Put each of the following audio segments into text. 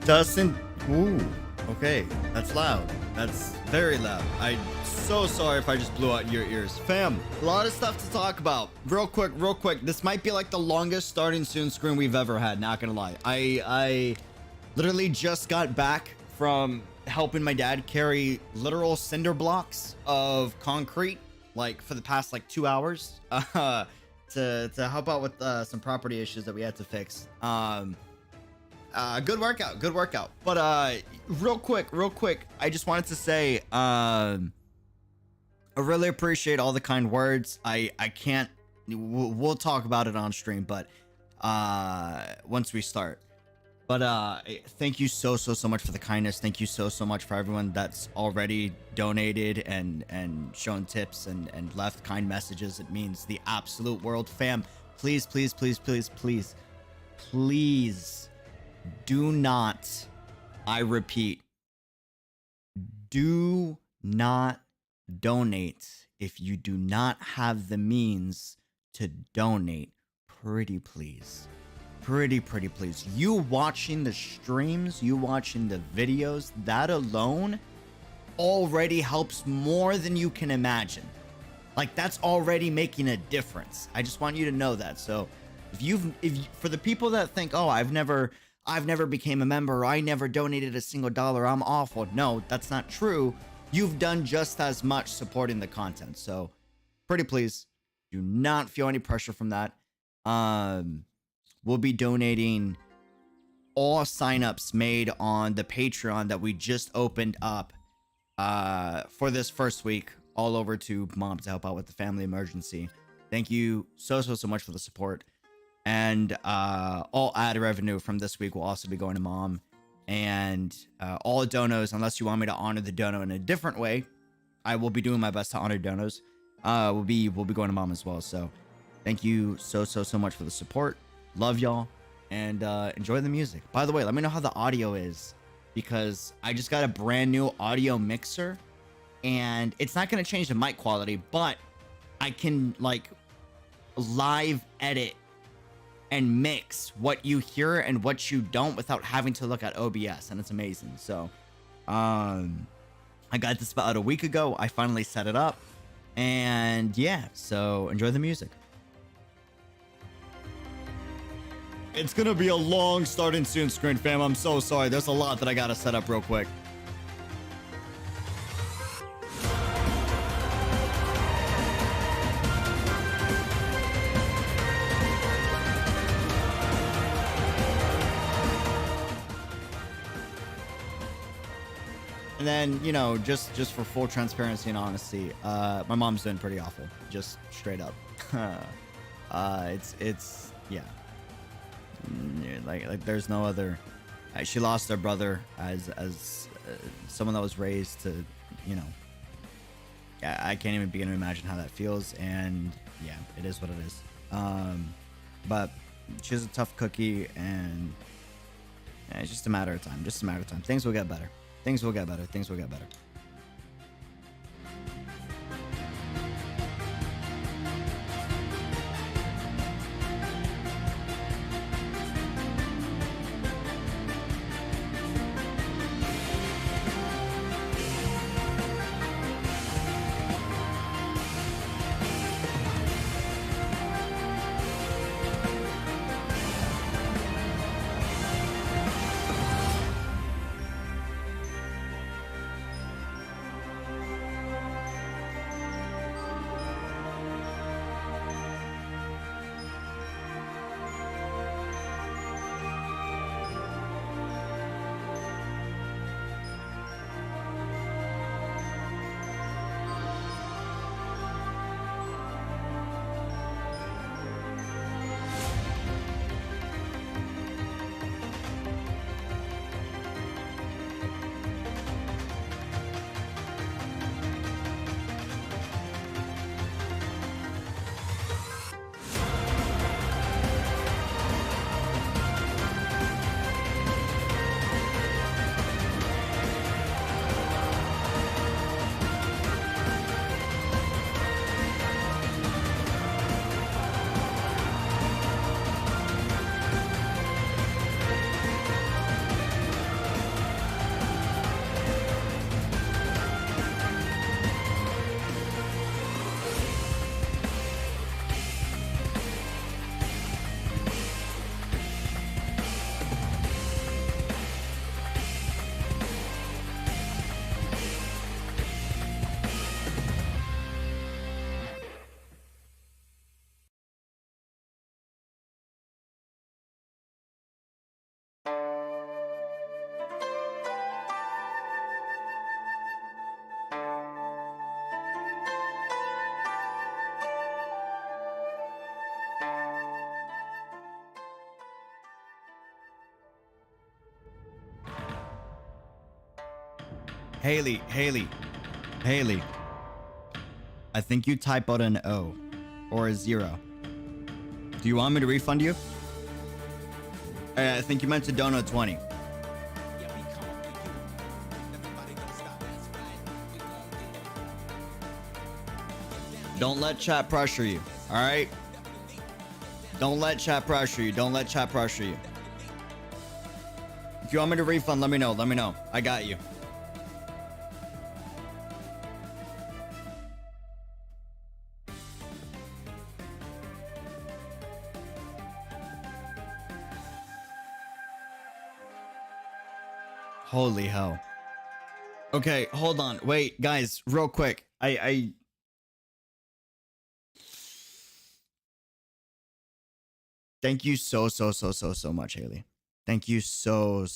Dustin. Ooh. Okay. That's loud. That's very loud. I'm so sorry if I just blew out your ears. Fam, a lot of stuff to talk about. Real quick. This might be like the longest starting soon screen we've ever had. Not gonna lie. I literally just got back from helping my dad carry literal cinder blocks of concrete, like for the past like 2 hours, to help out with some property issues that we had to fix. Good workout. But real quick, I just wanted to say, I really appreciate all the kind words. I can't, we'll talk about it on stream, but once we start. But thank you so much for the kindness. Thank you so much for everyone that's already donated and shown tips and left kind messages. It means the absolute world. Fam, please do not, I repeat, do not donate if you do not have the means to donate. Pretty please. You watching the streams, you watching the videos, that alone already helps more than you can imagine. Like, that's already making a difference. I just want you to know that. So if for the people that think, oh, I've never became a member, or I never donated a single dollar, I'm awful. No, that's not true. You've done just as much supporting the content. So pretty please do not feel any pressure from that. We'll be donating all signups made on the Patreon that we just opened up for this first week all over to Mom to help out with the family emergency. Thank you so much for the support. And all ad revenue from this week will also be going to Mom. And all donos, unless you want me to honor the dono in a different way, I will be doing my best to honor donos. Will be going to Mom as well. So thank you so much for the support. Love y'all, and enjoy the music. By the way, let me know how the audio is, because I just got a brand new audio mixer, and it's not going to change the mic quality, but I can like live edit and mix what you hear and what you don't without having to look at OBS, and it's amazing. So I got this about a week ago. I finally set it up, and yeah, so enjoy the music. It's gonna be a long starting soon screen, fam. I'm so sorry. There's a lot that I gotta set up real quick. And then, you know, just for full transparency and honesty, my mom's doing pretty awful. Just straight up. It's yeah. Like there's no other. She lost her brother as someone that was raised to, you know. I can't even begin to imagine how that feels, and yeah, it is what it is. But she's a tough cookie, and yeah, it's just a matter of time. Things will get better. Things will get better. Haley. I think you typoed an O or a 0. Do you want me to refund you? I think you meant to dono 20. Don't let chat pressure you, all right? Don't let chat pressure you. Don't let chat pressure you. If you want me to refund, let me know. Let me know. I got you. Holy hell. Okay, hold on. Wait, guys, real quick. Thank you so much, Haley. Thank you so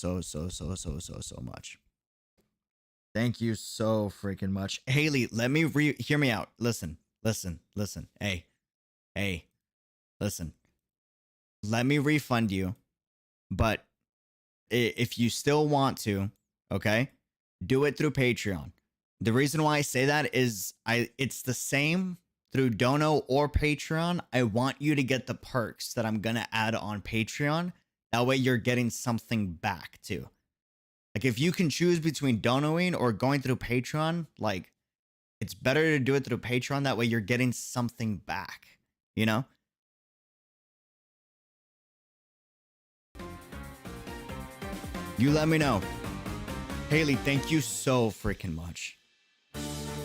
much. Thank you so freaking much. Haley, let me hear me out. Listen. Hey, listen. Let me refund you, but if you still want to, okay, do it through Patreon. The reason why I say that is it's the same through Dono or Patreon. I want you to get the perks that I'm gonna add on Patreon. That way you're getting something back too. Like if you can choose between donoing or going through Patreon, like it's better to do it through Patreon. That way you're getting something back, you know? You let me know. Haley, thank you so freaking much.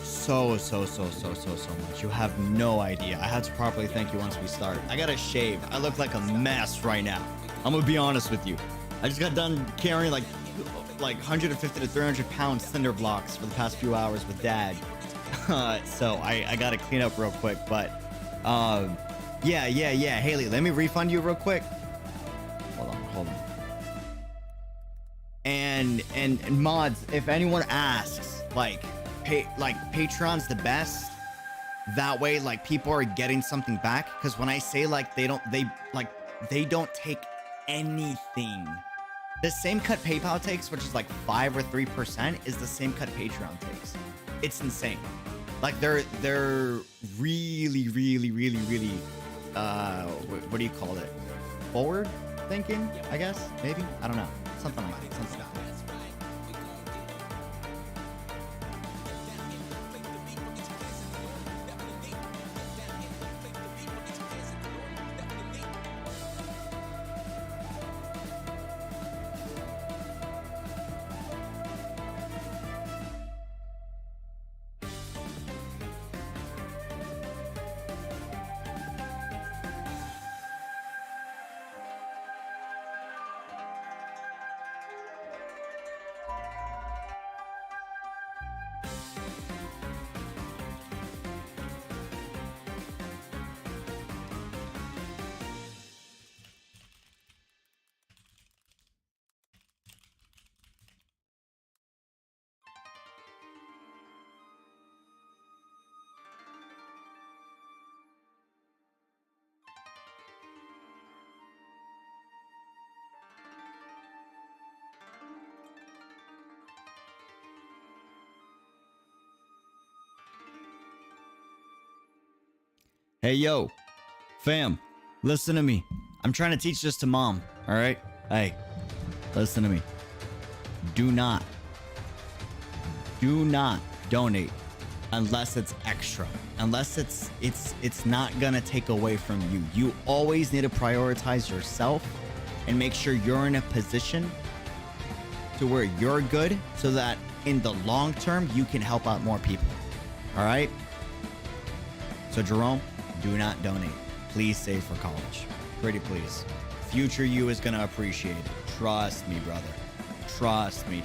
So much. You have no idea. I had to properly thank you once we start. I got to shave. I look like a mess right now. I'm gonna be honest with you. I just got done carrying like 150 to 300 pounds cinder blocks for the past few hours with dad. So I gotta clean up real quick. But yeah. Haley, let me refund you real quick. Hold on. And mods, if anyone asks, Patreon's the best. That way, like, people are getting something back. Because when I say like they don't take anything. The same cut PayPal takes, which is like 5 or 3%, is the same cut Patreon takes. It's insane. Like they're really what do you call it? Forward thinking, I guess, maybe. I don't know. Something like that. Hey, yo, fam, listen to me. I'm trying to teach this to mom, all right? Hey, listen to me. Do not donate unless it's extra, unless it's not gonna take away from you. You always need to prioritize yourself and make sure you're in a position to where you're good so that in the long term, you can help out more people, all right? So Jerome, do not donate. Please save for college. Pretty please. Future you is gonna appreciate it. Trust me, brother. Trust me.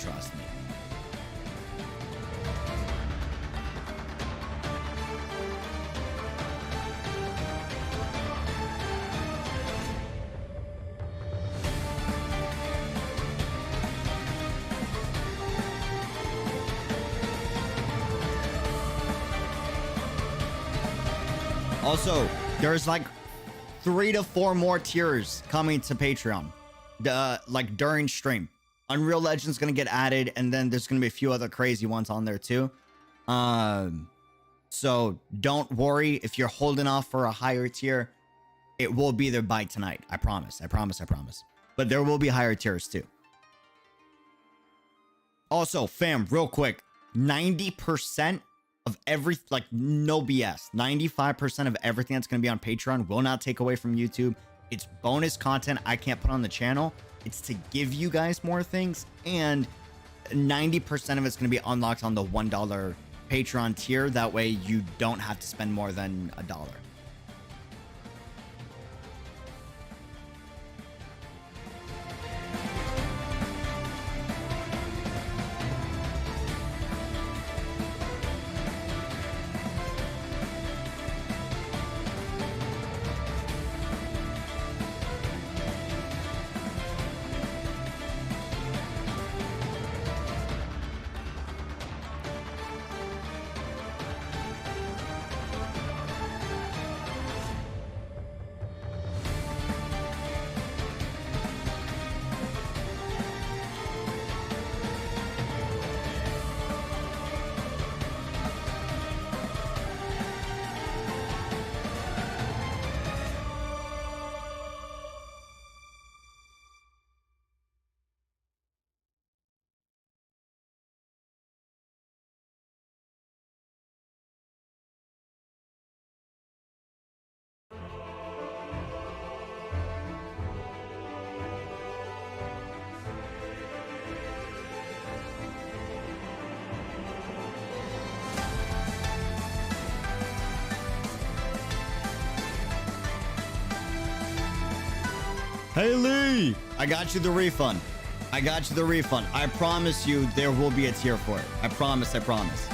Also, there's like 3 to 4 more tiers coming to Patreon, like during stream. Unreal Legend's going to get added, and then there's going to be a few other crazy ones on there too. So don't worry if you're holding off for a higher tier. It will be there by tonight. I promise. I promise. I promise. But there will be higher tiers too. Also, fam, real quick, 90% of like no BS, 95% of everything that's going to be on Patreon will not take away from YouTube. It's bonus content I can't put on the channel. It's to give you guys more things, and 90% of it's going to be unlocked on the $1 Patreon tier. That way you don't have to spend more than $1. Hey Lee, I got you the refund. I got you the refund. I promise you there will be a tier for it. I promise, I promise.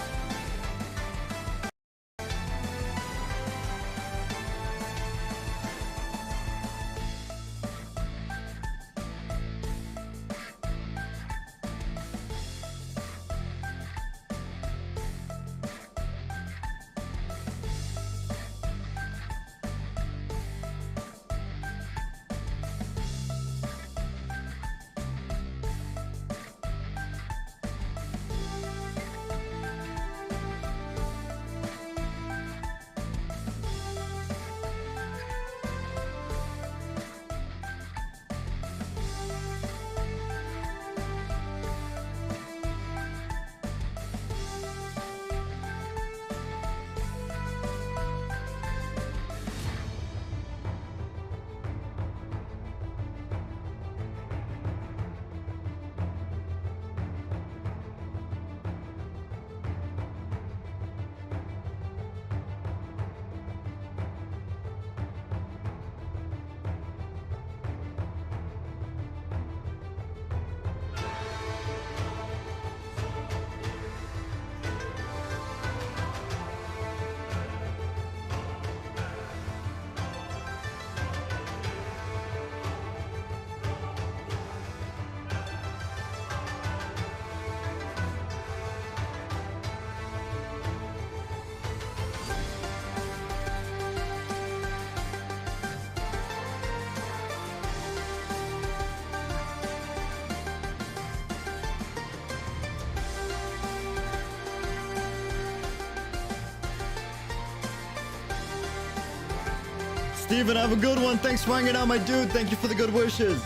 Steven, have a good one. Thanks for hanging out, my dude. Thank you for the good wishes.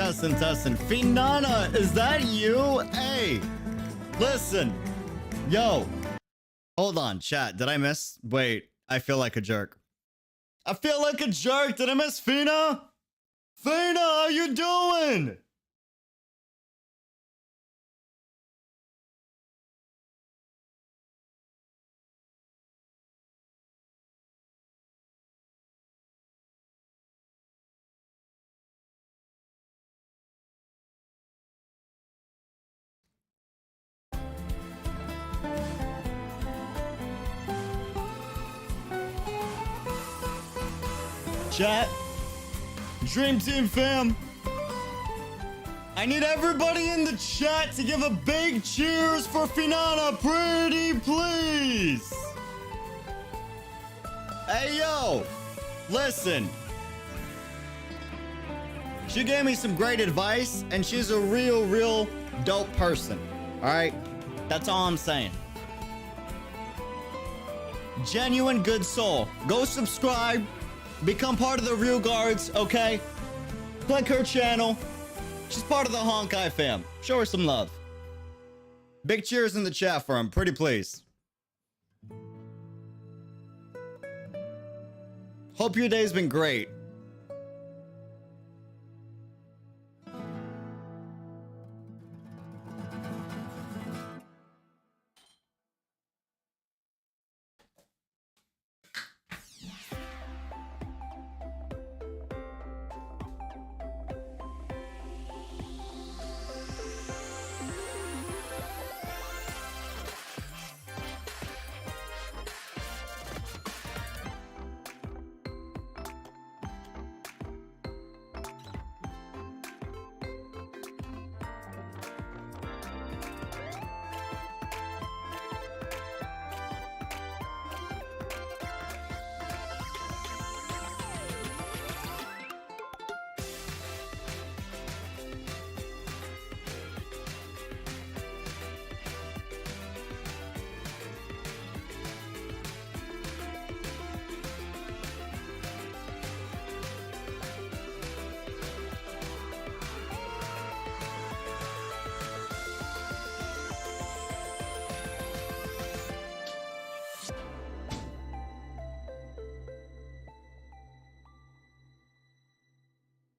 testing, testing. Finana, is that you? Hey, listen. Yo. Hold on, chat. Did I miss? Wait, I feel like a jerk. I feel like a jerk. Did I miss Fina? Fina, how you doing? Chat. Dream Team fam. I need everybody in the chat to give a big cheers for Finana, pretty please. Hey, yo. Listen. She gave me some great advice, and she's a real dope person. All right? That's all I'm saying. Genuine good soul. Go subscribe. Become part of the Real Guards, okay? Click her channel. She's part of the Honkai fam. Show her some love. Big cheers in the chat for him. Pretty please. Hope your day's been great.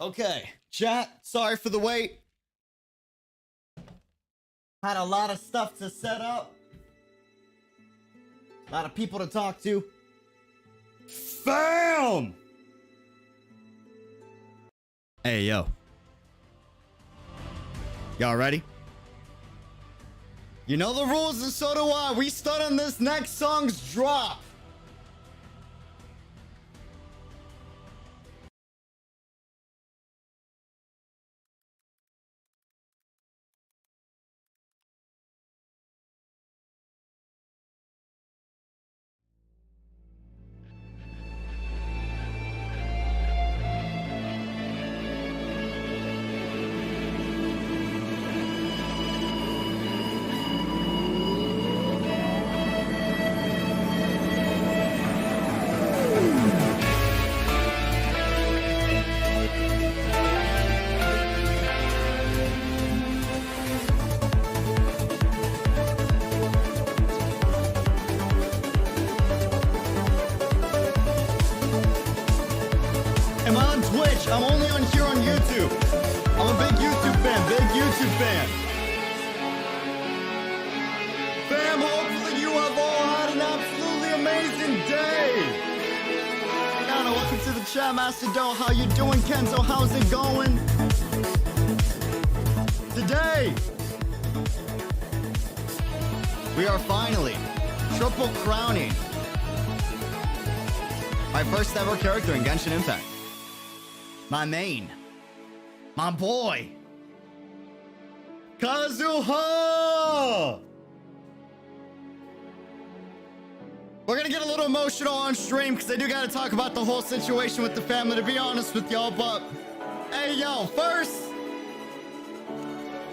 Okay, chat, sorry for the wait. Had a lot of stuff to set up. A lot of people to talk to. Fam! Hey, yo. Y'all ready? You know the rules and so do I. We start on this next song's drop. I'm only on here on YouTube. I'm a big YouTube fan. Fam, hopefully you have all had an absolutely amazing day. Yana, welcome to the chat, Master Doe. How you doing, Kenzo? How's it going? Today, we are finally triple crowning my first ever character in Genshin Impact. My main. My boy. Kazuha! We're gonna get a little emotional on stream because I do gotta talk about the whole situation with the family, to be honest with y'all, but hey, yo, first,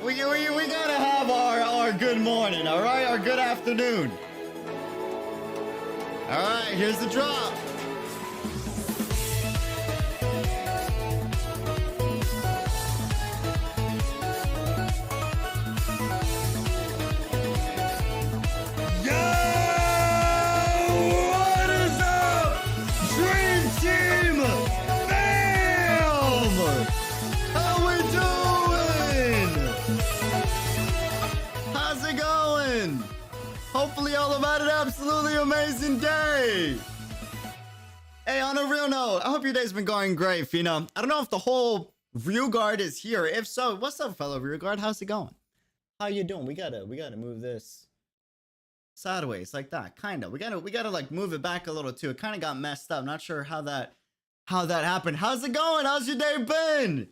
we gotta have our good morning, all right? Our good afternoon. All right, here's the drop. Hopefully y'all have had an absolutely amazing day. Hey, on a real note, I hope your day's been going great, Fino. I don't know if the whole Real Guard is here. If so, what's up, fellow Real Guard? How's it going? How you doing? We gotta move this sideways like that, kind of. We gotta like move it back a little too. It kind of got messed up. Not sure how that happened. How's it going? How's your day been?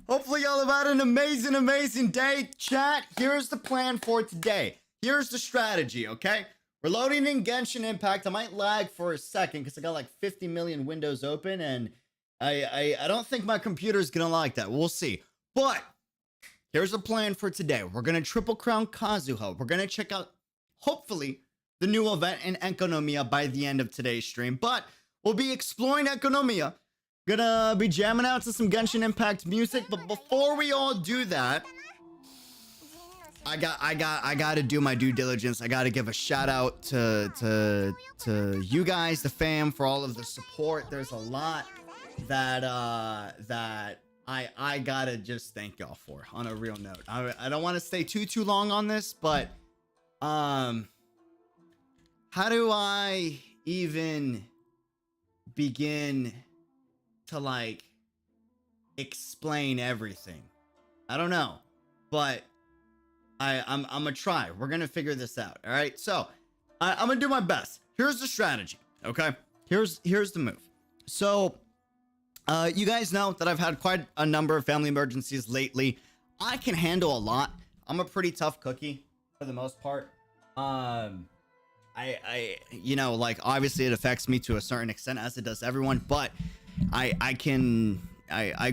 Hopefully y'all have had an amazing day. Chat, here's the plan for today. Here's the strategy, okay? We're loading in Genshin Impact. I might lag for a second because I got like 50 million windows open, and I don't think my computer's gonna like that. We'll see. But here's the plan for today. We're gonna triple crown Kazuha. We're gonna check out, hopefully, the new event in Enkanomiya by the end of today's stream. But we'll be exploring Enkanomiya. Gonna be jamming out to some Genshin Impact music. But before we all do that, I gotta do my due diligence. I gotta give a shout out to you guys, the fam, for all of the support. There's a lot that I gotta just thank y'all for, on a real note. I don't want to stay too long on this, but how do I even begin to like explain everything? I don't know, but I'm gonna try. We're gonna figure this out. All right, so I'm gonna do my best. Here's the strategy. Okay, here's the move. So you guys know that I've had quite a number of family emergencies lately. I can handle a lot. I'm a pretty tough cookie for the most part. I you know, like, obviously it affects me to a certain extent, as it does everyone, but I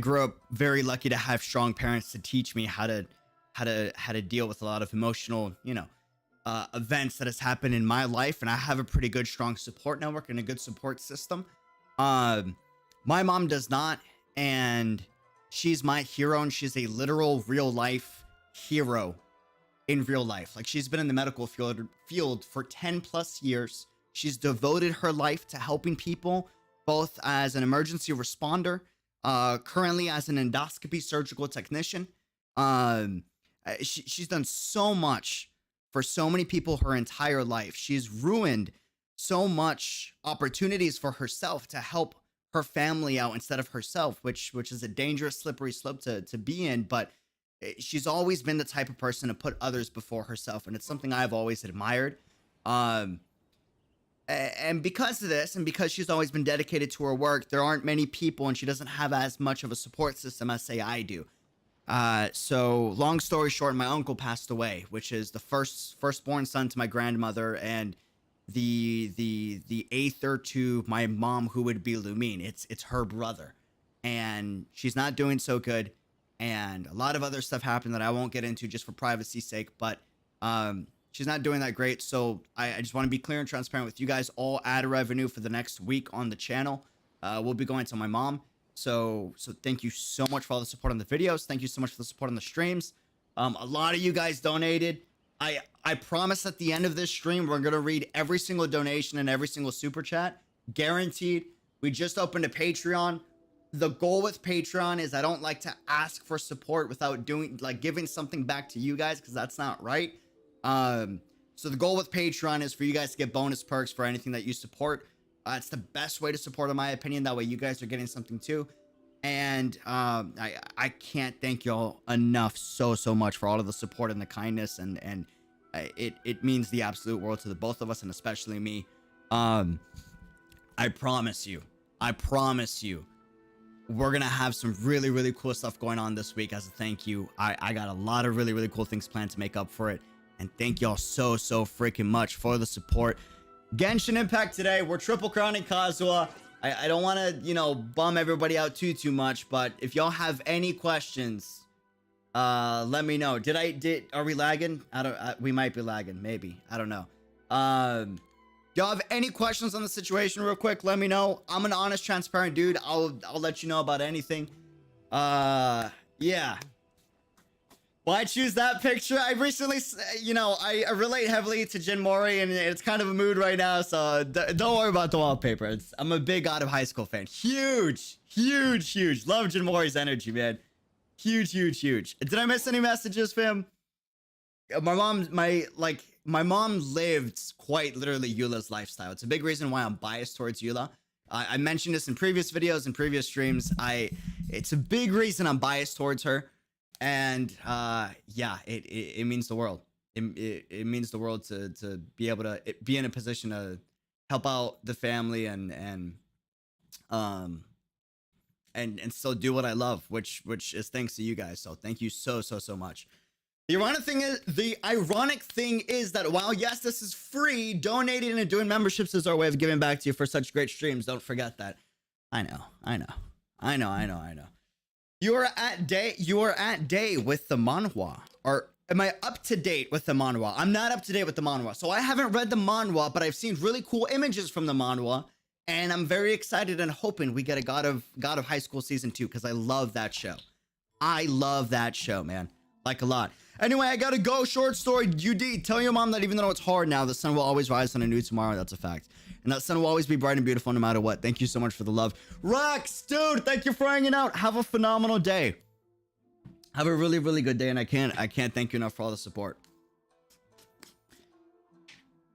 grew up very lucky to have strong parents to teach me how to deal with a lot of emotional, you know, events that has happened in my life. And I have a pretty good, strong support network and a good support system. My mom does not, and she's my hero, and she's a literal real life hero in real life. Like, she's been in the medical field for 10 plus years. She's devoted her life to helping people, both as an emergency responder, currently as an endoscopy surgical technician. She's done so much for so many people her entire life. She's ruined so much opportunities for herself to help her family out instead of herself, which is a dangerous, slippery slope to be in. But she's always been the type of person to put others before herself, and it's something I've always admired. And because of this, and because she's always been dedicated to her work, there aren't many people, and she doesn't have as much of a support system as, say, I do. So long story short, my uncle passed away, which is the firstborn son to my grandmother, and the eighth to my mom, who would be Lumine. It's her brother, and she's not doing so good, and a lot of other stuff happened that I won't get into just for privacy's sake, but she's not doing that great. So I just want to be clear and transparent with you guys. All ad revenue for the next week on the channel will be going to my mom. So thank you so much for all the support on the videos. Thank you so much for the support on the streams. A lot of you guys donated. I promise at the end of this stream, we're going to read every single donation and every single super chat. Guaranteed. We just opened a Patreon. The goal with Patreon is I don't like to ask for support without giving something back to you guys, because that's not right. So the goal with Patreon is for you guys to get bonus perks for anything that you support. It's the best way to support, in my opinion. That way you guys are getting something too. And I can't thank y'all enough so much for all of the support and the kindness, and it means the absolute world to the both of us, and especially me. I promise you, we're gonna have some really cool stuff going on this week as a thank you. I got a lot of really cool things planned to make up for it, and thank y'all so freaking much for the support. Genshin Impact today, we're triple crowning Kazuha. I don't want to, you know, bum everybody out too much, but if y'all have any questions, let me know. Are we lagging? We might be lagging, maybe. I don't know. Y'all have any questions on the situation real quick, let me know. I'm an honest, transparent dude. I'll let you know about anything. Yeah. Why choose that picture? I recently, you know, I relate heavily to Jin Mori, and it's kind of a mood right now, so don't worry about the wallpaper. I'm a big God of High School fan. Huge. Love Jin Mori's energy, man. Huge. Did I miss any messages, fam? my mom lived quite literally Eula's lifestyle. It's a big reason why I'm biased towards Eula. I mentioned this in previous videos and previous streams. It's a big reason I'm biased towards her, and yeah, it means the world. It means the world to be able to be in a position to help out the family um and still do what I love, which is thanks to you guys. So thank you so much. The ironic thing is that while yes, this is free, donating and doing memberships is our way of giving back to you for such great streams. Don't forget that. I know. You are at day with the manhwa. Or am I up to date with the manhwa? I'm not up to date with the manhwa. So I haven't read the manhwa, but I've seen really cool images from the manhwa. And I'm very excited and hoping we get a God of High School season 2, because I love that show. I love that show, man. Like a lot. Anyway, I gotta go. Short story. UD, tell your mom that even though it's hard now, the sun will always rise on a new tomorrow. That's a fact. And that sun will always be bright and beautiful no matter what. Thank you so much for the love. Rex, dude, thank you for hanging out. Have a phenomenal day. Have a really, really good day. And I can't thank you enough for all the support.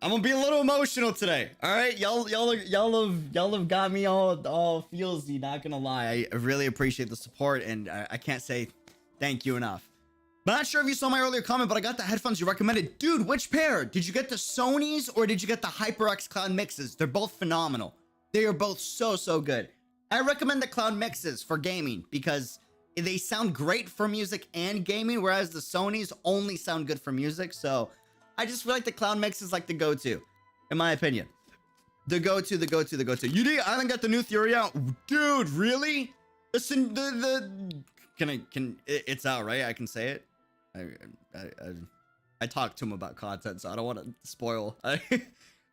I'm gonna be a little emotional today. All right, y'all have got me all feelsy. Not gonna lie, I really appreciate the support, and I can't say thank you enough. But not sure if you saw my earlier comment, but I got the headphones you recommended. Dude, which pair? Did you get the Sony's or did you get the HyperX Cloud Mixes? They're both phenomenal. They are both so good. I recommend the Cloud Mixes for gaming because they sound great for music and gaming, whereas the Sony's only sound good for music. So I just feel like the Cloud Mix is like the go-to, in my opinion. The go-to. UD Island got the new theory out. Dude, really? Listen, it's out, right? I can say it. I talked to him about content, so I don't want to spoil.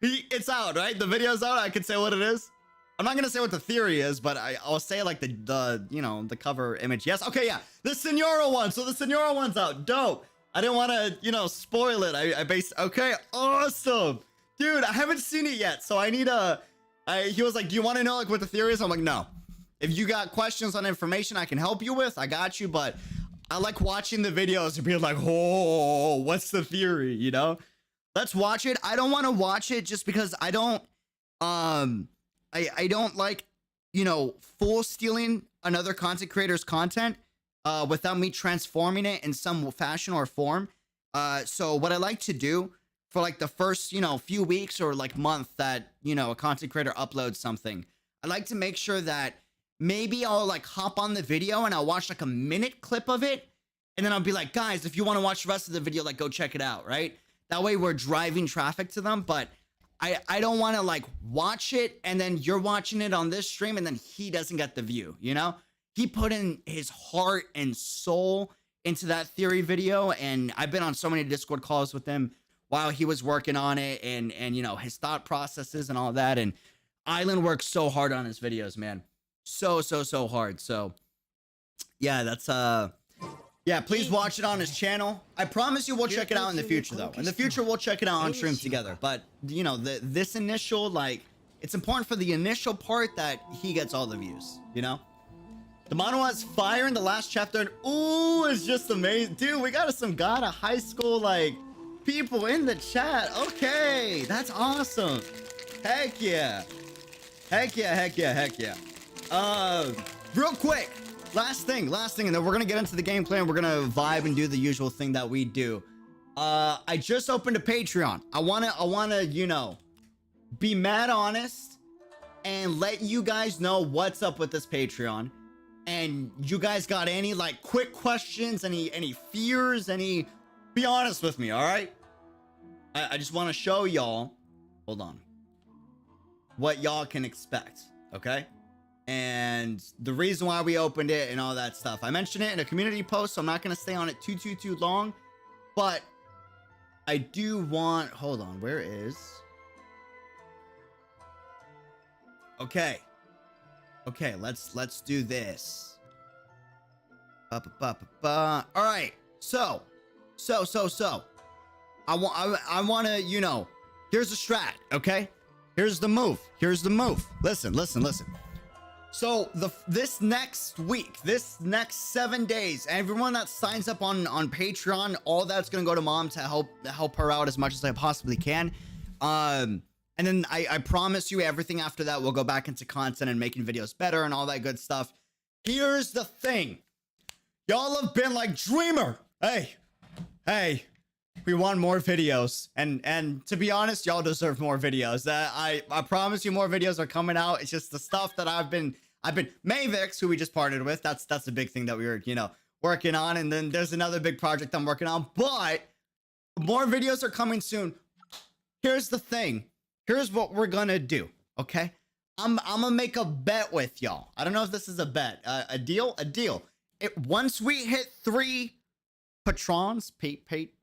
It's out, right? The video's out. I can say what it is. I'm not gonna say what the theory is, but I'll say like the you know, the cover image. Yes, okay, yeah, the Senora one. So the Senora one's out. Dope. I didn't want to, you know, spoil it. Okay, awesome, dude. I haven't seen it yet, so I need he was like, do you want to know like what the theory is? I'm like, no. If you got questions on information I can help you with, I got you. But I like watching the videos and being like, oh, what's the theory? You know, let's watch it. I don't want to watch it just because I don't like, you know, full stealing another content creator's content without me transforming it in some fashion or form. So what I like to do for like the first, you know, few weeks or like month that, you know, a content creator uploads something, I like to make sure that maybe I'll like hop on the video and I'll watch like a minute clip of it. And then I'll be like, guys, if you want to watch the rest of the video, like go check it out, right? That way we're driving traffic to them. But I don't want to like watch it and then you're watching it on this stream and then he doesn't get the view, you know? He put in his heart and soul into that theory video. And I've been on so many Discord calls with him while he was working on it and you know, his thought processes and all that. And Island works so hard on his videos, man. So hard. So yeah, that's yeah, please watch it on his channel. I promise you we'll check it out in the future though. In the future we'll check it out on stream together. But you know, this initial, like, it's important for the initial part that he gets all the views, you know? The manhwa is fire in the last chapter and ooh, it's just amazing. Dude, we got some God of High School like people in the chat. Okay, that's awesome. Heck yeah. Heck yeah. Real quick, last thing, and then we're gonna get into the gameplay and we're gonna vibe and do the usual thing that we do. I just opened a Patreon. I wanna, you know, be mad honest and let you guys know what's up with this Patreon. And you guys got any like quick questions, any fears, be honest with me, all right? I just want to show y'all, hold on, what y'all can expect, okay? And the reason why we opened it and all that stuff. I mentioned it in a community post, so I'm not going to stay on it too long. But I do want, hold on, where is? Okay, let's do this. All right, so I want to, you know, here's a strat, okay? Here's the move. Listen. So this next week, this next 7 days, everyone that signs up on Patreon, all that's gonna go to mom to help her out as much as I possibly can. And then I promise you everything after that will go back into content and making videos better and all that good stuff. Here's the thing. Y'all have been like, Dreamer, hey, we want more videos. And to be honest, y'all deserve more videos. I promise you more videos are coming out. It's just the stuff that I've been Mavix, who we just partnered with. That's a big thing that we were, working on. And then there's another big project I'm working on, but more videos are coming soon. Here's the thing. Here's what we're gonna do. Okay. I'm gonna make a bet with y'all. I don't know if this is a bet, a deal. Once we hit 3 patrons,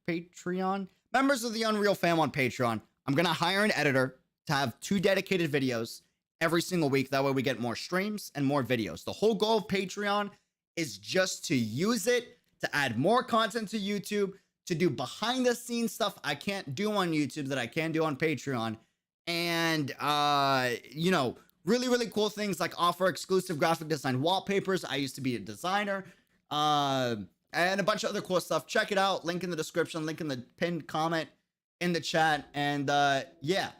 Patreon members of the Unreal fam on Patreon, I'm gonna hire an editor to have 2 dedicated videos every single week. That way we get more streams and more videos. The whole goal of Patreon is just to use it to add more content to YouTube, to do behind the scenes stuff I can't do on YouTube that I can do on Patreon, and really cool things like offer exclusive graphic design wallpapers. I used to be a designer, and a bunch of other cool stuff. Check it out. Link in the description, link in the pinned comment in the chat. And yeah.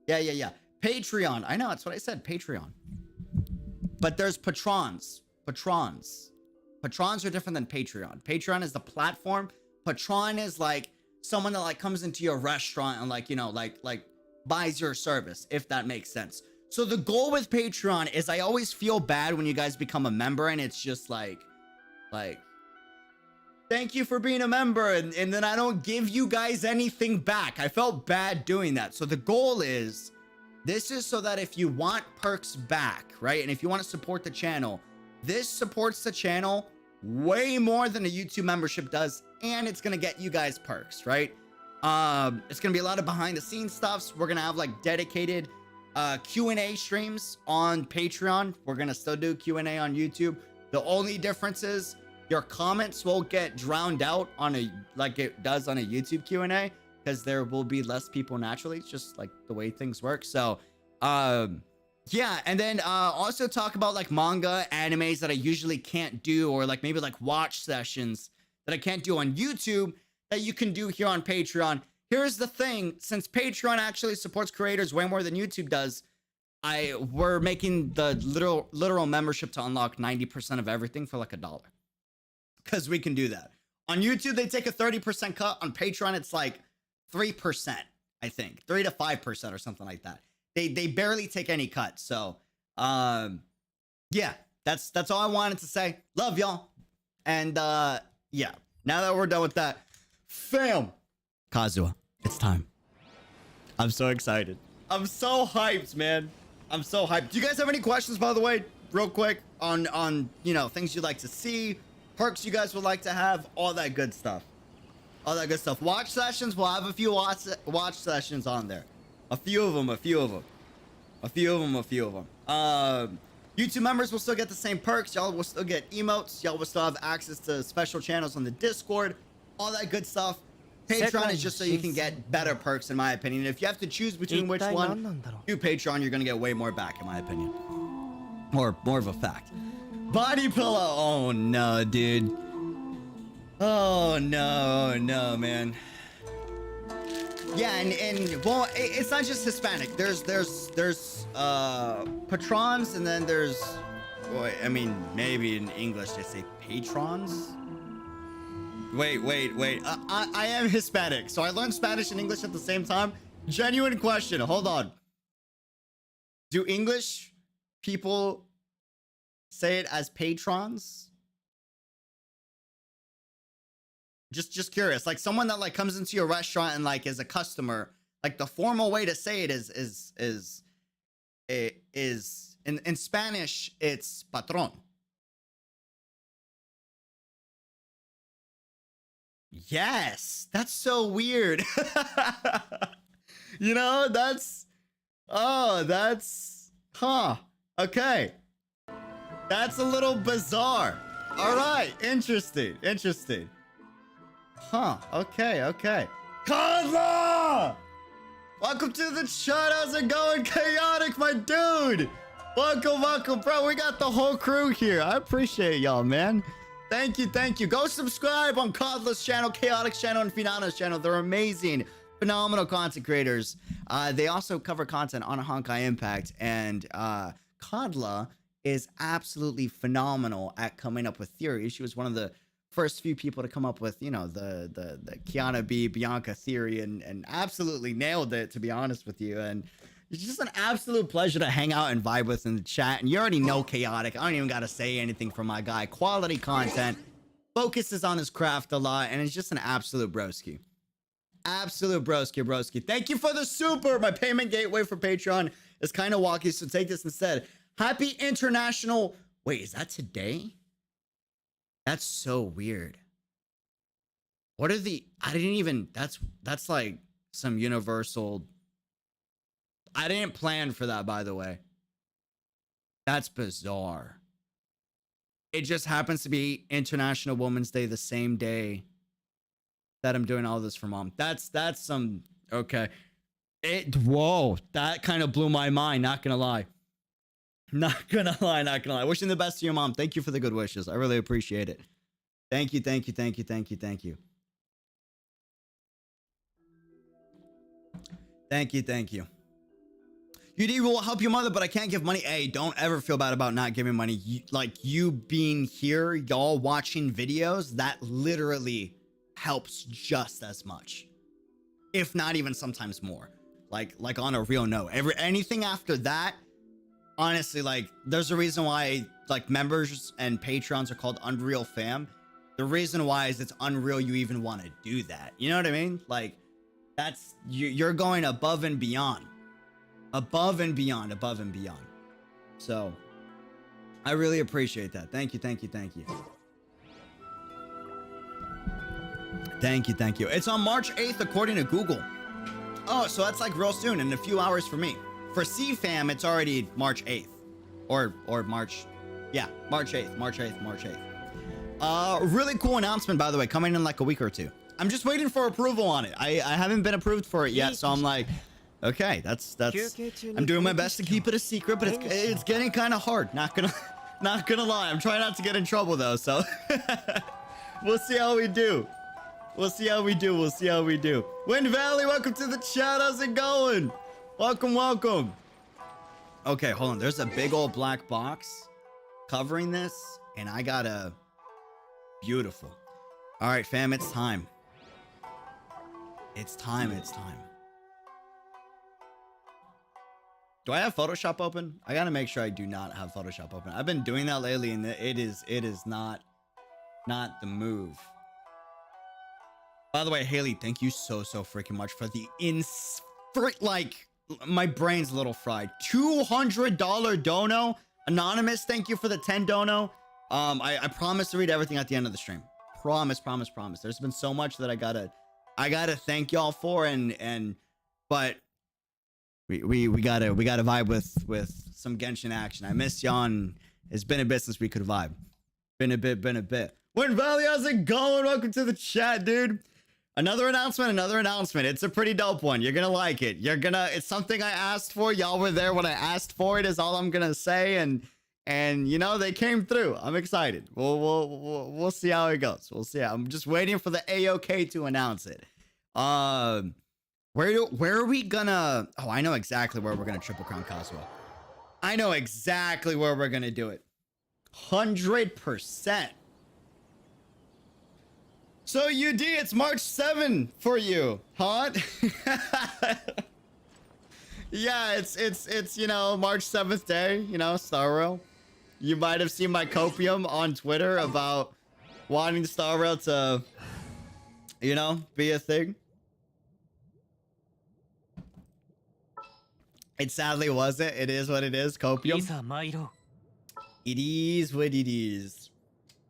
Patreon. I know, that's what I said, Patreon. But there's patrons. Patrons are different than Patreon. Patreon is the platform. Patron is like someone that like comes into your restaurant and like buys your service, if that makes sense. So the goal with Patreon is I always feel bad when you guys become a member and it's just like thank you for being a member, and then I don't give you guys anything back. I felt bad doing that. So the goal is, this is so that if you want perks back, right? And if you want to support the channel, this supports the channel way more than a YouTube membership does, and it's gonna get you guys perks, right? It's gonna be a lot of behind the scenes stuffs. We're gonna have like dedicated Q&A streams on Patreon. We're gonna still do Q&A on YouTube. The only difference is your comments will get drowned out on like it does on a YouTube Q&A, because there will be less people naturally. It's just like the way things work. So yeah, and then also talk about like manga, animes that I usually can't do, or like maybe like watch sessions that I can't do on YouTube that you can do here on Patreon. Here's the thing, since Patreon actually supports creators way more than YouTube does, we're making the literal membership to unlock 90% of everything for like $1. Because we can do that. On YouTube, they take a 30% cut. On Patreon, it's like 3%, I think. 3 to 5% or something like that. They barely take any cut. So, yeah, that's all I wanted to say. Love y'all. And, yeah, now that we're done with that, fam, Kazuha, it's time. I'm so excited. I'm so hyped, man. I'm so hyped. Do you guys have any questions, by the way, real quick, on things you'd like to see, perks you guys would like to have, all that good stuff? All that good stuff. Watch sessions, we'll have a few watch sessions on there. A few of them. YouTube members will still get the same perks. Y'all will still get emotes. Y'all will still have access to special channels on the Discord. All that good stuff. Patreon is just so you can get better perks, in my opinion. If you have to choose between which one, do Patreon, you're gonna get way more back, in my opinion. Or more of a fact. Body pillow. Oh no, dude. Oh no, man. Yeah, and well, it's not just Hispanic. There's patrons, and then there's, well, I mean, maybe in English they say patrons. Wait. I am Hispanic, so I learned Spanish and English at the same time. Genuine question. Hold on. Do English people say it as patrons? Just curious. Like someone that like comes into your restaurant and like is a customer, like the formal way to say it is in Spanish it's patron. Yes, that's so weird. That's okay. That's a little bizarre. All right, interesting. Okay. Kazuha! Welcome to the chat. How's it going, Chaotic, my dude? Welcome, welcome, bro. We got the whole crew here. I appreciate y'all, man. Thank you, thank you. Go subscribe on Codless channel, Chaotic's channel, and Finano's channel. They're amazing, phenomenal content creators. They also cover content on Honkai Impact, and Kodla is absolutely phenomenal at coming up with theories. She was one of the first few people to come up with, you know, the Kiana B Bianca theory, and absolutely nailed it, to be honest with you. And it's just an absolute pleasure to hang out and vibe with in the chat. And you already know Chaotic. I don't even got to say anything for my guy. Quality content, focuses on his craft a lot, and it's just an absolute broski. Absolute broski, broski. Thank you for the super. My payment gateway for Patreon is kind of wonky, so take this instead. Happy International... Wait, is that today? That's so weird. What are the... I didn't even... That's like some universal... I didn't plan for that, by the way. That's bizarre. It just happens to be International Women's Day the same day that I'm doing all this for mom. That's some... Okay. Whoa. That kind of blew my mind, not gonna lie. Not gonna lie, not gonna lie. Wishing the best to your mom. Thank you for the good wishes. I really appreciate it. Thank you, thank you, thank you, thank you, thank you. Thank you, thank you. UD will help your mother, but I can't give money. Hey, don't ever feel bad about not giving money. You being here, y'all watching videos, that literally helps just as much, if not even sometimes more. Like on a real note, anything after that, honestly, like, there's a reason why like members and patrons are called Unreal Fam. The reason why is it's unreal you even want to do that. You know what I mean? Like, that's you're going above and beyond. Above and beyond, above and beyond. So I really appreciate that. Thank you, thank you, thank you. Thank you, thank you. It's on March 8th according to Google. Oh, so that's like real soon, in a few hours for me. For CFAM, it's already March 8th. Or March, yeah, March 8th, March 8th, March 8th. Really cool announcement, by the way, coming in like a week or two. I'm just waiting for approval on it. I haven't been approved for it yet, so I'm like, okay, that's I'm doing my best to keep it a secret, but it's getting kind of hard. Not gonna lie. I'm trying not to get in trouble though, so we'll see how we do. We'll see how we do. We'll see how we do. Wind Valley, welcome to the chat. How's it going? Welcome, welcome. Okay, hold on. There's a big old black box covering this, and I got a beautiful. All right, fam, it's time. It's time. It's time. Do I have Photoshop open? I gotta make sure I do not have Photoshop open. I've been doing that lately, and it is not the move. By the way, Haley, thank you so freaking much for the like, my brain's a little fried. $200 dono. Anonymous, thank you for the 10 dono. I promise to read everything at the end of the stream. Promise. There's been so much that I gotta thank y'all for, but we gotta vibe with some Genshin action. I missed y'all, and it's been a bit since we could vibe. Been a bit. Wind Valley, how's it going? Welcome to the chat, dude. Another announcement. It's a pretty dope one. You're gonna like it. It's something I asked for. Y'all were there when I asked for it, is all I'm gonna say. And you know, they came through. I'm excited. We'll see how it goes. We'll see. I'm just waiting for the AOK to announce it. Where are we gonna... Oh, I know exactly where we're gonna Triple Crown Kazuha. I know exactly where we're gonna do it. 100%. So UD, it's March 7 for you, huh? Yeah, it's you know, March 7th day, you know, Star Rail. You might have seen my copium on Twitter about wanting Star Rail to, you know, be a thing. It sadly wasn't. It is what it is, copium. It is what it is.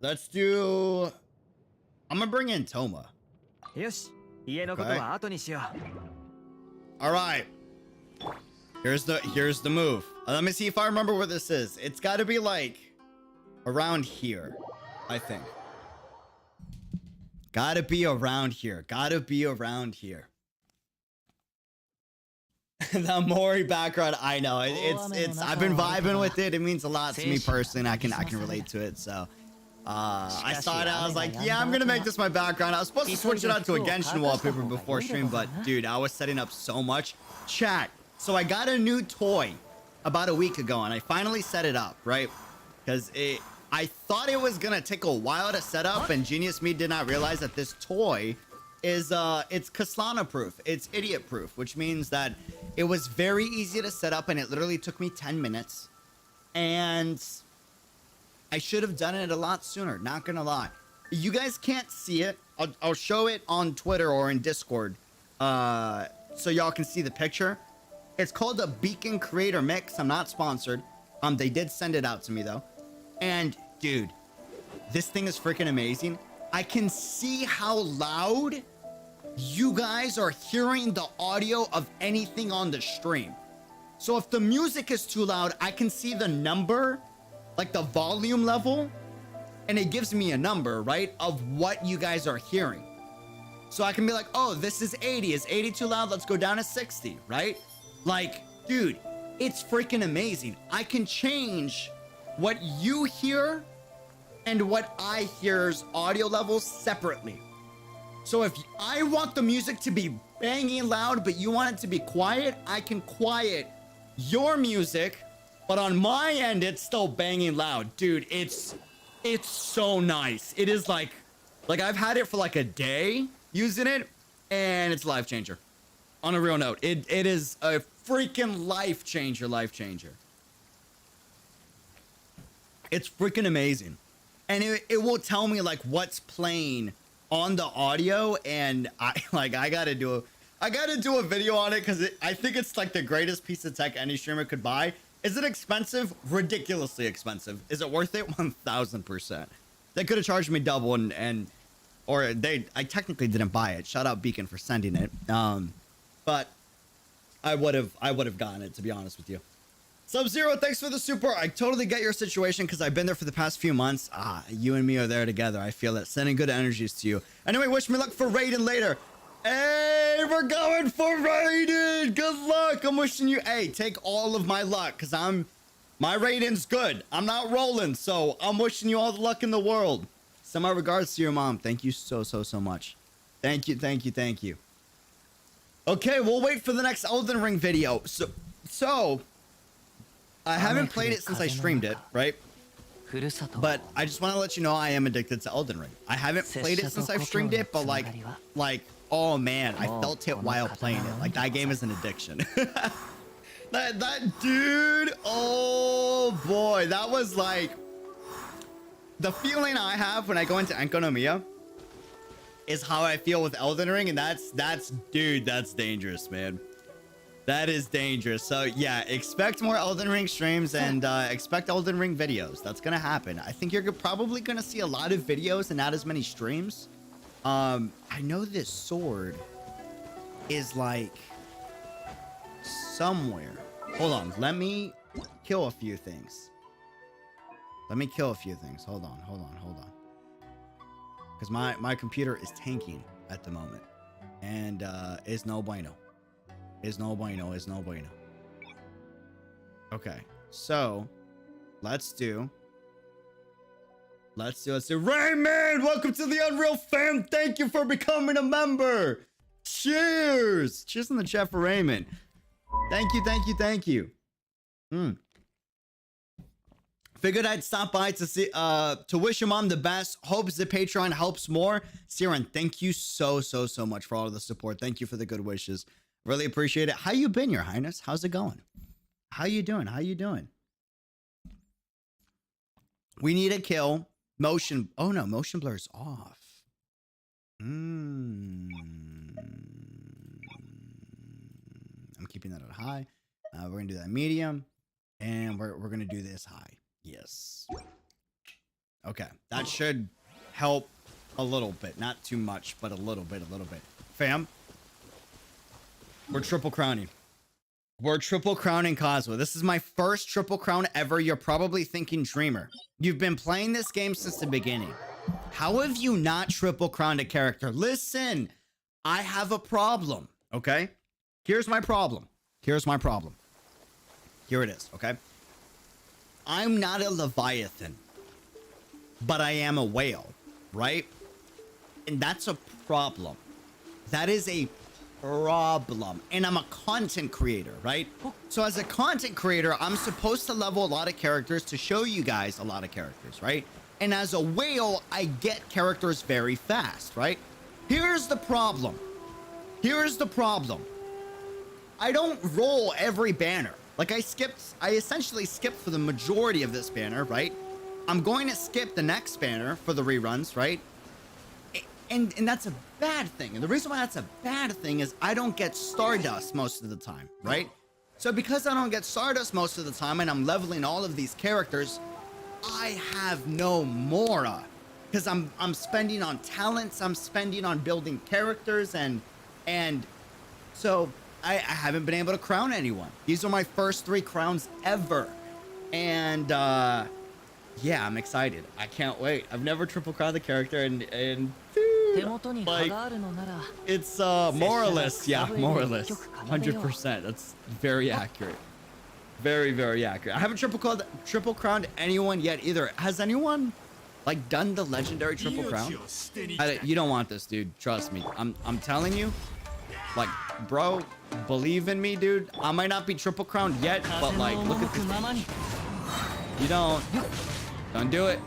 Let's do... I'm gonna bring in Toma. Okay. All right. Here's the move. Let me see if I remember where this is. It's got to be like around here, I think. Gotta be around here. The Mori background, I know it's I've been vibing with it. It means a lot to me personally, and I can relate to it. So I saw it, I was like, yeah, I'm gonna make this my background. I was supposed to switch it out to a Genshin wallpaper before stream, but dude, I was setting up so much. Chat. So I got a new toy about a week ago, and I finally set it up, right? Because I thought it was gonna take a while to set up, and Genius Me did not realize that this toy is it's Kaslana proof, it's idiot proof, which means that it was very easy to set up, and it literally took me 10 minutes, and I should have done it a lot sooner, not gonna lie. You guys can't see it. I'll show it on Twitter or in Discord so y'all can see the picture. It's called a Beacon Creator Mix. I'm not sponsored. They did send it out to me though. And dude, this thing is freaking amazing. I can see how loud you guys are hearing the audio of anything on the stream. So if the music is too loud, I can see the number, like the volume level, and it gives me a number, right, of what you guys are hearing. So I can be like, oh, this is 80. Is 80 too loud? Let's go down to 60, right? Like, dude, it's freaking amazing. I can change what you hear and what I hear's audio levels separately. So if I want the music to be banging loud, but you want it to be quiet, I can quiet your music, but on my end, it's still banging loud. Dude, it's so nice. It is like I've had it for like a day using it, and it's a life changer. On a real note, it is a freaking life changer. It's freaking amazing. And it will tell me like what's playing on the audio, and I gotta do a video on it because I think it's like the greatest piece of tech any streamer could buy. Is it expensive? Ridiculously expensive. Is it worth it? 1000%. They could have charged me double, I technically didn't buy it. Shout out Beacon for sending it. But I would have gotten it, to be honest with you. Sub-Zero, thanks for the support. I totally get your situation because I've been there for the past few months. You and me are there together. I feel it. Sending good energies to you. Anyway, wish me luck for raiding later. Hey, we're going for raiding. Good luck. I'm wishing you, hey, take all of my luck because my rating's good. I'm not rolling, so I'm wishing you all the luck in the world. Send my regards to your mom. Thank you so much. Thank you. Okay, we'll wait for the next Elden Ring video. So I haven't played it since I streamed it, right? But I just want to let you know I am addicted to Elden Ring. I haven't played it since I've streamed it, but like, oh man, I felt it while playing it. Like that game is an addiction. that dude, oh boy, that was like the feeling I have when I go into Enkanomiya is how I feel with Elden Ring, and that's dangerous, man. That is dangerous. So yeah, expect more Elden Ring streams and expect Elden Ring videos. That's gonna happen. I think you're probably gonna see a lot of videos and not as many streams. I know this sword is like somewhere. Hold on, let me kill a few things. Hold on. Because my computer is tanking at the moment, and it's no bueno. Okay, so let's do Raymond, welcome to the Unreal fam. Thank you for becoming a member. Cheers in the chat for Raymond. Thank you. Figured I'd stop by to see to wish your mom the best. Hopes the Patreon helps more. Siren, thank you so much for all of the support. Thank you for the good wishes. Really appreciate it. How you been, Your Highness? How's it going? How you doing? We need a kill. Motion. Oh no, motion blur is off. I'm keeping that at high. We're gonna do that medium, and we're gonna do this high. Yes. Okay, that should help a little bit. Not too much, but a little bit. Fam, we're triple crowning. We're triple crowning Kazuha. This is my first triple crown ever. You're probably thinking, Dreamer, you've been playing this game since the beginning. How have you not triple crowned a character? Listen, I have a problem, okay? Here's my problem. Here's my problem. Here it is, okay? I'm not a Leviathan, but I am a whale, right? And that's a problem. That is a problem. And I'm a content creator, right? So as a content creator, I'm supposed to level a lot of characters to show you guys a lot of characters, right? And as a whale, I get characters very fast, right? Here's the problem. Here's the problem. I don't roll every banner. Like I essentially skipped for the majority of this banner, right? I'm going to skip the next banner for the reruns, right? And that's a bad thing. And the reason why that's a bad thing is I don't get Stardust most of the time, right? So because I don't get Stardust most of the time and I'm leveling all of these characters, I have no Mora. Because I'm spending on talents, I'm spending on building characters, and so I haven't been able to crown anyone. These are my first 3 crowns ever. And yeah, I'm excited. I can't wait. I've never triple crowned the character, and dude, like, it's more or less, yeah, more or less, 100%. That's very accurate. Very, very accurate. I haven't triple crowned anyone yet either. Has anyone like done the legendary triple crown? You don't want this, dude. Trust me. I'm telling you. Like, bro, believe in me, dude. I might not be triple crowned yet, but like, look at this. You don't do it.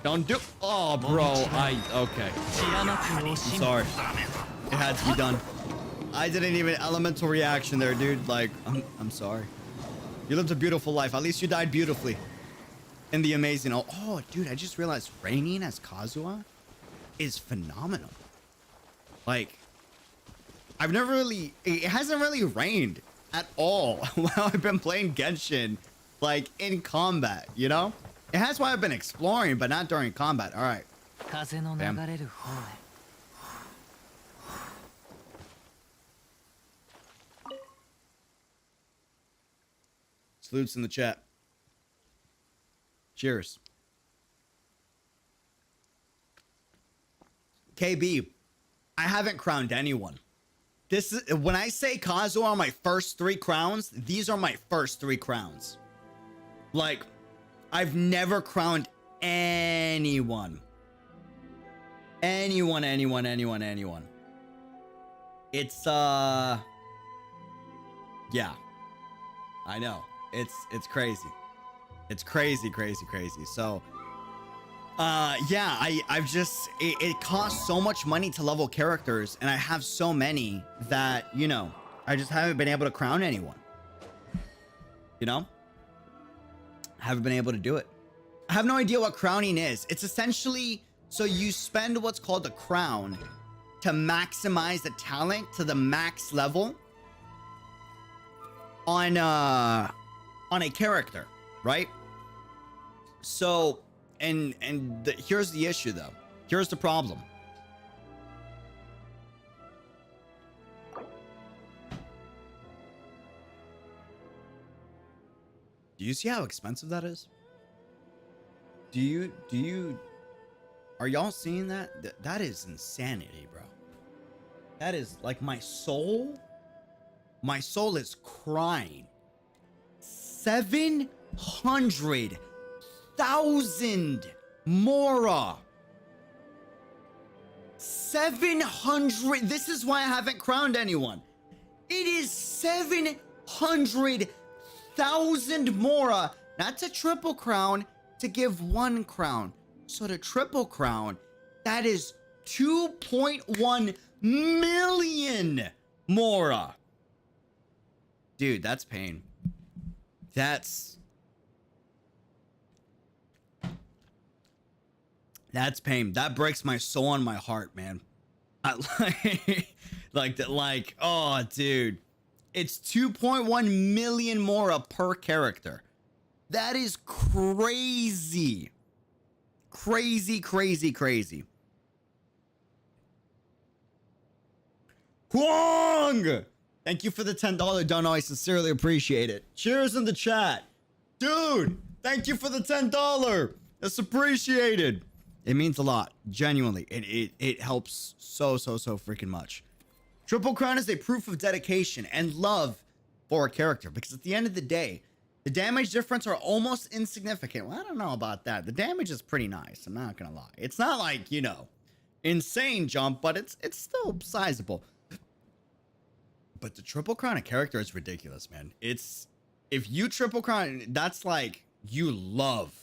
Don't do. Oh, bro. Okay. I'm sorry. It had to be done. I didn't even elemental reaction there, dude. Like, I'm sorry. You lived a beautiful life. At least you died beautifully. In the amazing. Oh, dude, I just realized reigning as Kazuha is phenomenal. Like, it hasn't really rained at all while I've been playing Genshin, like, in combat, you know? It has why I've been exploring, but not during combat. All right. Bam. Salutes in the chat. Cheers. KB, I haven't crowned anyone. This is when I say Kazuha are my first 3 crowns, these are my first 3 crowns. Like, I've never crowned anyone. Anyone. It's yeah. I know. It's crazy. It's crazy. So yeah, I've just it costs so much money to level characters, and I have so many that, you know, I just haven't been able to crown anyone. You know? Haven't been able to do it. I have no idea what crowning is. It's essentially, so you spend what's called a crown to maximize the talent to the max level on a character, right? So, here's the issue though. Here's the problem. Do you see how expensive that is? Are y'all seeing that? That is insanity, bro. That is like my soul is crying. 700,000 Mora. 700. This is why I haven't crowned anyone. It is 700,000 Mora. Not to triple crown, to give 1 crown. So to triple crown, that is 2.1 million Mora. Dude, that's pain. That's pain. That breaks my soul and my heart, man. Oh, dude. It's 2.1 million Mora per character. That is crazy. Crazy. Kwong! Thank you for the $10 dono. I sincerely appreciate it. Cheers in the chat. Dude, thank you for the $10. That's appreciated. It means a lot. Genuinely. It helps so freaking much. Triple Crown is a proof of dedication and love for a character, because at the end of the day, the damage difference are almost insignificant. Well, I don't know about that. The damage is pretty nice. I'm not gonna lie. It's not like, you know, insane jump, but it's still sizable. But the triple crown a character is ridiculous, man. It's, if you triple crown, that's like, you love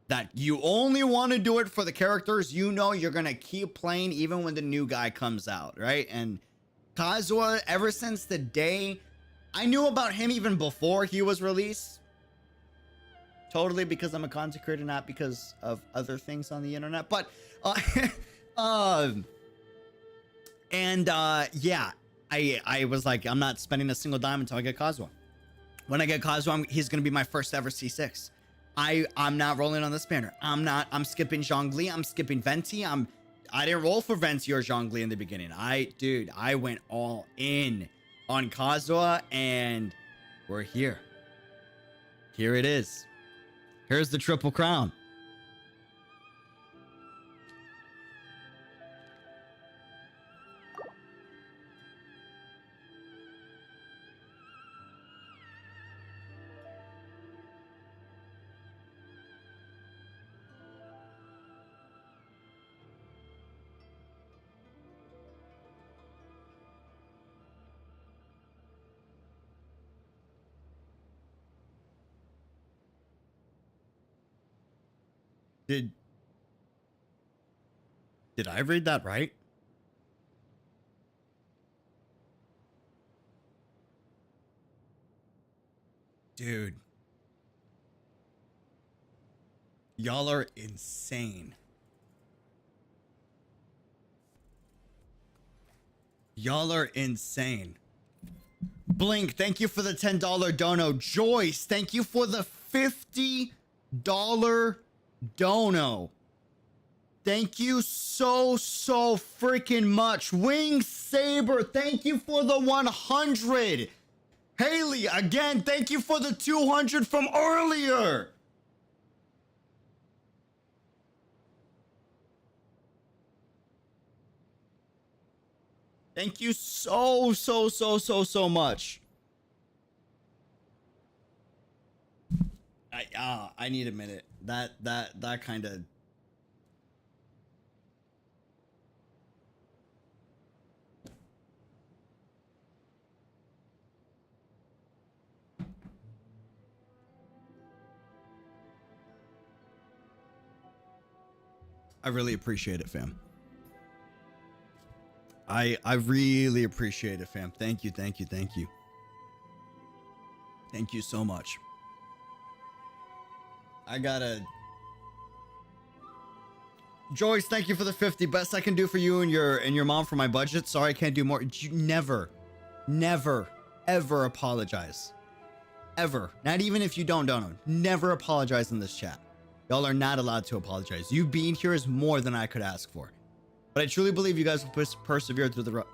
that. You only want to do it for the characters you know you're gonna keep playing even when the new guy comes out, right? And Kazuha, ever since the day I knew about him, even before he was released, totally because I'm a content creator, not because of other things on the internet, but yeah, I was like, I'm not spending a single dime until I get Kazuha. When I get Kazuha, he's gonna be my first ever C6. I'm not rolling on this banner. I'm skipping Zhongli. I'm skipping Venti. I didn't roll for Venti or Zhongli in the beginning. I went all in on Kazuha, and we're here. Here it is. Here's the triple crown. Did I read that right? Dude. Y'all are insane. Y'all are insane. Blink, thank you for the $10 dono. Joyce, thank you for the $50 dono. Thank you so freaking much. Wing Saber, thank you for the 100. Haley, again, thank you for the 200 from earlier. Thank you so much. I need a minute. That kind of. I really appreciate it, fam. I really appreciate it, fam. Thank you. Thank you so much. I gotta. Joyce, thank you for the 50. Best I can do for you and your mom for my budget. Sorry I can't do more. You never ever apologize. Ever. Not even if you don't know. Never apologize in this chat. Y'all are not allowed to apologize. You being here is more than I could ask for. But I truly believe you guys will persevere through the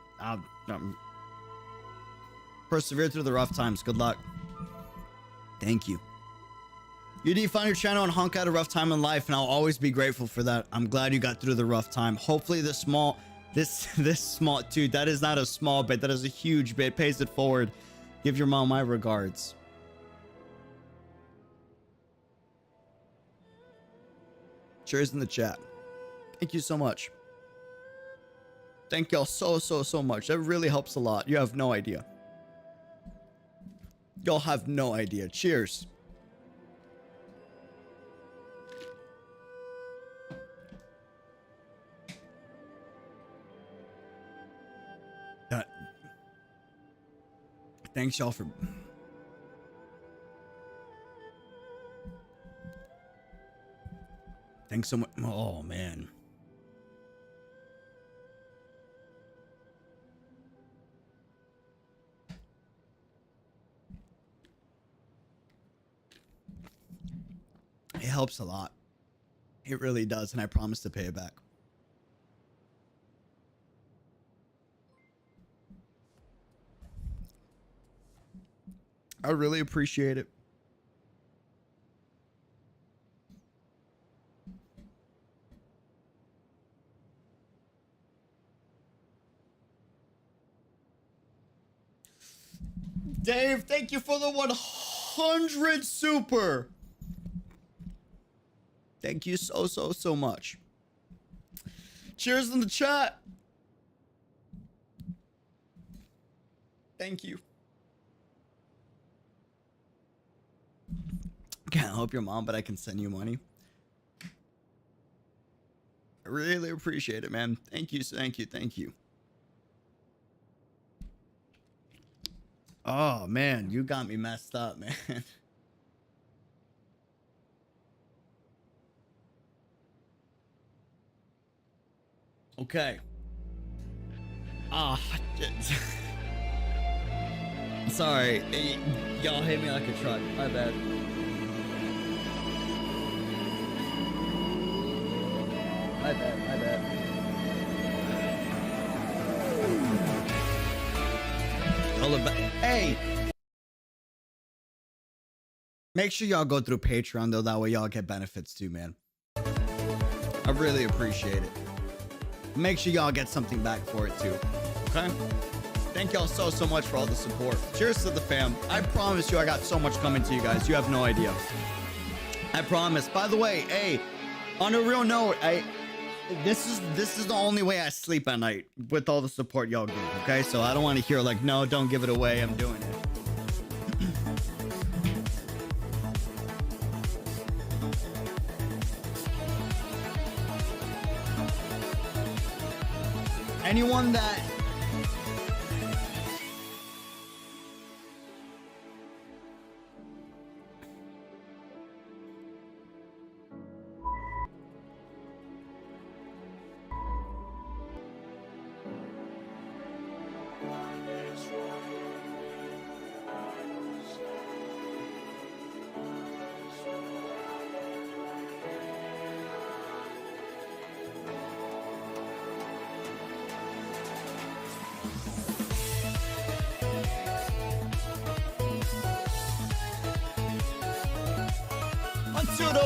persevere through the rough times. Good luck. Thank you. You did find your channel and honk out a rough time in life, and I'll always be grateful for that. I'm glad you got through the rough time. Hopefully this small, dude, that is not a small bit. That is a huge bit. Pays it forward. Give your mom my regards. Cheers in the chat. Thank you so much. Thank y'all so much. That really helps a lot. You have no idea. Y'all have no idea. Cheers. Thanks y'all for... Thanks so much. Oh, man. It helps a lot. It really does, and I promise to pay it back. I really appreciate it. Dave, thank you for the 100 super. Thank you so much. Cheers in the chat. Thank you. Can't help your mom, but I can send you money. I really appreciate it, man. Thank you, thank you, thank you. Oh, man, you got me messed up, man. Okay. Ah, sorry. Y'all hit me like a truck. My bad. My bad. Hey! Make sure y'all go through Patreon, though. That way y'all get benefits too, man. I really appreciate it. Make sure y'all get something back for it too. Okay? Thank y'all so much for all the support. Cheers to the fam. I promise you I got so much coming to you guys. You have no idea. I promise. By the way, hey, on a real note, this is the only way I sleep at night with all the support y'all give, okay? So I don't want to hear like, no, don't give it away. I'm doing it. Anyone that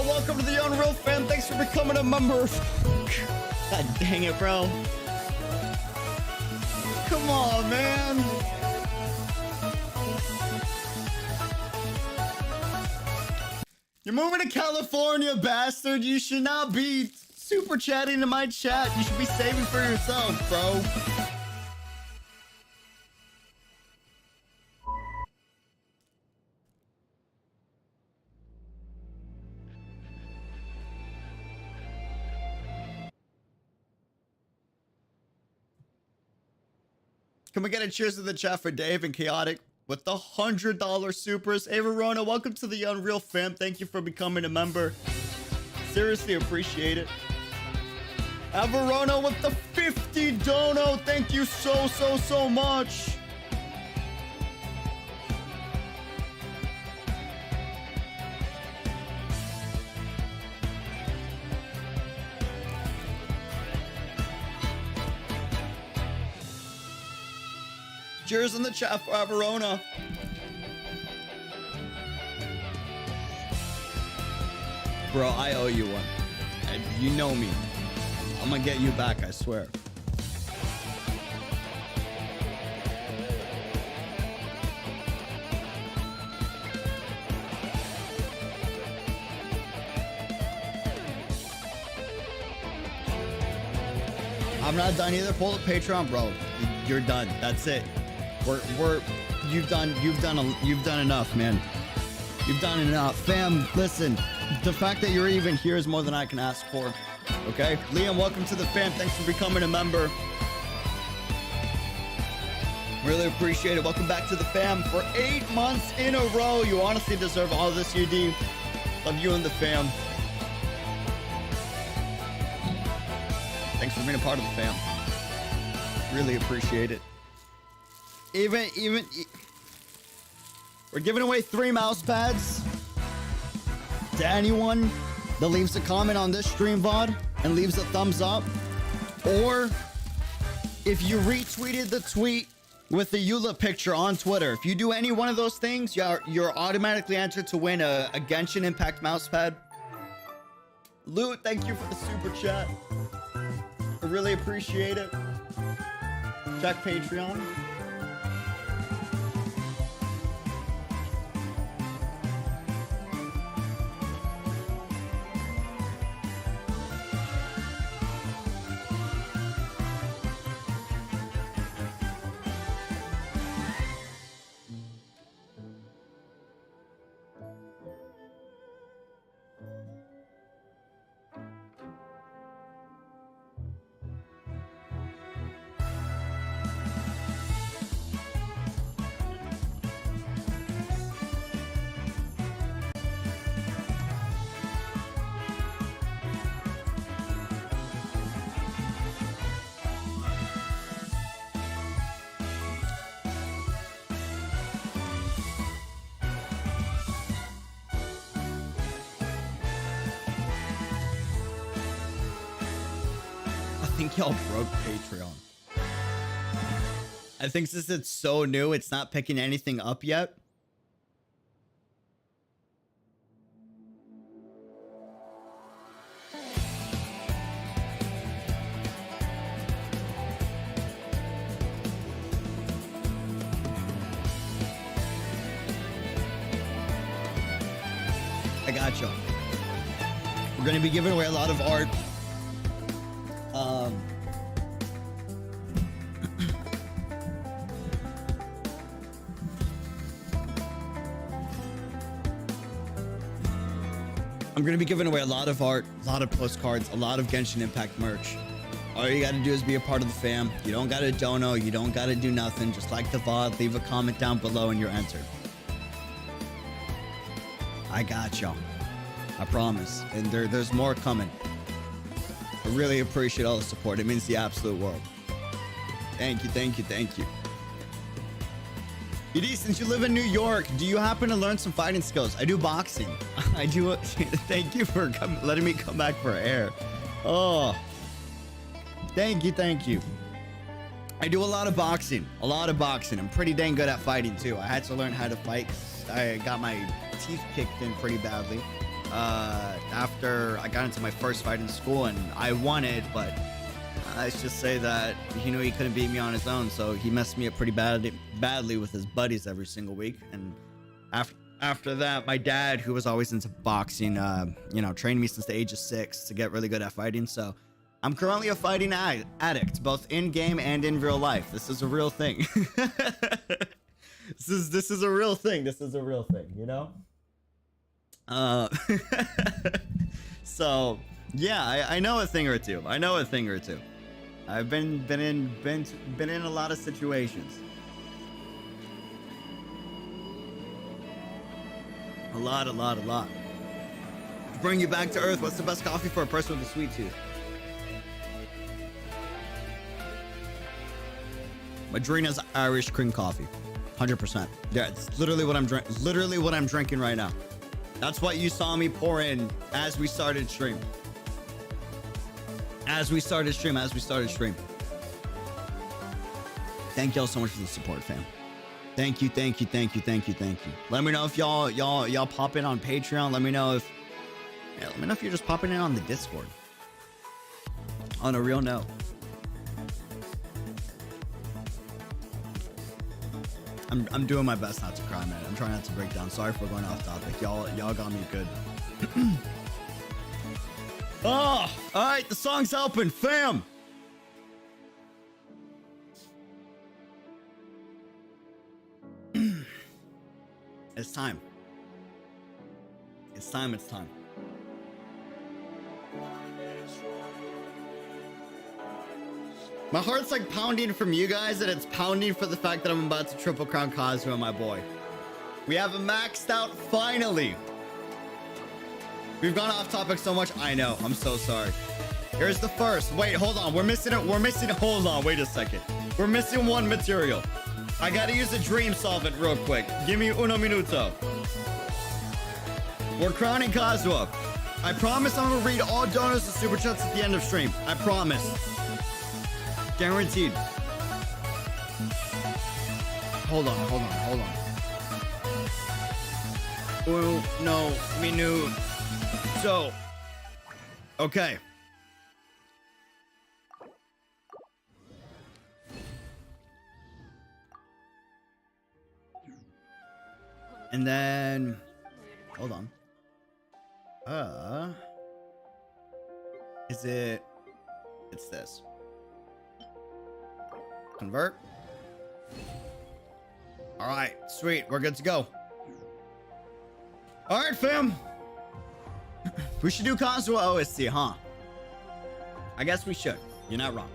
welcome to the Unreal fam. Thanks for becoming a member. God dang it, bro. Come on, man. You're moving to California, bastard. You should not be super chatting to my chat. You should be saving for yourself, bro. Can we get a cheers to the chat for Dave and Chaotic with the $100 supers? Hey, Verona, welcome to the Unreal fam. Thank you for becoming a member. Seriously appreciate it. Verona with the 50 dono. Thank you so much. Cheers in the chat for Verona. Bro, I owe you one. And you know me. I'm gonna get you back, I swear. I'm not done either. Pull the Patreon, bro. You're done. That's it. You've done enough, man. You've done enough. Fam, listen, the fact that you're even here is more than I can ask for. Okay? Liam, welcome to the fam. Thanks for becoming a member. Really appreciate it. Welcome back to the fam for 8 months in a row. You honestly deserve all this, UD. Love you and the fam. Thanks for being a part of the fam. Really appreciate it. Even we're giving away 3 mouse pads to anyone that leaves a comment on this stream VOD and leaves a thumbs up, or if you retweeted the tweet with the Eula picture on Twitter. If you do any one of those things, you're automatically entered to win a Genshin Impact mouse pad. Loot, thank you for the super chat. I really appreciate it. Check Patreon. think y'all broke Patreon. I think since it's so new, it's not picking anything up yet. I got you. We're going to be giving away a lot of art. I'm going to be giving away a lot of art, a lot of postcards, a lot of Genshin Impact merch. All you got to do is be a part of the fam. You don't got to dono. You don't got to do nothing. Just like the VOD, leave a comment down below and you're entered. I got y'all. I promise. And there's more coming. I really appreciate all the support. It means the absolute world. Thank you, thank you, thank you. Edie, since you live in New York, do you happen to learn some fighting skills? I do boxing. I do. Thank you for letting me come back for air. Oh, thank you, thank you. I do a lot of boxing. I'm pretty dang good at fighting too. I had to learn how to fight. I got my teeth kicked in pretty badly after I got into my first fight in school, and I won it, but let's just say that he knew he couldn't beat me on his own, so he messed me up pretty badly with his buddies every single week. And after that, my dad, who was always into boxing, trained me since the age of 6 to get really good at fighting. So I'm currently a fighting addict, both in game and in real life. This is a real thing. This is a real thing. This is a real thing, you know? So yeah, I know a thing or two. I've been in a lot of situations. A lot. To bring you back to earth, what's the best coffee for a person with a sweet tooth? Madrina's Irish cream coffee. 100%. Yeah, it's literally what I'm drinking right now. That's what you saw me pour in as we started stream. As we started stream. Thank y'all so much for the support, fam. Thank you. Let me know if y'all pop in on Patreon. Let me know if you're just popping in on the Discord. On a real note. I'm doing my best not to cry, man. I'm trying not to break down. Sorry for going off topic. Y'all got me good. Oh, all right. The song's open, fam. It's time. It's time. My heart's like pounding from you guys, and it's pounding for the fact that I'm about to triple crown Kazuha, my boy. We have a maxed out finally. We've gone off topic so much. I know. I'm so sorry. Here's the first. Wait, hold on. We're missing it. Hold on. Wait a second. We're missing one material. I gotta use a dream solvent real quick. Give me uno minuto. We're crowning Kazuha. I promise I'm gonna read all donors and super chats at the end of stream. I promise. Guaranteed. Hold on. Uno minuto. Okay. And then, hold on. It's this. Convert. All right, sweet. We're good to go. All right, fam. We should do Kazuha OST, huh? I guess we should. You're not wrong.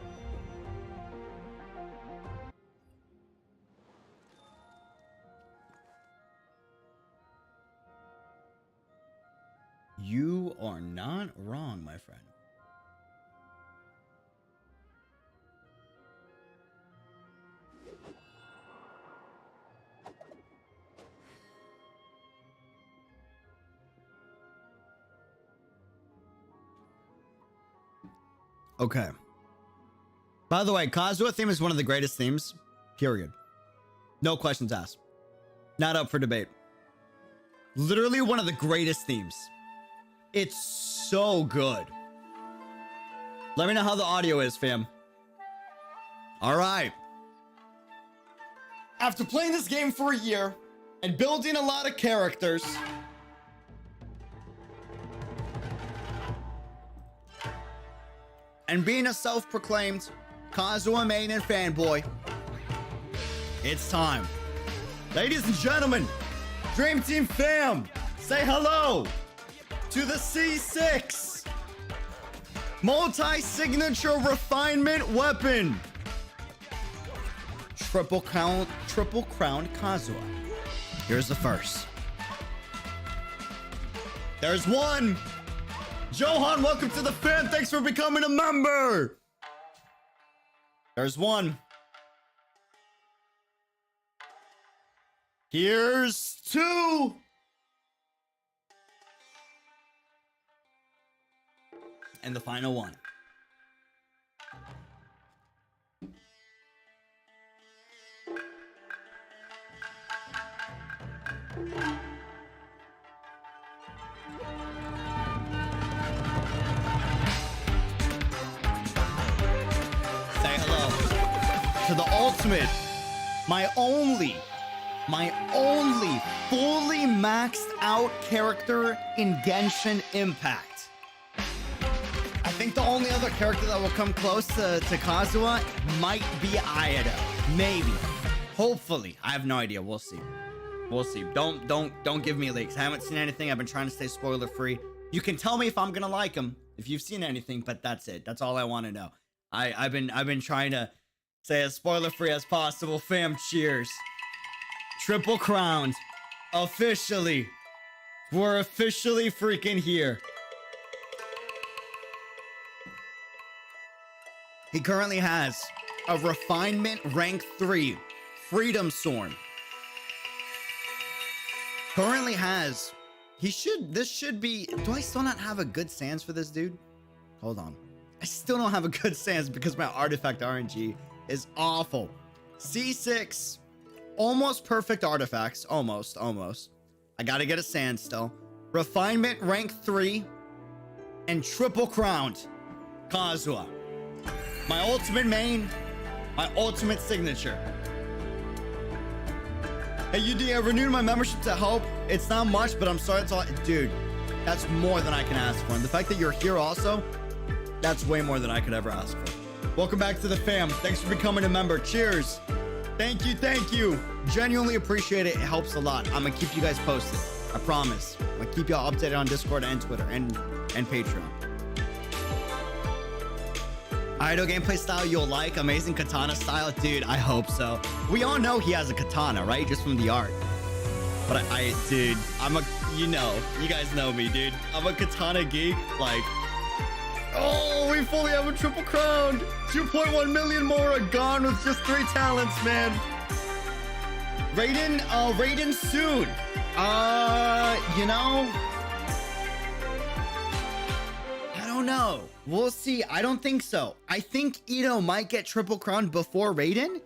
You are not wrong, my friend. Okay. By the way, Kazuha theme is one of the greatest themes. Period. No questions asked. Not up for debate. Literally one of the greatest themes. It's so good. Let me know how the audio is, fam. All right. After playing this game for a year and building a lot of characters, and being a self-proclaimed Kazuha main and fanboy, it's time. Ladies and gentlemen, Dream Team fam, say hello to the C6 multi-signature refinement weapon. Triple crown Kazuha. Here's the first. There's one. Johan, welcome to the fam. Thanks for becoming a member. There's one. Here's two. And the final one. Say hello to the ultimate, my only fully maxed out character in Genshin Impact. I think the only other character that will come close to Kazuha might be Aido. Maybe. Hopefully. I have no idea. We'll see. We'll see. Don't give me leaks. I haven't seen anything. I've been trying to stay spoiler free. You can tell me if I'm gonna like him, if you've seen anything, but that's it. That's all I want to know. I've been trying to stay as spoiler free as possible. Fam, cheers. Triple crowned. Officially. We're officially freaking here. He currently has a refinement rank 3 freedom sword. Currently has, this should be, do I still not have a good sans for this dude? Hold on. I still don't have a good sans because my artifact RNG is awful. C6, almost perfect artifacts. Almost. I gotta get a sans still. Refinement rank 3 and triple crowned Kazuha. My ultimate main, my ultimate signature. Hey, UD, I renewed my membership to help. It's not much, but I'm sorry it's all... Dude, that's more than I can ask for. And the fact that you're here also, that's way more than I could ever ask for. Welcome back to the fam. Thanks for becoming a member. Cheers. Thank you. Genuinely appreciate it. It helps a lot. I'm going to keep you guys posted. I promise. I'm going to keep y'all updated on Discord and Twitter and Patreon. Aido gameplay style you'll like. Amazing katana style. Dude, I hope so. We all know he has a katana, right? Just from the art. But dude, you guys know me, dude. I'm a katana geek. Like, oh, we fully have a triple crown. 2.1 million more are gone with just 3 talents, man. Raiden soon. I don't know. We'll see. I don't think so. I think Ito might get triple crown before Raiden.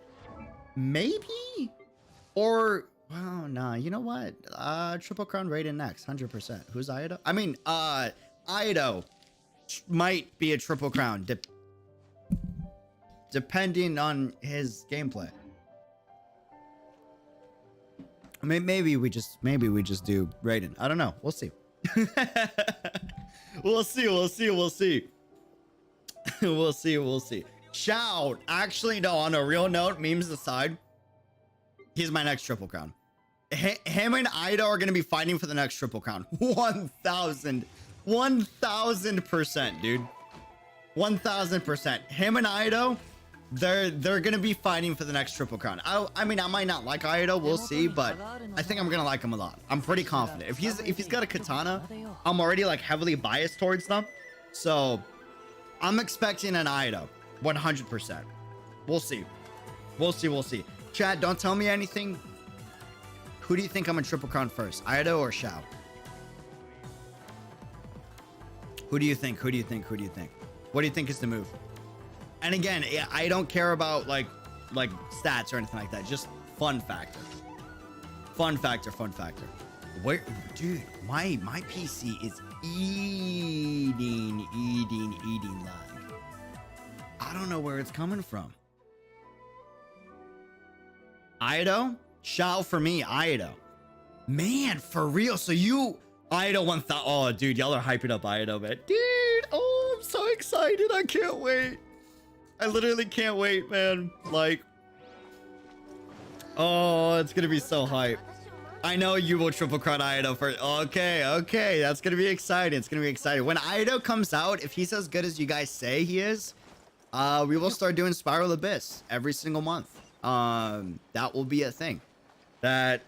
Maybe? Or, well, nah, you know what? Triple crown Raiden next, 100%. Who's Aido? I mean, Aido might be a triple crown, depending on his gameplay. I mean, maybe we just do Raiden. I don't know. We'll see. We'll see. We'll see. Shout. Actually, no, on a real note, memes aside, he's my next triple crown. Him and Aido are going to be fighting for the next triple crown. 1000%, dude. 1000%. Him and Aido, they're going to be fighting for the next triple crown. I mean, I might not like Aido, we'll see, but I think I'm going to like him a lot. I'm pretty confident. If he's got a katana, I'm already like heavily biased towards them. So I'm expecting an Aido, 100%. We'll see. Chat, don't tell me anything. Who do you think I'm gonna triple crown first, Aido or Shao? Who do you think? What do you think is the move? And again, I don't care about like stats or anything like that. Just fun factor. Fun factor. Where, dude, my PC is eating lag. I don't know where it's coming from. Aido? Shao for me, Aido. Man, for real. So you, Aido 1000. Oh, dude, y'all are hyping up Aido, man. Dude, oh, I'm so excited. I can't wait. I literally can't wait, man. Like, oh, it's gonna be so hype. I know you will triple crown Aido for. Okay, that's gonna be exciting. It's gonna be exciting. When Aido comes out, if he's as good as you guys say he is, we will start doing Spiral Abyss every single month. That will be a thing that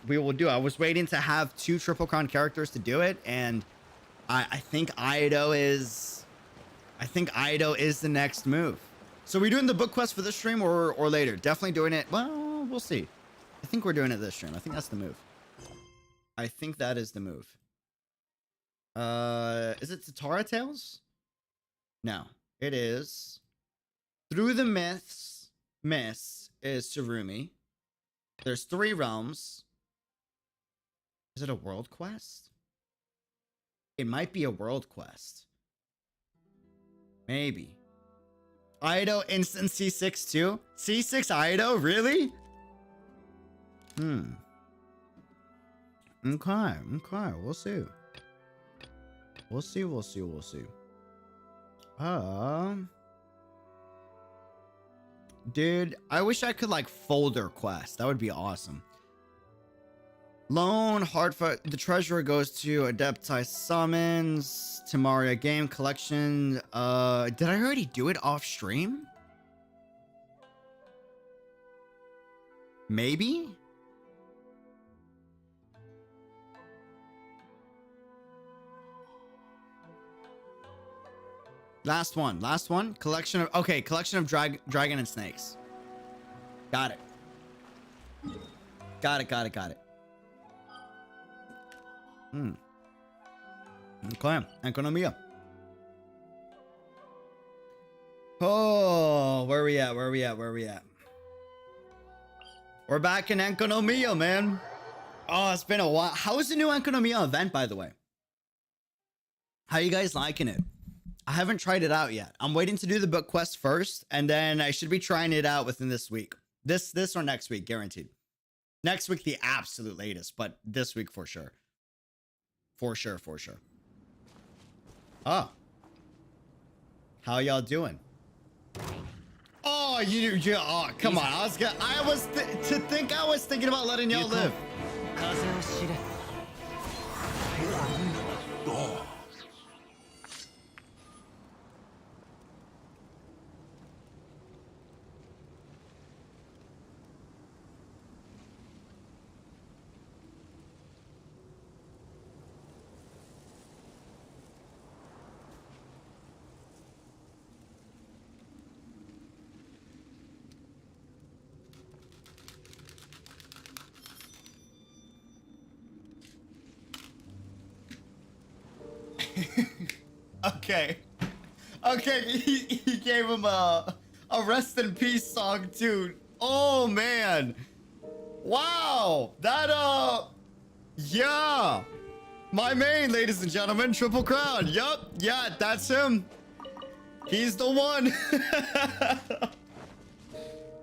we will do. I was waiting to have 2 triple crown characters to do it, and I think Aido is the next move. So we doing the book quest for this stream or later? Definitely doing it. Well, we'll see. I think we're doing it this stream. I think that's the move. I think that is the move. Is it Tatara Tales? No, it is Through the Myths. Miss is Tsurumi. There's 3 realms. Is it a world quest? It might be a world quest. Maybe. Aido instant C6 too? C6 Aido? Really? Okay. We'll see. We'll see. Dude, I wish I could like folder quest. That would be awesome. Lone Heartfoot. The treasurer goes to Adepti Summons. Tamaria Game Collection. Did I already do it off stream? Maybe? Last one. Collection of dragon and snakes. Got it. Okay, Enkanomiya. Oh, where we at? We're back in Enkanomiya, man. Oh, it's been a while. How is the new Enkanomiya event, by the way? How you guys liking it? I haven't tried it out yet. I'm waiting to do the book quest first, and then I should be trying it out within this week. This or next week, guaranteed. Next week, the absolute latest, but this week for sure. For sure. Oh. How y'all doing? Oh, oh, come on. I was thinking about letting y'all live. Okay, he gave him a rest in peace song too. Oh man. Wow. That yeah. My main, ladies and gentlemen, Triple Crown. Yup. Yeah, that's him. He's the one.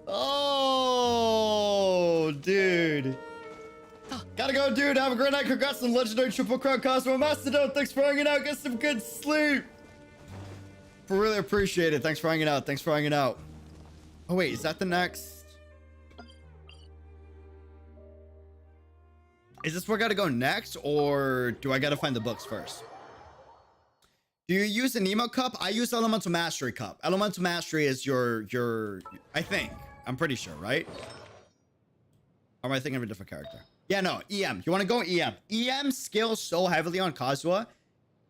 Oh, dude. Gotta go, dude. Have a great night. Congrats on legendary Triple Crown Cosmo Mastodon. Thanks for hanging out. Get some good sleep. Really appreciate it. Thanks for hanging out. Oh, wait. Is that the next? Is this where I gotta go next? Or do I gotta find the books first? Do you use an emo cup? I use Elemental Mastery cup. Elemental Mastery is your I think. I'm pretty sure, right? Or am I thinking of a different character? Yeah, no, EM. You want to go EM. EM scales so heavily on Kazuha,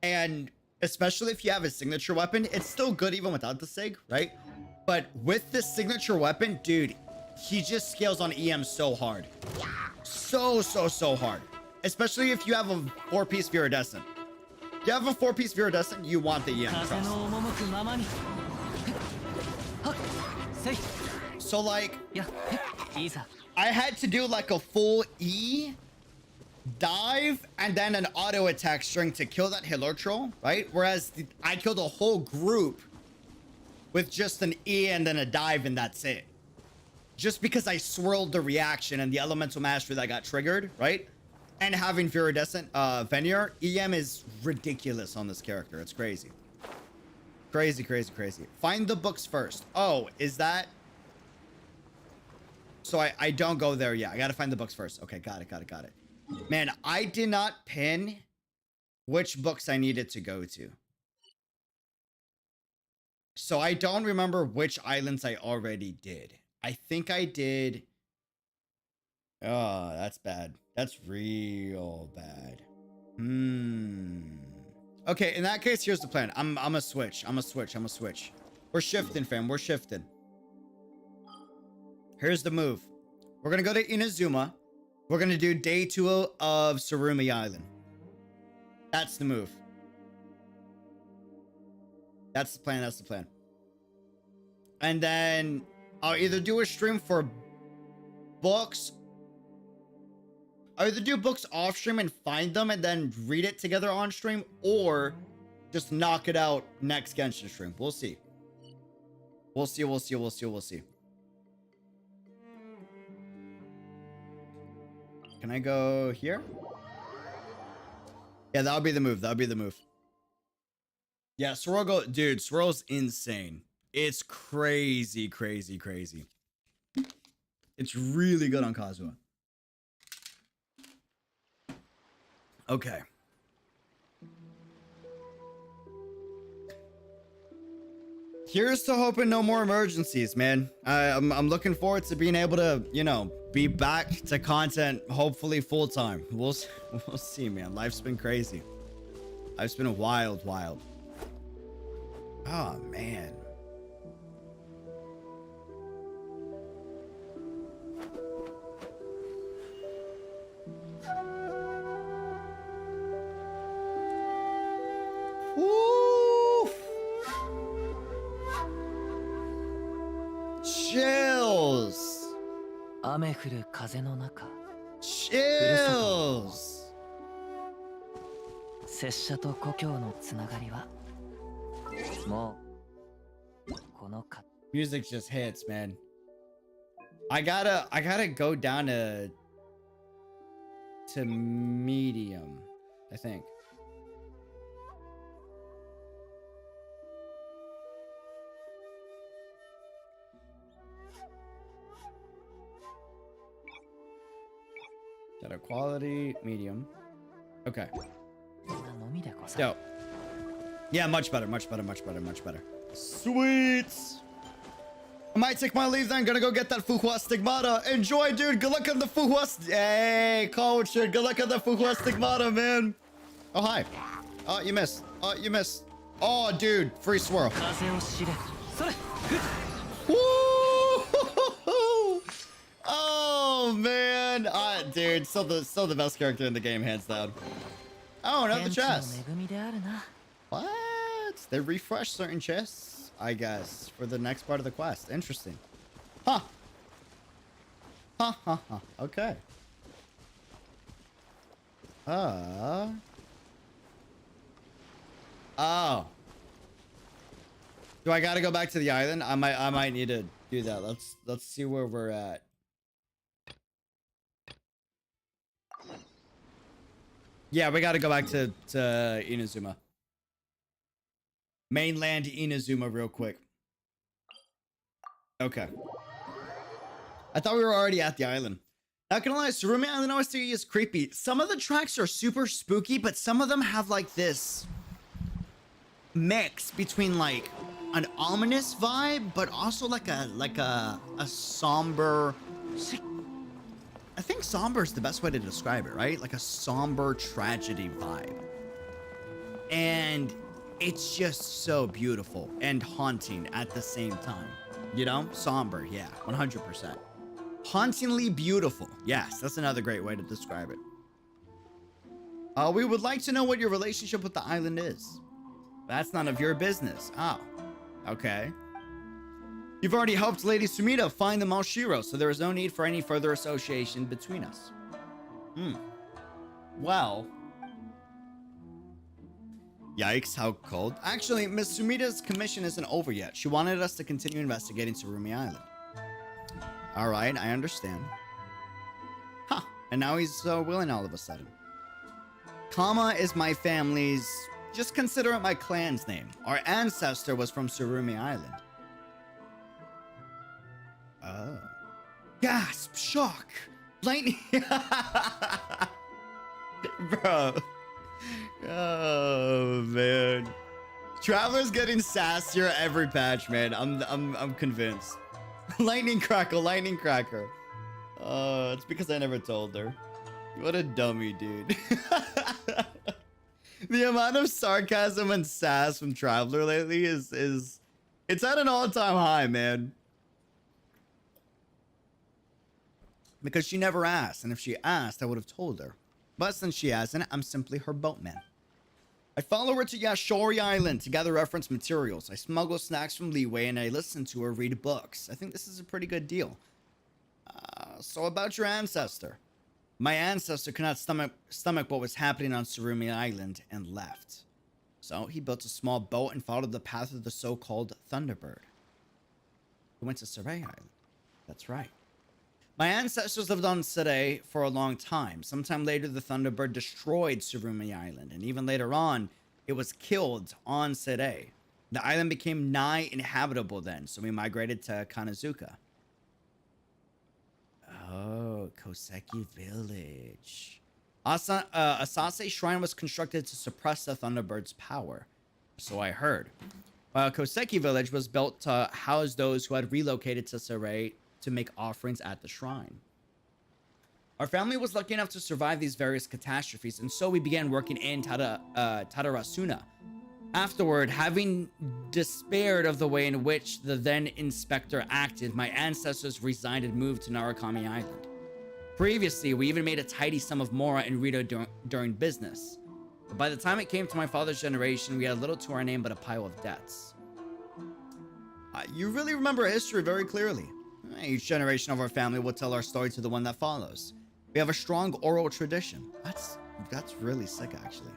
and especially if you have a signature weapon, it's still good even without the sig, right? But with the signature weapon, dude, he just scales on EM so hard. So hard. Especially if you have a 4-piece Viridescent. If you have a 4-piece Viridescent, you want the EM. Trust. So like, やいいさ I had to do like a full E dive and then an auto attack string to kill that Hiller troll, right? Whereas I killed a whole group with just an E and then a dive and that's it. Just because I swirled the reaction and the elemental mastery that got triggered, right? And having Viridescent Veneer, EM is ridiculous on this character. It's crazy. Crazy, crazy, crazy. Find the books first. Oh, is that... So I don't go there yet. I gotta find the books first. Okay, got it, got it, got it. Man, I did not pin which books I needed to go to. So I don't remember which islands I already did. I think I did... Oh, that's bad. That's real bad. Okay, in that case, here's the plan. I'm a switch. I'm a switch. We're shifting, fam. We're shifting. Here's the move. We're gonna go to Inazuma. We're gonna do day 2 of Surumi Island. That's the move. That's the plan. That's the plan. And then I'll either do a stream for books. I'll either do books off stream and find them and then read it together on stream, or just knock it out next Genshin stream. We'll see. We'll see. We'll see. We'll see. We'll see. Can I go here? Yeah, that'll be the move. That'll be the move. Yeah, Swirl go, dude, Swirl's insane. It's crazy, crazy, crazy. It's really good on Kazuha. Okay. Here's to hoping no more emergencies, man. I'm looking forward to being able to, you know, be back to content, hopefully full time. We'll see, man. Life's been crazy. Life's been wild. Oh, man. Woo! Chills. 雨降る風の中 Chills. 拙者と故郷のつながりはもうこのか Music just hits, man. I gotta go down to medium, I think. Got a quality medium. Okay. Dope. Yeah, much better. Sweet. I might take my leave then. Gonna go get that Fuhua Stigmata. Enjoy, dude. Good luck on the Fuhua. Hey, coach. Good luck on the Fuhua Stigmata, man. Oh, hi. Oh, you missed. Oh, you missed. Oh, dude. Free swirl. Woo! Oh, man. Dude, still the best character in the game, hands down. Oh, another chest. What? They refresh certain chests, I guess, for the next part of the quest. Interesting. Huh. Okay. Oh. Do I gotta go back to the island? I might need to do that. Let's see where we're at. Yeah, we gotta go back to Inazuma. Mainland Inazuma real quick. Okay. I thought we were already at the island. Not gonna lie, Surumi Island OST is creepy. Some of the tracks are super spooky, but some of them have like this mix between like an ominous vibe, but also like a somber. I think somber is the best way to describe it, right? Like a somber tragedy vibe. And it's just so beautiful and haunting at the same time. You know? Somber, yeah, 100%. Hauntingly beautiful. Yes, that's another great way to describe it. We would like to know what your relationship with the island is. That's none of your business. Oh, okay. You've already helped Lady Sumida find the Malshiro, so there is no need for any further association between us. Well. Yikes, how cold. Actually, Miss Sumida's commission isn't over yet. She wanted us to continue investigating Tsurumi Island. Alright, I understand. Huh, and now he's willing all of a sudden. Kama is my family's... Just consider it my clan's name. Our ancestor was from Tsurumi Island. Oh. Gasp! Shock! Lightning! Bro. Oh, man. Traveler's getting sassier every patch, man. I'm convinced. Lightning crackle, lightning cracker. It's because I never told her. What a dummy, dude. The amount of sarcasm and sass from Traveler lately is it's at an all-time high, man. Because she never asked, and if she asked, I would have told her. But since she hasn't, I'm simply her boatman. I follow her to Yashori Island to gather reference materials. I smuggle snacks from Leeway, and I listen to her read books. I think this is a pretty good deal. So about your ancestor. My ancestor could not stomach what was happening on Tsurumi Island and left. So he built a small boat and followed the path of the so-called Thunderbird. He went to Saray Island. That's right. My ancestors lived on Saray for a long time. Sometime later, the Thunderbird destroyed Tsurumi Island, and even later on, it was killed on Saray. The island became nigh inhabitable then, so we migrated to Kanazuka. Oh, Koseki Village. Asase Shrine was constructed to suppress the Thunderbird's power, so I heard. While Koseki Village was built to house those who had relocated to Saray to make offerings at the shrine. Our family was lucky enough to survive these various catastrophes, and so we began working in Tadarasuna. Afterward, having despaired of the way in which the then inspector acted, my ancestors resigned and moved to Narukami Island. Previously, we even made a tidy sum of Mora and Rito during business. But by the time it came to my father's generation, we had little to our name but a pile of debts. You really remember history very clearly. Each generation of our family will tell our story to the one that follows. We have a strong oral tradition. That's really sick, actually.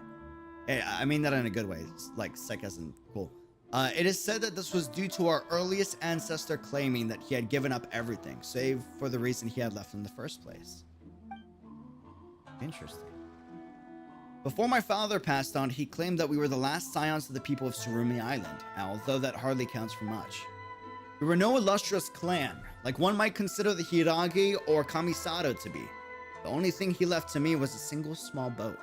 I mean that in a good way. It's like sick as in cool. It is said that this was due to our earliest ancestor claiming that he had given up everything, save for the reason he had left in the first place. Interesting. Before my father passed on, he claimed that we were the last scions of the people of Tsurumi Island, although that hardly counts for much. We were no illustrious clan, like one might consider the Hiragi or Kamisato to be. The only thing he left to me was a single small boat.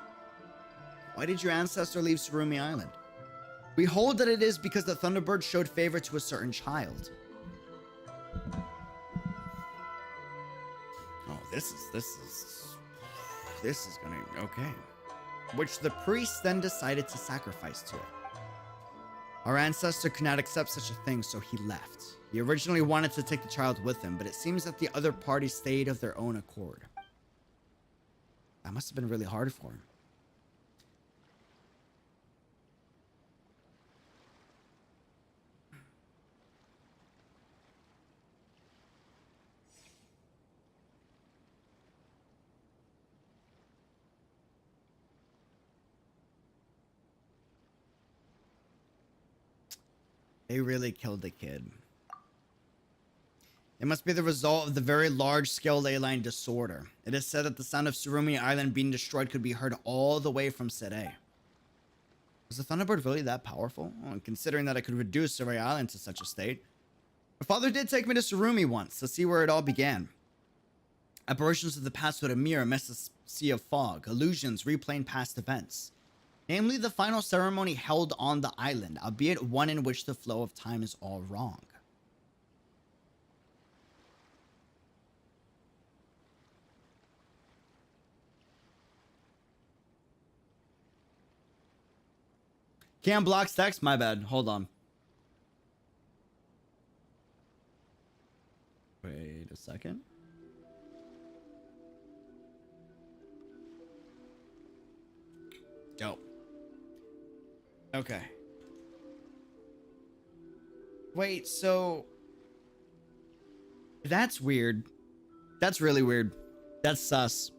Why did your ancestor leave Tsurumi Island? We hold that it is because the Thunderbird showed favor to a certain child. Oh, this is gonna, okay. Which the priest then decided to sacrifice to it. Our ancestor could not accept such a thing, so he left. He originally wanted to take the child with him, but it seems that the other party stayed of their own accord. That must have been really hard for him. They really killed the kid. It must be the result of the very large-scale ley line disorder. It is said that the sound of Tsurumi Island being destroyed could be heard all the way from Saray. Was the Thunderbird really that powerful? Well, considering that I could reduce Saray Island to such a state. My father did take me to Tsurumi once to see where it all began. Apparitions of the past would mirror amidst a sea of fog, illusions replaying past events. Namely, the final ceremony held on the island, albeit one in which the flow of time is all wrong. Can't block stacks? My bad. Hold on. Wait a second. Dope. Okay. Wait, so That's weird. That's really weird. That's sus.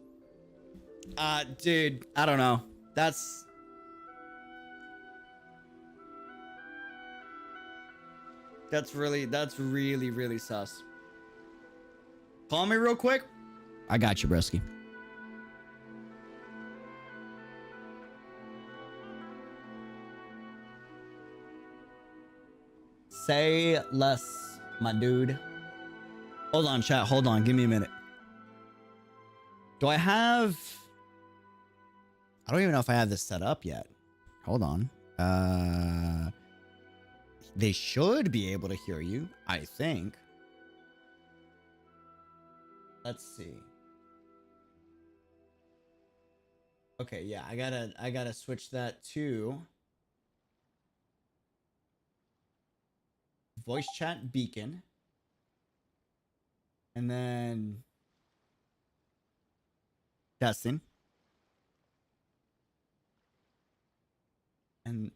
Dude, I don't know. That's really sus. Call me real quick. I got you, Bresky. Say less, my dude. Hold on, chat. Hold on. Give me a minute. Do I have... I don't even know if I have this set up yet. Hold on. They should be able to hear you, I think. Let's see. Okay, yeah, I gotta switch that to voice chat beacon. And then testing. And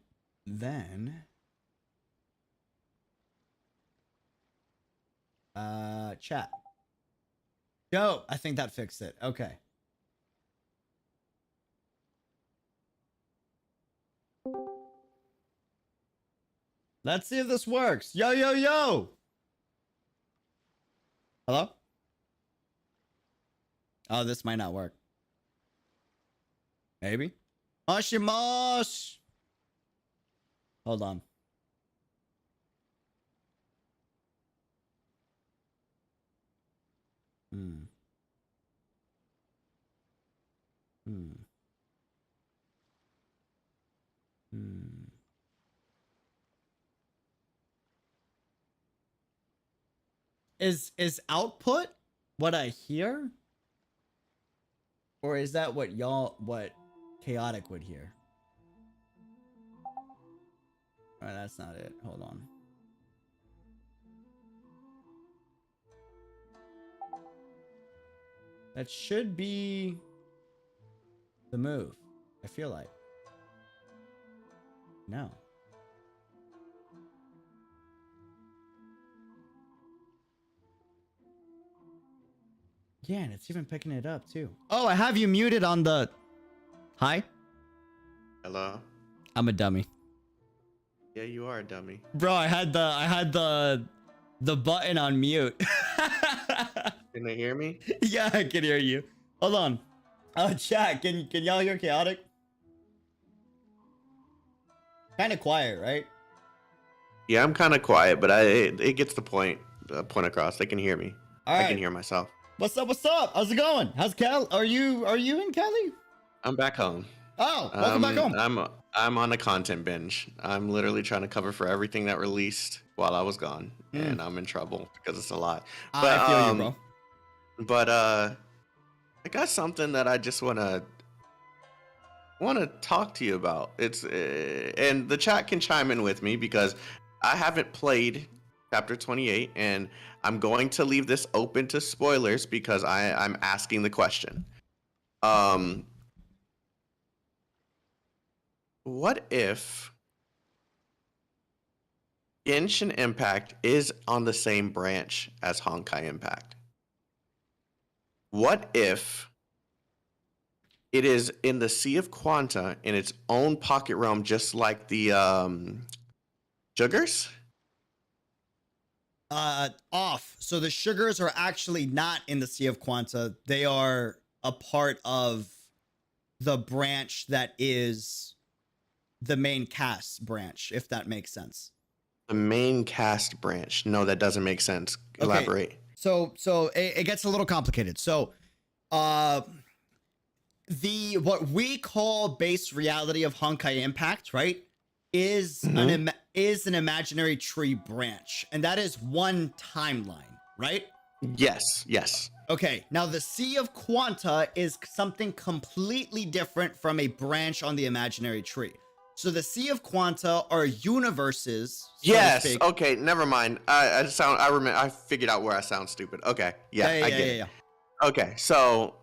then chat. Dope. I think that fixed it. Okay. Let's see if this works. Yo, yo, yo. Hello? Oh, this might not work. Maybe. Moshimosh. Hold on. Is output what I hear? Or is that what Chaotic would hear? Alright, that's not it. Hold on. That should be the move, I feel like. No. Yeah, and it's even picking it up too. Oh, I have you muted on the... Hi? Hello? I'm a dummy. Yeah, you are a dummy. Bro, I had the button on mute. Can they hear me? Yeah, I can hear you. Hold on. Chat, can y'all hear Chaotic? Kind of quiet, right? Yeah, I'm kind of quiet, but it gets the point across. They can hear me. All I right. can hear myself. What's up? What's up? How's it going? How's Cal? Are you in Cali? I'm back home. Oh, welcome back home. I'm on a content binge. I'm literally trying to cover for everything that released while I was gone, and I'm in trouble because it's a lot. But, I feel you, bro. But I got something that I just want to talk to you about. It's and the chat can chime in with me because I haven't played chapter 28, and I'm going to leave this open to spoilers because I'm asking the question. What if Genshin Impact is on the same branch as Honkai Impact? What if it is in the Sea of Quanta in its own pocket realm, just like the Sugars? Off. So the Sugars are actually not in the Sea of Quanta. They are a part of the branch that is the main cast branch, if that makes sense. The main cast branch. No, that doesn't make sense. Elaborate. Okay. So it gets a little complicated. So what we call base reality of Honkai Impact, right, is an imaginary tree branch, and that is one timeline, right? Yes. Okay, now the Sea of Quanta is something completely different from a branch on the imaginary tree. So the Sea of Quanta are universes. So yes. Okay. Never mind. I figured out where I sound stupid. Okay. Yeah. I get it. Okay. So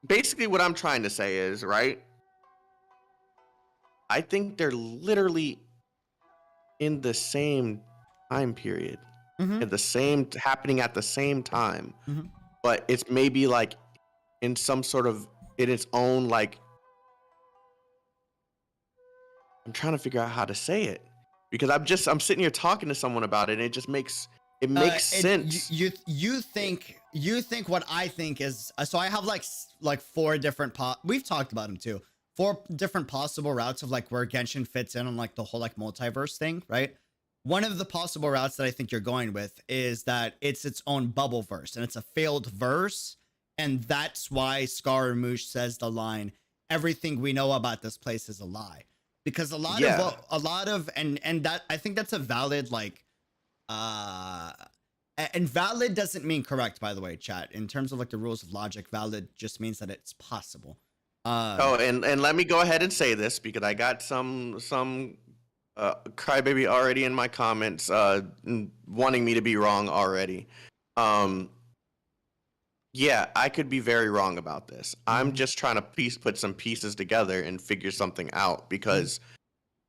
basically, what I'm trying to say is, right? I think they're literally in the same time period. Mm-hmm. at the same happening at the same time, Mm-hmm. but it's maybe like in some sort of in its own like I'm trying to figure out how to say it because I'm sitting here talking to someone about it and it makes sense. You think what I think is so I have like four different we've talked about them too. Four different possible routes of like where Genshin fits in on like the whole like multiverse thing, right? One of the possible routes that I think you're going with is that it's its own bubble verse and it's a failed verse, and that's why Scaramouche says the line, "Everything we know about this place is a lie," because a lot of and that I think that's a valid like and valid doesn't mean correct, by the way, chat. In terms of like the rules of logic, valid just means that it's possible. Oh, and let me go ahead and say this because I got some crybaby already in my comments wanting me to be wrong already. Yeah, I could be very wrong about this. I'm just trying to put some pieces together and figure something out because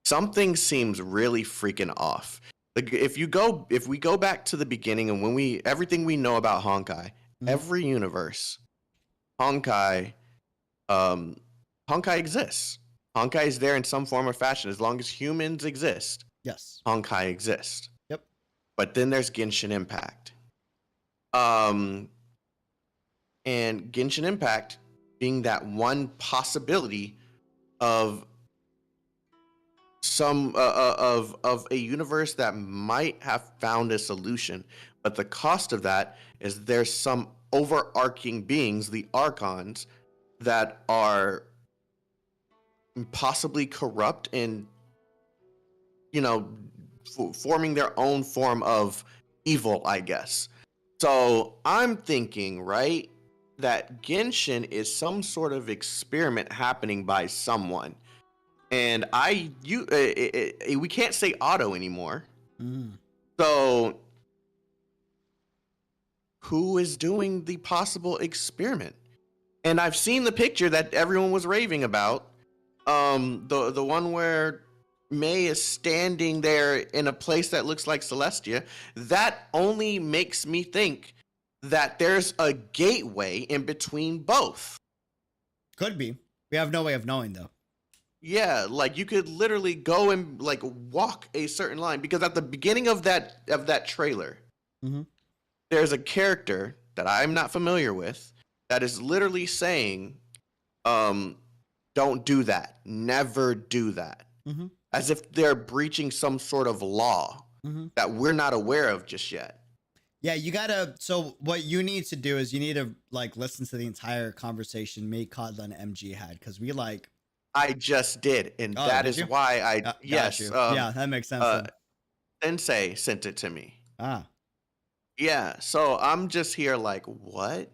something seems really freaking off. Like if we go back to the beginning and everything we know about Honkai, every universe, Honkai Honkai exists. Honkai is there in some form or fashion as long as humans exist. Yes. Honkai exists. Yep. But then there's Genshin Impact. And Genshin Impact being that one possibility of some of a universe that might have found a solution, but the cost of that is there's some overarching beings, the Archons, that are possibly corrupt and forming their own form of evil, I guess. So I'm thinking, right, that Genshin is some sort of experiment happening by someone, and we can't say auto anymore. So who is doing the possible experiment? And I've seen the picture that everyone was raving about. The one where May is standing there in a place that looks like Celestia. That only makes me think that there's a gateway in between both. Could be. We have no way of knowing though. Yeah, like you could literally go and like walk a certain line because at the beginning of that trailer, there's a character that I'm not familiar with that is literally saying, don't do that. Never do that. As if they're breaching some sort of law that we're not aware of just yet. Yeah, so what you need to do is you need to like listen to the entire conversation me, Kodla, and MG had, because I just did, and that is why yes. Yeah, that makes sense. Sensei sent it to me. Ah. Yeah, so I'm just here like, what?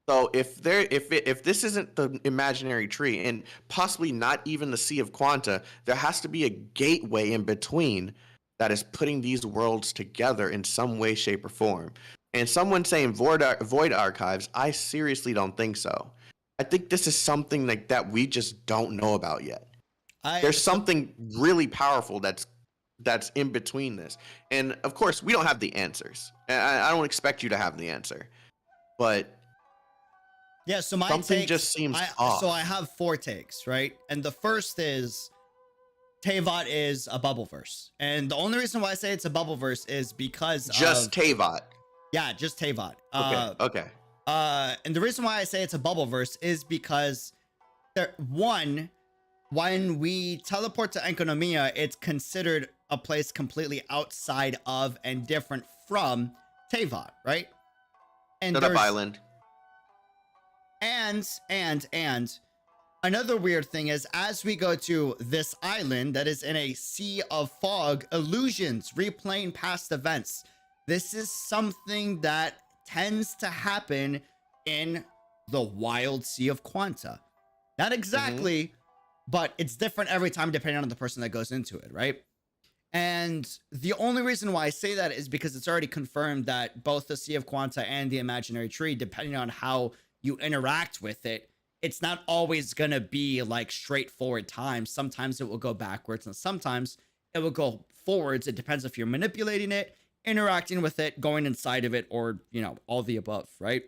So if this isn't the imaginary tree and possibly not even the Sea of Quanta, there has to be a gateway in between that is putting these worlds together in some way, shape, or form. And someone saying void archives, I seriously don't think so. I think this is something like that we just don't know about yet. There's something really powerful that's in between this. And of course, we don't have the answers. I don't expect you to have the answer. But yeah, so my something just seems off. So I have 4 takes, right? And the first is Teyvat is a bubble verse. And the only reason why I say it's a bubble verse is because just Teyvat. Yeah, just Teyvat. Okay. And the reason why I say it's a bubble verse is because when we teleport to Enkanomiya, it's considered a place completely outside of and different from Teyvat, right? And Shut up, island. And another weird thing is, as we go to this island that is in a sea of fog, illusions, replaying past events. This is something that tends to happen in the wild Sea of Quanta. Not exactly, but it's different every time depending on the person that goes into it, right? And the only reason why I say that is because it's already confirmed that both the Sea of Quanta and the imaginary tree, depending on how you interact with it, it's not always going to be like straightforward times. Sometimes it will go backwards and sometimes it will go forwards. It depends if you're manipulating it. interacting with it, going inside of it, or, you know, all the above, right?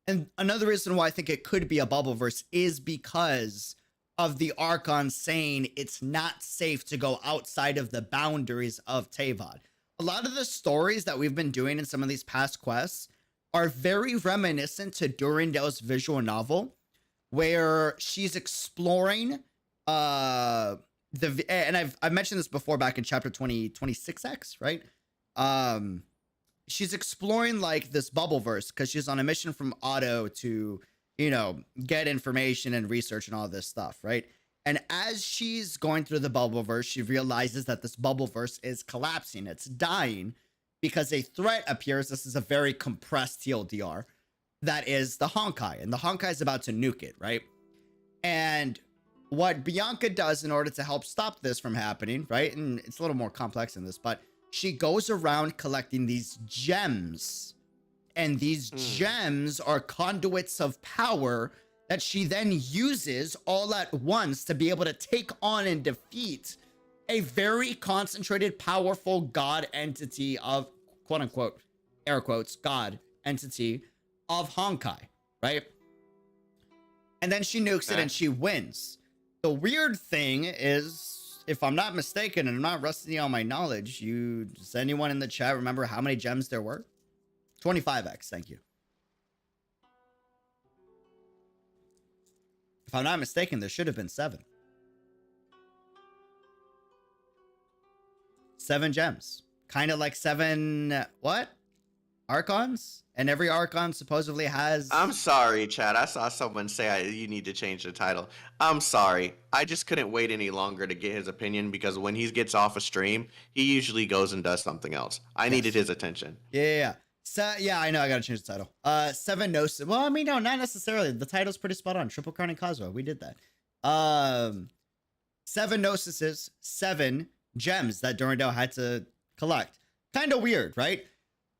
And another reason why I think it could be a Bubbleverse is because of the Archon saying it's not safe to go outside of the boundaries of Teyvat. A lot of the stories that we've been doing in some of these past quests are very reminiscent to Durandal's visual novel, where she's exploring and I've mentioned this before back in chapter 26X, right? She's exploring like this Bubbleverse because she's on a mission from Otto to, you know, get information and research and all this stuff, right? And as she's going through the Bubbleverse, she realizes that this Bubbleverse is collapsing. It's dying because a threat appears. This is a very compressed TLDR. That is the Honkai. And the Honkai is about to nuke it, right? And what Bianca does in order to help stop this from happening, right? And it's a little more complex than this, but she goes around collecting these gems. And these gems are conduits of power that she then uses all at once to be able to take on and defeat a very concentrated, powerful god entity of, quote unquote, air quotes, god entity of Honkai, right? And then she nukes it and she wins. The weird thing is, if I'm not mistaken, and I'm not rusty on my knowledge, does anyone in the chat remember how many gems there were? 25x, thank you. If I'm not mistaken, there should have been 7. 7 gems. Kind of like 7, what? Archons? And every Archon supposedly has... I'm sorry, Chad. I saw someone say you need to change the title. I'm sorry. I just couldn't wait any longer to get his opinion because when he gets off a stream, he usually goes and does something else. I needed his attention. Yeah. So, yeah, I know. I got to change the title. 7 Gnosis. Well, I mean, no, not necessarily. The title's pretty spot on. Triple Crown and Kazuha. We did that. 7 Gnosises, 7 gems that Durandal had to collect. Kind of weird, right?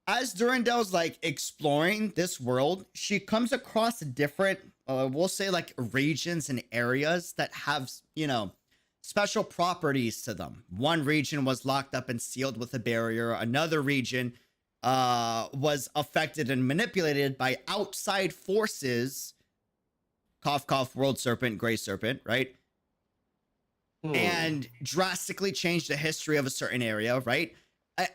As Durandal's like exploring this world, she comes across different, we'll say like regions and areas that have, you know, special properties to them. One region was locked up and sealed with a barrier. Another region was affected and manipulated by outside forces. Cough, cough, world serpent, gray serpent, right? And drastically changed the history of a certain area, right?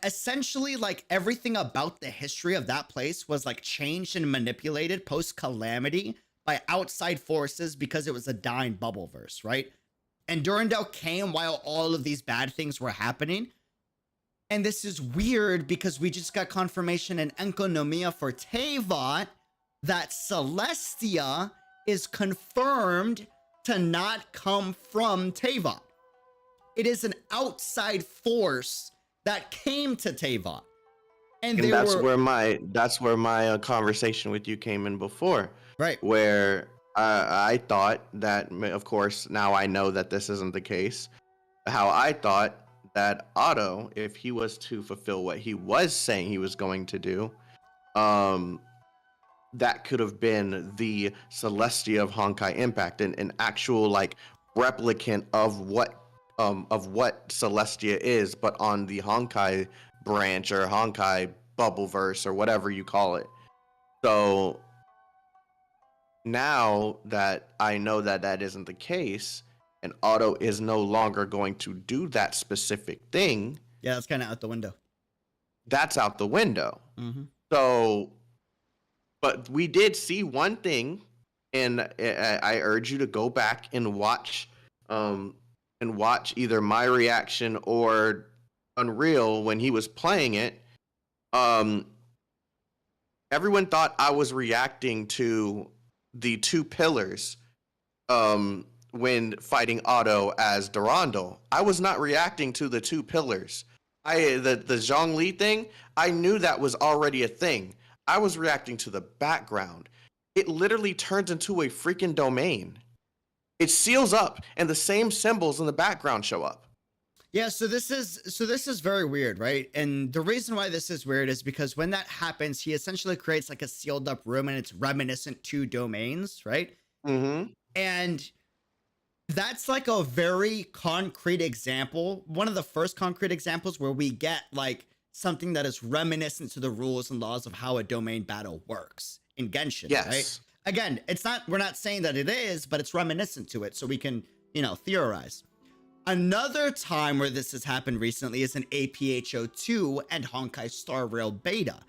Essentially, like everything about the history of that place was like changed and manipulated post calamity by outside forces because it was a dying Bubbleverse, right? And Durandal came while all of these bad things were happening. And this is weird because we just got confirmation in Enkanomiya for Teyvat that Celestia is confirmed to not come from Teyvat. It is an outside force that came to Teyvat. And that's where my conversation with you came in before. Right. Where I thought that, of course, now I know that this isn't the case. How I thought that Otto, if he was to fulfill what he was saying he was going to do, that could have been the Celestia of Honkai Impact, an actual like replicant of what Celestia is, but on the Honkai branch or Honkai Bubbleverse or whatever you call it. So now that I know that that isn't the case, and Otto is no longer going to do that specific thing. Yeah, that's kind of out the window. That's out the window. Mm-hmm. So, but we did see one thing, and I urge you to go back and watch either my reaction or Unreal when he was playing it. Everyone thought I was reacting to the 2 pillars when fighting Otto as Durandal. I was not reacting to the 2 pillars. The Zhongli thing, I knew that was already a thing. I was reacting to the background. It literally turns into a freaking domain. It seals up, and the same symbols in the background show up. Yeah, so this is very weird, right? And the reason why this is weird is because when that happens, he essentially creates like a sealed up room, and it's reminiscent to domains, right? Mm-hmm. And that's like a very concrete example. One of the first concrete examples where we get like something that is reminiscent to the rules and laws of how a domain battle works in Genshin, right? Yes. Again, we're not saying that it is, but it's reminiscent to it, so we can, theorize. Another time where this has happened recently is in APHO2 and Honkai Star Rail Beta,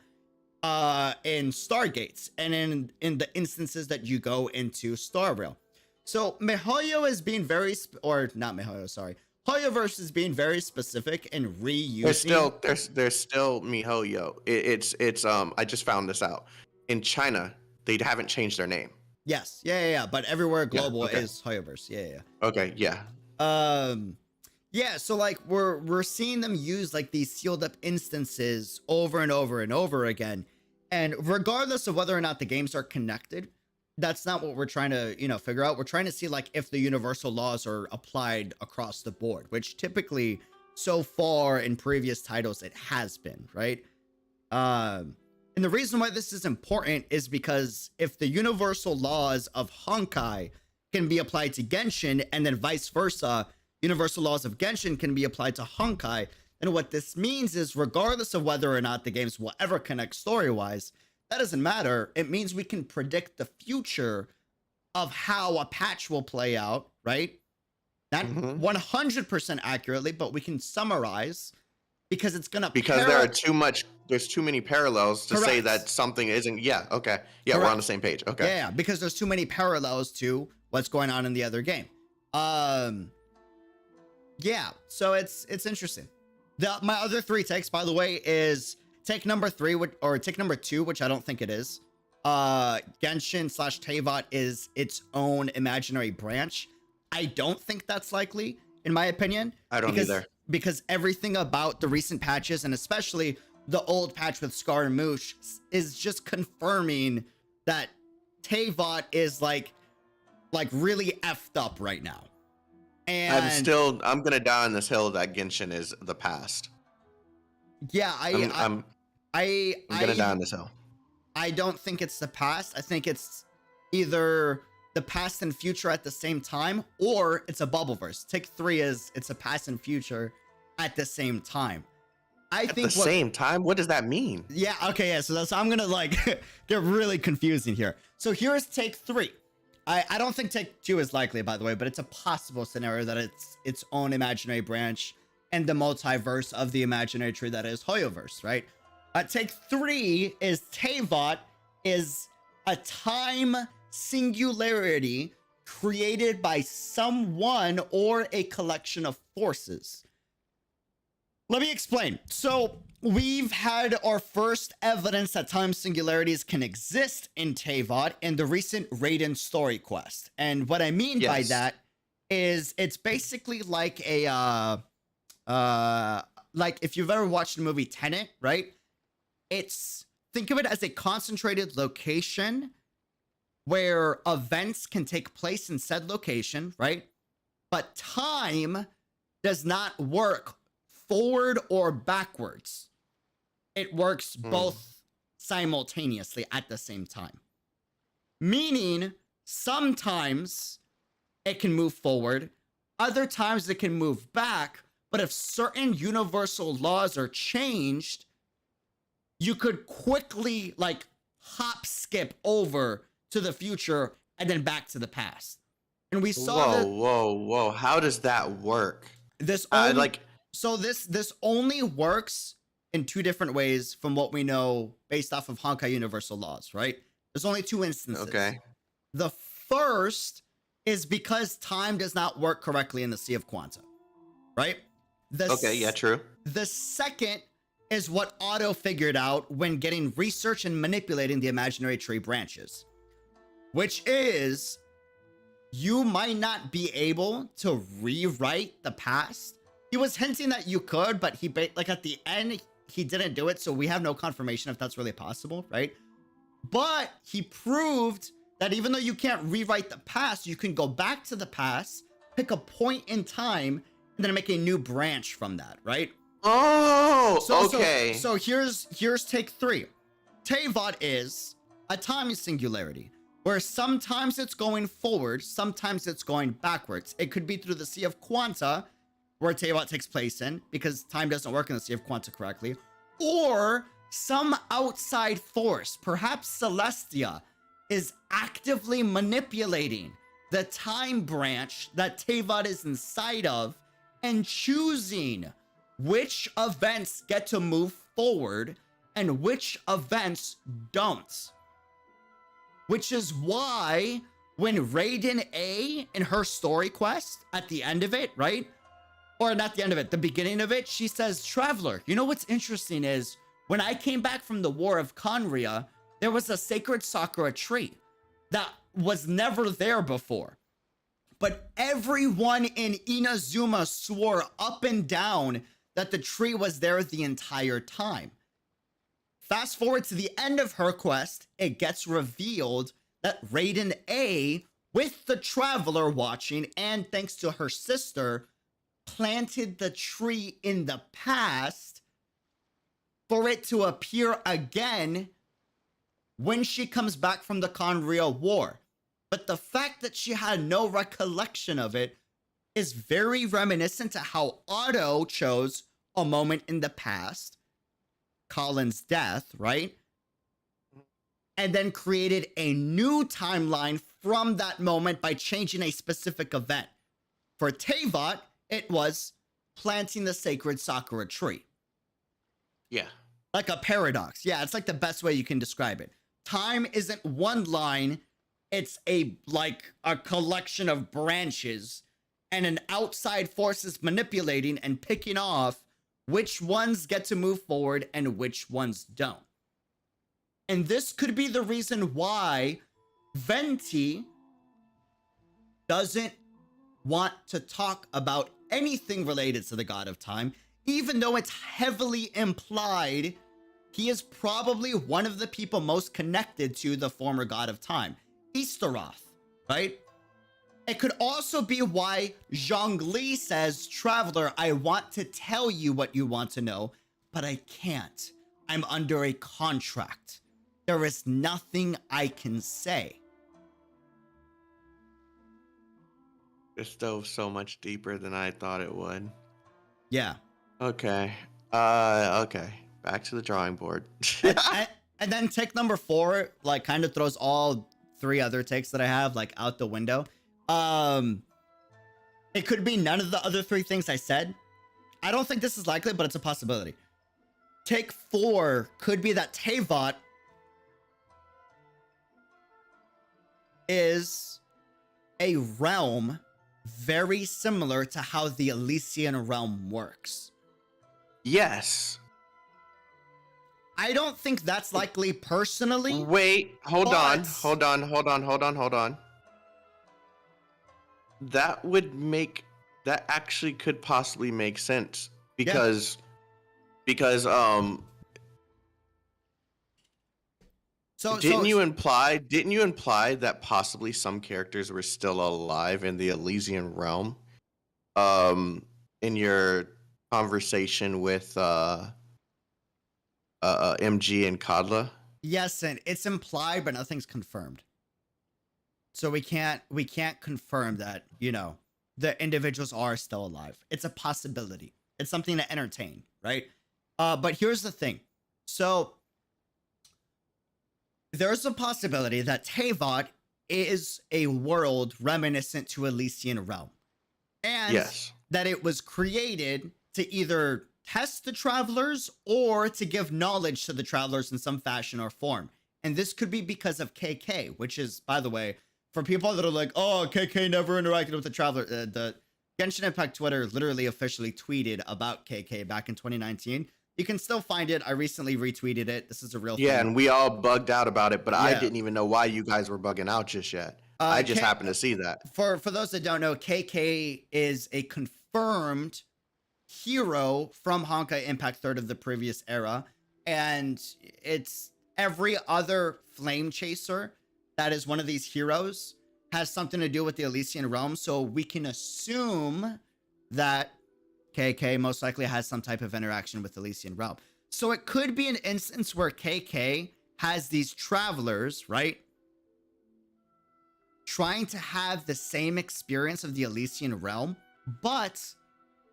in Stargates, and in the instances that you go into Star Rail. So MiHoYo is being very, not MiHoYo, sorry. Hoyoverse is being very specific and reusing. There's still MiHoYo. It's I just found this out. In China, they haven't changed their name. Yes, yeah. But everywhere global okay. is Hoyoverse. Yeah. Okay, yeah. Yeah, so like we're seeing them use like these sealed up instances over and over and over again. And regardless of whether or not the games are connected, that's not what we're trying to, figure out. We're trying to see like if the universal laws are applied across the board, which typically so far in previous titles it has been, right? And the reason why this is important is because if the universal laws of Honkai can be applied to Genshin, and then vice versa, universal laws of Genshin can be applied to Honkai, then what this means is regardless of whether or not the games will ever connect story-wise, that doesn't matter. It means we can predict the future of how a patch will play out, right? Not 100% accurately, but we can summarize because it's gonna there's too many parallels to say that something isn't. Yeah, okay. Yeah, Correct. We're on the same page. Okay. Yeah, because there's too many parallels to what's going on in the other game. Yeah, so it's interesting. My other three takes, by the way, is take number 3, or take number 2, which I don't think it is. Genshin/Teyvat is its own imaginary branch. I don't think that's likely, in my opinion. I don't either. Because everything about the recent patches, and especially the old patch with Scar and Moosh, is just confirming that Teyvat is like really effed up right now. And I'm gonna die on this hill that Genshin is the past. Yeah, I'm gonna die on this hill. I don't think it's the past. I think it's either the past and future at the same time, or it's a bubbleverse. Take 3 is it's a past and future at the same time. Same time? What does that mean? Yeah, okay, yeah. So I'm gonna get really confusing here. So here's take 3. I don't think take 2 is likely, by the way, but it's a possible scenario that it's its own imaginary branch and the multiverse of the imaginary tree that is Hoyoverse, right? Take 3 is Teyvat is a time singularity created by someone or a collection of forces. Let me explain. So we've had our first evidence that time singularities can exist in Teyvat in the recent Raiden story quest. And what I mean by that is it's basically like a like if you've ever watched the movie Tenet, right? Think of it as a concentrated location where events can take place in said location, right? But time does not work forward or backwards. It works both simultaneously at the same time. Meaning, sometimes it can move forward, other times it can move back, but if certain universal laws are changed, you could quickly hop skip over to the future and then back to the past. And we saw whoa. How does that work? This only works in 2 different ways from what we know based off of Honkai universal laws, right? There's only 2 instances. Okay. The first is because time does not work correctly in the Sea of Quanta, right? True. The second is what Otto figured out when getting research and manipulating the imaginary tree branches, which is you might not be able to rewrite the past. He was hinting that you could, but at the end, he didn't do it, so we have no confirmation if that's really possible, right? But he proved that even though you can't rewrite the past, you can go back to the past, pick a point in time, and then make a new branch from that, right? Okay. So here's take 3. Teyvat is a time singularity, where sometimes it's going forward, sometimes it's going backwards. It could be through the Sea of Quanta, where Teyvat takes place in, because time doesn't work in the Sea of Quanta correctly. or some outside force, perhaps Celestia, is actively manipulating the time branch that Teyvat is inside of and choosing which events get to move forward and which events don't. Which is why when Raiden A in her story quest at the end of it, right? Or not the end of it, the beginning of it, she says, Traveler, you know what's interesting is when I came back from the War of Conria, there was a sacred Sakura tree that was never there before. But everyone in Inazuma swore up and down that the tree was there the entire time. Fast forward to the end of her quest, it gets revealed that Raiden A, with the Traveler watching and thanks to her sister, planted the tree in the past for it to appear again when she comes back from the Conria War. But the fact that she had no recollection of it is very reminiscent to how Otto chose a moment in the past, Colin's death, right? And then created a new timeline from that moment by changing a specific event. For Teyvat, it was planting the sacred Sakura tree. Yeah. Like a paradox. Yeah, it's like the best way you can describe it. Time isn't one line, it's a collection of branches, and an outside force is manipulating and picking off which ones get to move forward and which ones don't. And this could be the reason why Venti doesn't want to talk about anything related to the God of Time, even though it's heavily implied he is probably one of the people most connected to the former God of Time, Easteroth, right? It could also be why Zhongli says, Traveler, I want to tell you what you want to know, but I can't. I'm under a contract. There is nothing I can say. This dove so much deeper than I thought it would. Yeah. Okay. Okay. Back to the drawing board. and then take number 4, like, kind of throws all 3 other takes that I have, like, out the window. It could be none of the other 3 things I said. I don't think this is likely, but it's a possibility. Take 4 could be that Teyvat is a realm very similar to how the Elysian realm works. Yes. I don't think that's likely personally. Wait, hold but... on. That actually could possibly make sense because didn't you imply that possibly some characters were still alive in the Elysian realm in your conversation with MG and Kadla? Yes, and it's implied, but nothing's confirmed. So we can't confirm that, you know, the individuals are still alive. It's a possibility. It's something to entertain, right? But here's the thing. So there's a possibility that Teyvat is a world reminiscent to Elysian realm. And yes, that it was created to either test the travelers or to give knowledge to the travelers in some fashion or form. And this could be because of KK, which is, by the way, for people that are like, oh, KK never interacted with the traveler, the Genshin Impact Twitter literally officially tweeted about KK back in 2019. You can still find it. I recently retweeted it. This is a real thing. Yeah, and we all bugged out about it, but I didn't even know why you guys were bugging out just yet. I just happened to see that. For those that don't know, KK is a confirmed hero from Honkai Impact 3rd of the previous era, and it's every other flame chaser that is one of these heroes has something to do with the Elysian realm, so we can assume that KK most likely has some type of interaction with the Elysian realm. So it could be an instance where KK has these travelers, right, trying to have the same experience of the Elysian realm, but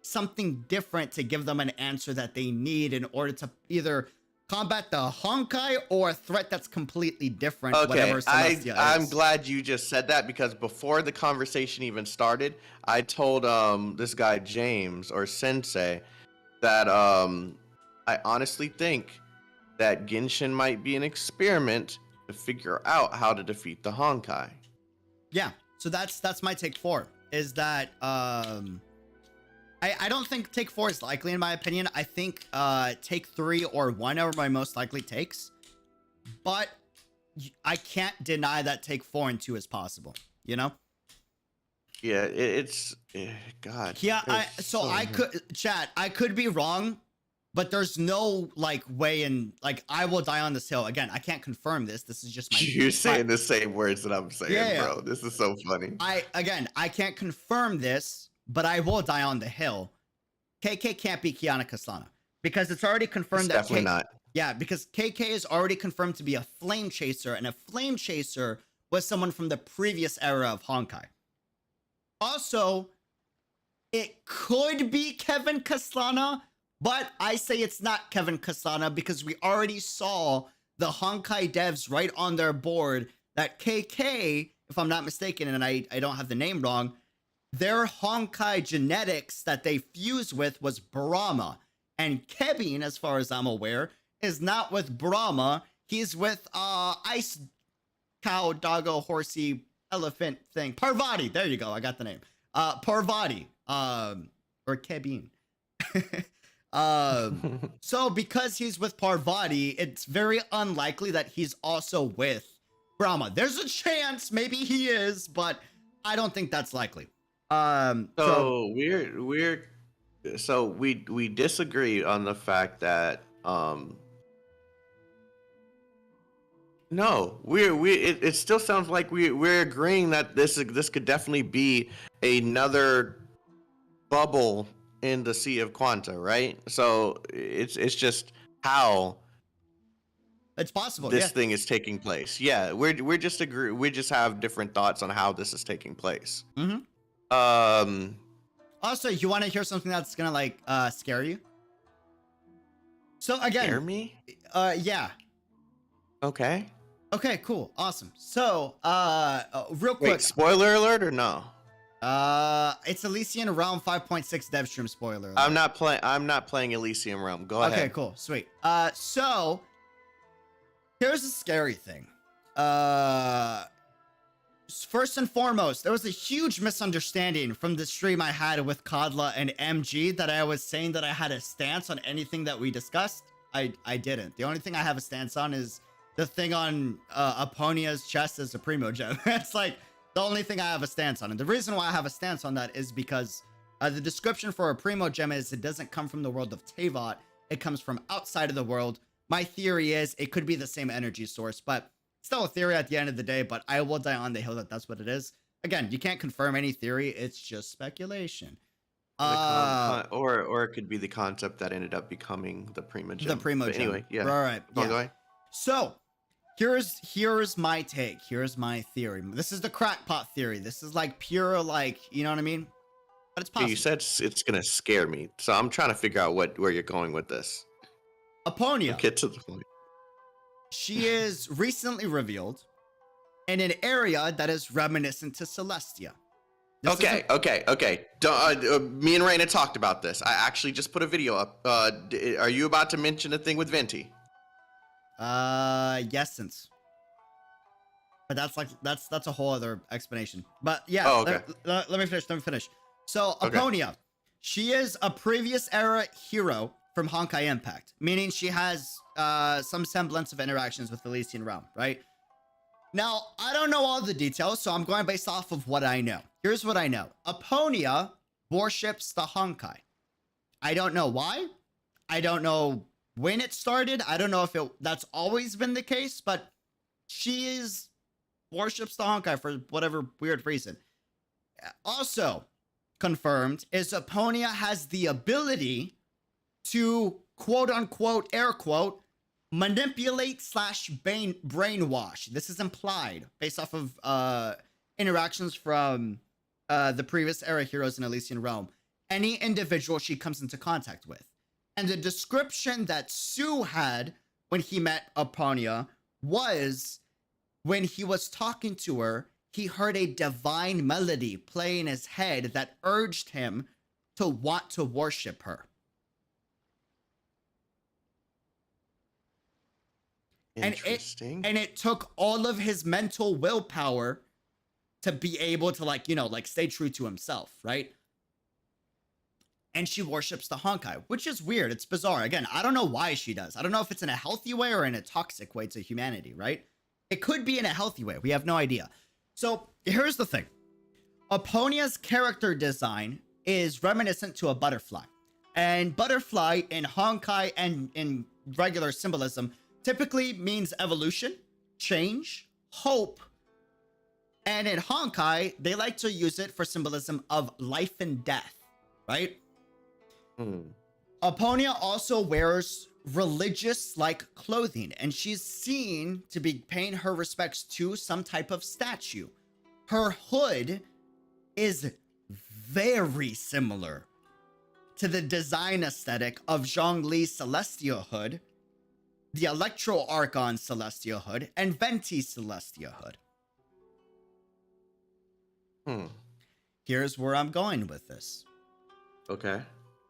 something different to give them an answer that they need in order to either combat the Honkai or a threat that's completely different. Okay, Whatever Celestia I'm is. glad you just said that, because before the conversation even started, I told this guy James or Sensei that I honestly think that Genshin might be an experiment to figure out how to defeat the Honkai. Yeah, so that's my take 4, is that I don't think take 4 is likely in my opinion. I think take 3 or 1 are my most likely takes, but I can't deny that take 4 and 2 is possible, you know? Yeah, it's God. Yeah, there's so I many- could chat, I could be wrong, but there's no like way in, like, I will die on this hill. Again, I can't confirm this. This is just my You're saying the same words that I'm saying, Yeah. bro. This is so funny. I can't confirm this, but I will die on the hill. KK can't be Kiana Kasana because it's already confirmed It's that definitely not. Yeah, because KK is already confirmed to be a flame chaser, and a flame chaser was someone from the previous era of Honkai. Also, it could be Kevin Kasana, but I say it's not Kevin Kasana because we already saw the Honkai devs right on their board that KK, if I'm not mistaken, and I don't have the name wrong, their Honkai genetics that they fused with was Brahma. And Kevin, as far as I'm aware, is not with Brahma. He's with ice cow, doggo, horsey, elephant thing. Parvati. There you go. I got the name. Parvati. Or Kevin. So because he's with Parvati, it's very unlikely that he's also with Brahma. There's a chance maybe he is, but I don't think that's likely. So we disagree on the fact that no, it still sounds like we're agreeing that this could definitely be another bubble in the Sea of Quanta, right? So it's just how it's possible. this Yeah. thing is taking place. Yeah, we just have different thoughts on how this is taking place. Mm-hmm. Also, you want to hear something that's gonna like scare you? So again, Scare me? Yeah. Okay. Okay, cool, awesome. So, real quick, Wait, spoiler alert or no? it's Elysian Realm 5.6 dev stream spoiler. I'm not playing Elysium Realm. Go ahead. Okay, cool, sweet. So here's the scary thing. First and foremost, there was a huge misunderstanding from the stream I had with Kadla and MG that I was saying that I had a stance on anything that we discussed. I didn't. The only thing I have a stance on is the thing on Aponia's chest as a primo gem. That's like the only thing I have a stance on. And the reason why I have a stance on that is because the description for a primo gem is it doesn't come from the world of Teyvat. It comes from outside of the world. My theory is it could be the same energy source, but still a theory at the end of the day, but I will die on the hill that that's what it is. Again, you can't confirm any theory. It's just speculation. Or it could be the concept that ended up becoming the primo gem. The primo But gem. anyway, yeah. Right. Go on, Yeah. go ahead. So, here's my take. Here's my theory. This is the crackpot theory. This is like pure, like, you know what I mean? But it's possible. You said it's gonna scare me, so I'm trying to figure out where you're going with this. Aponia. Get to the point. She is recently revealed in an area that is reminiscent to Celestia. This Okay. Me and Raina talked about this. I actually just put a video up. Are you about to mention a thing with Venti? Yesence. But that's a whole other explanation. But yeah, Oh, okay. let me finish. So Okay. Aponia, she is a previous era hero from Honkai Impact, meaning she has some semblance of interactions with Elysian Realm, right? Now, I don't know all the details, so I'm going based off of what I know. Here's what I know. Aponia worships the Honkai. I don't know why. I don't know when it started. I don't know if that's always been the case, but she worships the Honkai for whatever weird reason. Also confirmed is Aponia has the ability to quote unquote, air quote, manipulate / brainwash. This is implied based off of interactions from the previous era heroes in Elysian Realm. any individual she comes into contact with. And the description that Sue had when he met Aponia was when he was talking to her, he heard a divine melody play in his head that urged him to want to worship her. Interesting. And it took all of his mental willpower to be able to, like, you know, like, stay true to himself, right? And she worships the Honkai, which is weird. It's bizarre. Again, I don't know why she does. I don't know if it's in a healthy way or in a toxic way to humanity, right? It could be in a healthy way. We have no idea. So here's the thing. Aponia's character design is reminiscent to a butterfly. And butterfly in Honkai and in regular symbolism typically means evolution, change, hope. And in Honkai, they like to use it for symbolism of life and death, right? Aponia also wears religious-like clothing, and she's seen to be paying her respects to some type of statue. Her hood is very similar to the design aesthetic of Zhongli's Celestia hood, the Electro Archon Celestia hood, and Venti's Celestia hood. Here's where I'm going with this. Okay.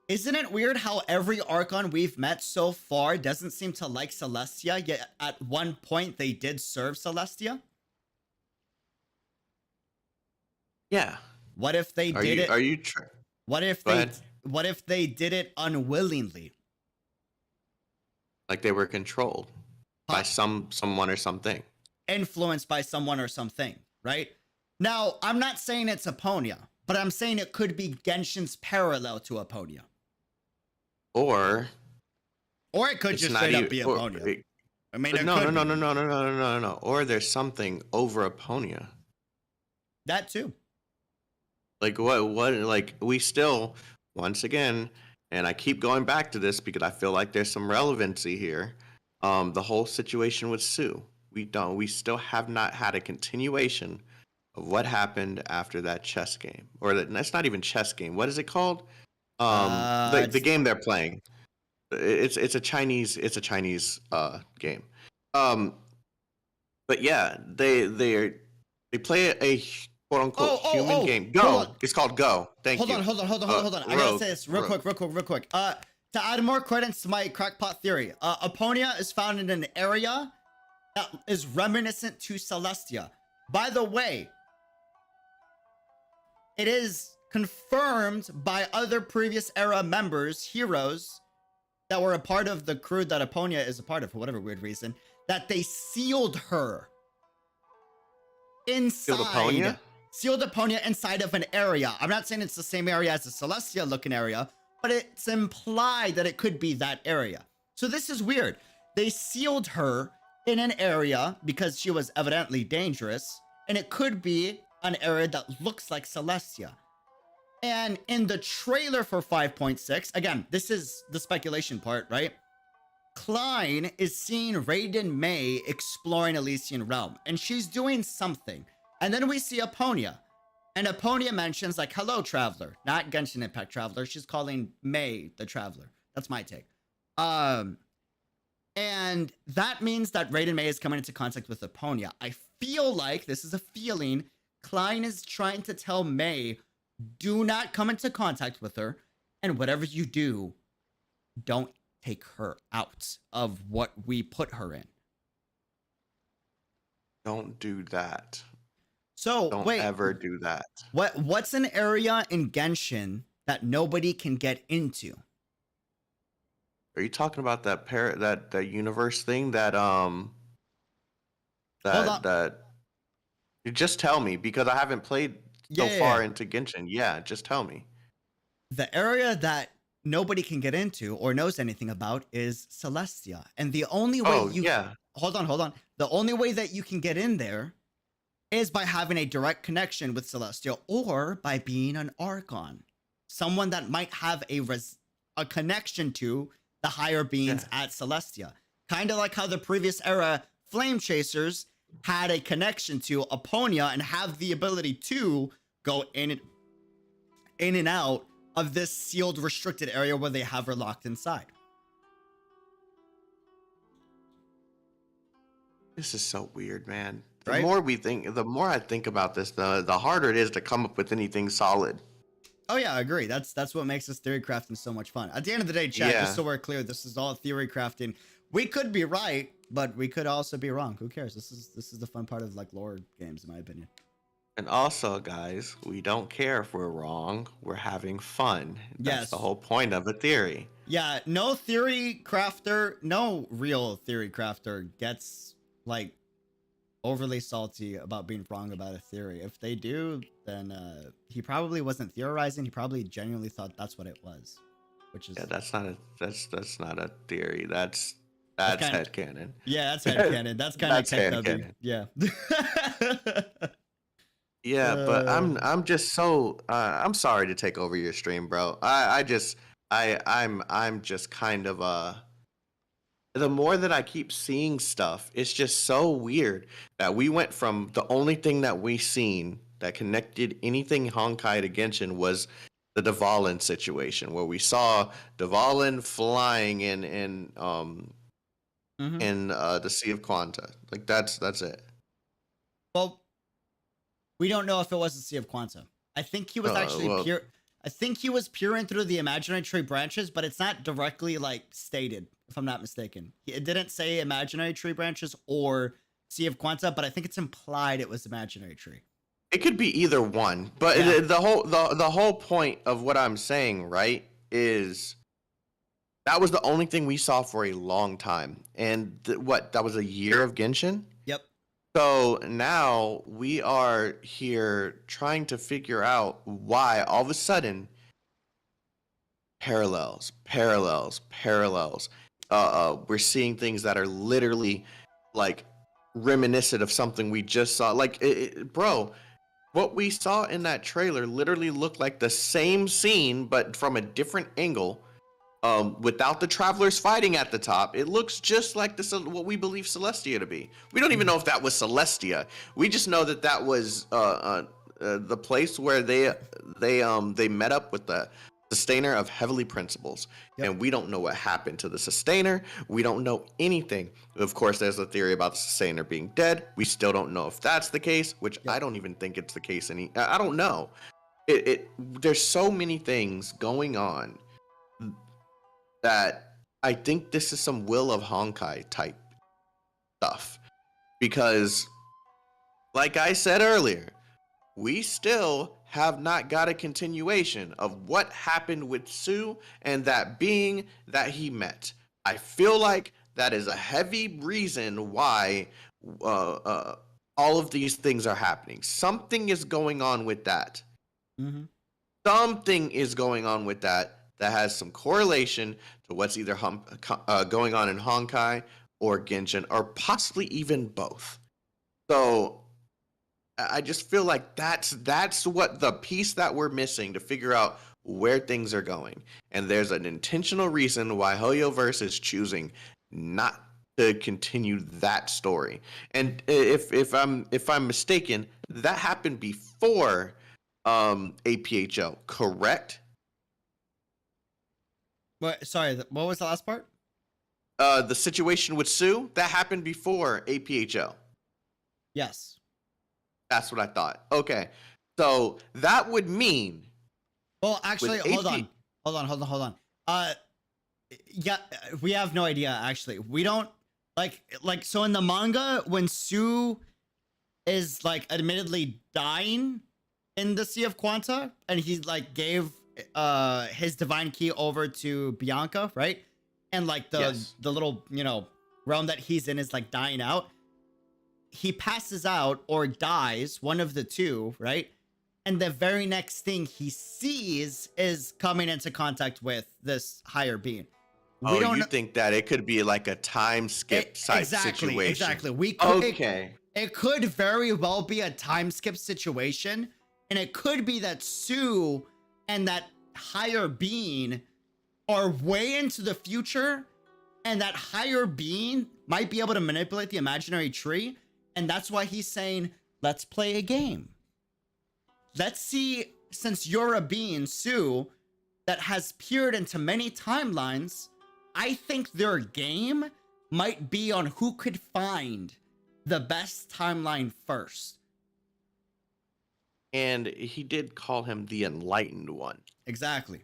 Isn't it weird how every Archon we've met so far doesn't seem to like Celestia, yet at one point they did serve Celestia? Yeah. What if they did it? Are you What if they did it unwillingly? Like they were controlled by someone or something. Influenced by someone or something, right? Now, I'm not saying it's Aponia, but I'm saying it could be Genshin's parallel to Aponia. Or it could just straight up be Aponia. I mean, no. Or there's something over Aponia. That too. Like what like we still, once again, and I keep going back to this because I feel like there's some relevancy here. The whole situation with Sue. We still have not had a continuation of what happened after that chess game. Or that's not even chess game. What is it called? The game they're playing. It's a Chinese game. But yeah, they play a quote unquote human game. Go. It's called Go. Hold on. I gotta say this real quick. To add more credence to my crackpot theory, Aponia is found in an area that is reminiscent to Celestia. By the way, it is confirmed by other previous era members, heroes, that were a part of the crew that Aponia is a part of for whatever weird reason, that they sealed her inside. Sealed Aponia inside of an area. I'm not saying it's the same area as the Celestia looking area, but it's implied that it could be that area. So this is weird. They sealed her in an area because she was evidently dangerous, and it could be an area that looks like Celestia. And in the trailer for 5.6, again, this is the speculation part, right? Klein is seeing Raiden May exploring Elysian Realm, and she's doing something. And then we see Aponia, and Aponia mentions, like, hello, Traveler. Not Genshin Impact Traveler. She's calling May the Traveler. That's my take. And that means that Raiden May is coming into contact with Aponia. I feel like, this is a feeling, Klein is trying to tell May, do not come into contact with her, and whatever you do, don't take her out of what we put her in. Don't do that. So don't ever do that. What's an area in Genshin that nobody can get into? Are you talking about that universe thing that you just tell me, because I haven't played so far into Genshin. Yeah, just tell me. The area that nobody can get into or knows anything about is Celestia. And the only way hold on. The only way that you can get in there is by having a direct connection with Celestia, or by being an Archon. Someone that might have a connection to the higher beings at Celestia. Kind of like how the previous era Flame Chasers had a connection to Aponia and have the ability to go in and out of this sealed, restricted area where they have her locked inside. This is so weird, man. Right? The more I think about this, the harder it is to come up with anything solid. Oh yeah, I agree. That's what makes this theory crafting so much fun. At the end of the day, chat, Yeah. just so we're clear, this is all theory crafting. We could be right, but we could also be wrong. Who cares? This is the fun part of like lore games, in my opinion. And also, guys, we don't care if we're wrong. We're having fun. That's Yes. the whole point of a theory. Yeah, no theory crafter, no real theory crafter gets like overly salty about being wrong about a theory. If they do, then he probably wasn't theorizing. He probably genuinely thought that's what it was, which is Yeah, that's not a theory. That's kinda- headcanon. yeah, that's headcanon. That's kind of That's KW. Yeah. Yeah, but I'm just so I'm sorry to take over your stream, bro. I'm just kind of the more that I keep seeing stuff, it's just so weird that we went from the only thing that we seen that connected anything Honkai to Genshin was the Dvalin situation, where we saw Dvalin flying in the Sea of Quanta. Like that's it. Well, we don't know if it was the Sea of Quanta. I think he was actually pure. I think he was peering through the imaginary tree branches, but it's not directly like stated, if I'm not mistaken. It didn't say imaginary tree branches or Sea of Quanta, but I think it's implied it was imaginary tree. It could be either one, but Yeah. the whole point of what I'm saying, right, is that was the only thing we saw for a long time, and that was a year of Genshin. Yep. So now we are here trying to figure out why all of a sudden parallels. We're seeing things that are literally like reminiscent of something we just saw. Like, bro, what we saw in that trailer literally looked like the same scene, but from a different angle. Without the travelers fighting at the top, it looks just like this what we believe Celestia to be. We don't even know if that was Celestia. We just know that was the place where they met up with the sustainer of heavenly principles. Yep. And we don't know what happened to the sustainer. We don't know anything. Of course, there's a theory about the sustainer being dead. We still don't know if that's the case, which Yep. I don't even think it's the case. I don't know. There's so many things going on that I think this is some Will of Honkai type stuff. Because, like I said earlier, we still have not got a continuation of what happened with Sue and that being that he met. I feel like that is a heavy reason why all of these things are happening. Something is going on with that. Mm-hmm. Something is going on with that has some correlation to what's either going on in Honkai or Genshin, or possibly even both. So I just feel like that's what the piece that we're missing to figure out where things are going. And there's an intentional reason why Hoyoverse is choosing not to continue that story. And if I'm mistaken, that happened before APHO, correct? What? Sorry, what was the last part? The situation with Sue, that happened before APHO. Yes. That's what I thought. Okay. So that would mean. Well, actually, With hold on. Yeah, we have no idea, actually. We don't, so in the manga, when Sue is, like, admittedly dying in the Sea of Quanta, and he, like, gave his divine key over to Bianca, right? And, like, the little, realm that he's in is, like, dying out. He passes out or dies, one of the two, right? And the very next thing he sees is coming into contact with this higher being. You think that it could be like a time skip situation? Exactly. It could very well be a time skip situation, and it could be that Sue and that higher being are way into the future, and that higher being might be able to manipulate the imaginary tree, and that's why he's saying, let's play a game. Let's see, since you're a being, Sue, that has peered into many timelines, I think their game might be on who could find the best timeline first. And he did call him the Enlightened One. Exactly.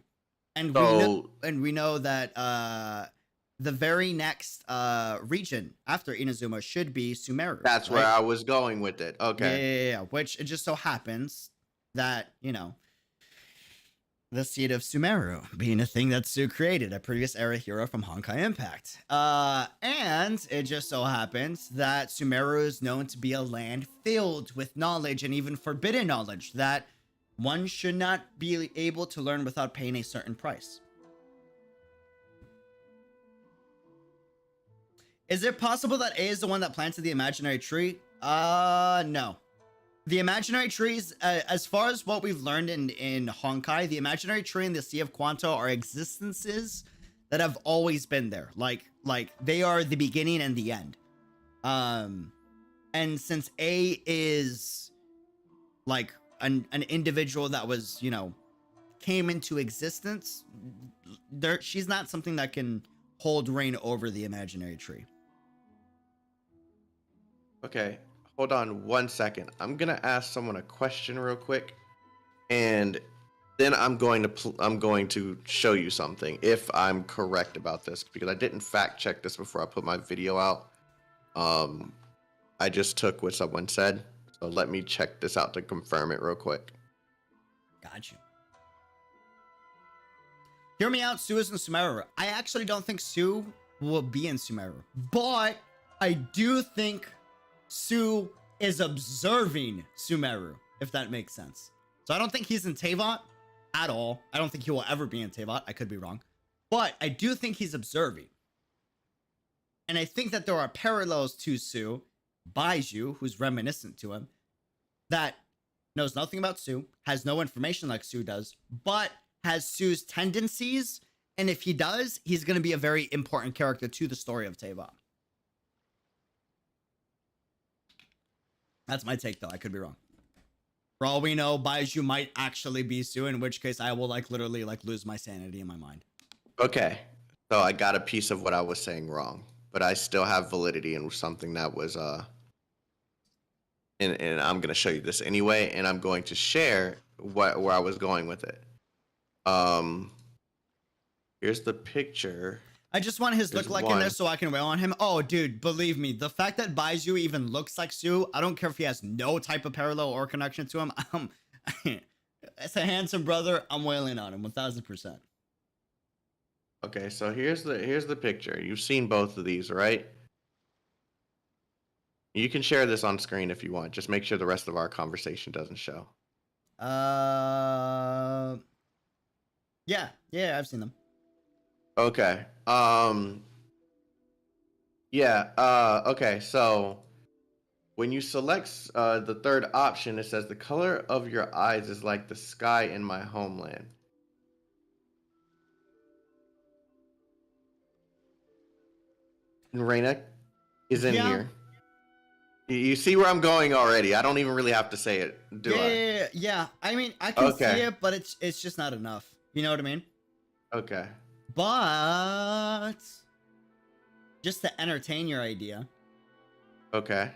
And So we know that the very next region after Inazuma should be Sumeru. that's right? where I was going with it. Okay. Yeah. Which it just so happens that, the seed of Sumeru being a thing that Su created, a previous era hero from Honkai Impact. And it just so happens that Sumeru is known to be a land filled with knowledge and even forbidden knowledge that one should not be able to learn without paying a certain price. Is it possible that A is the one that planted the imaginary tree? No. The imaginary trees, as far as what we've learned in Honkai, the imaginary tree and the Sea of Quanto are existences that have always been there. Like they are the beginning and the end. And since A is like an individual that was, came into existence, she's not something that can hold reign over the imaginary tree. Okay. Hold on 1 second. I'm gonna ask someone a question real quick, and then I'm going to show you something if I'm correct about this, because I didn't fact check this before I put my video out. I just took what someone said, so let me check this out to confirm it real quick. Got you. Hear me out. Su is in Sumeru. I actually don't think Su will be in Sumeru, but I do think Su is observing Sumeru, if that makes sense. So I don't think he's in Teyvat at all. I don't think he will ever be in Teyvat. I could be wrong. But I do think he's observing. And I think that there are parallels to Su, Baiju, who's reminiscent to him, that knows nothing about Su, has no information like Su does, but has Su's tendencies. And if he does, he's going to be a very important character to the story of Teyvat. That's my take, though. I could be wrong. For all we know, Baiju might actually be Su, in which case I will literally lose my sanity in my mind. Okay, so I got a piece of what I was saying wrong, but I still have validity in something that was and I'm gonna show you this anyway, and I'm going to share where I was going with it. Here's the picture. I just want his There's look-like in there one. so I can wail on him. Oh, dude, believe me, the fact that Baiju even looks like Su, I don't care if he has no type of parallel or connection to him. As a handsome brother, I'm wailing on him 1000%. Okay, so here's the picture. You've seen both of these, right? You can share this on screen if you want. Just make sure the rest of our conversation doesn't show. Yeah, I've seen them. Okay. Okay, so when you select the third option, it says the color of your eyes is like the sky in my homeland. And Reina is in Yeah. here. You see where I'm going already. I don't even really have to say it, do I? Yeah. I mean, I can Okay. see it, but it's just not enough. You know what I mean? Okay. But just to entertain your idea, Okay.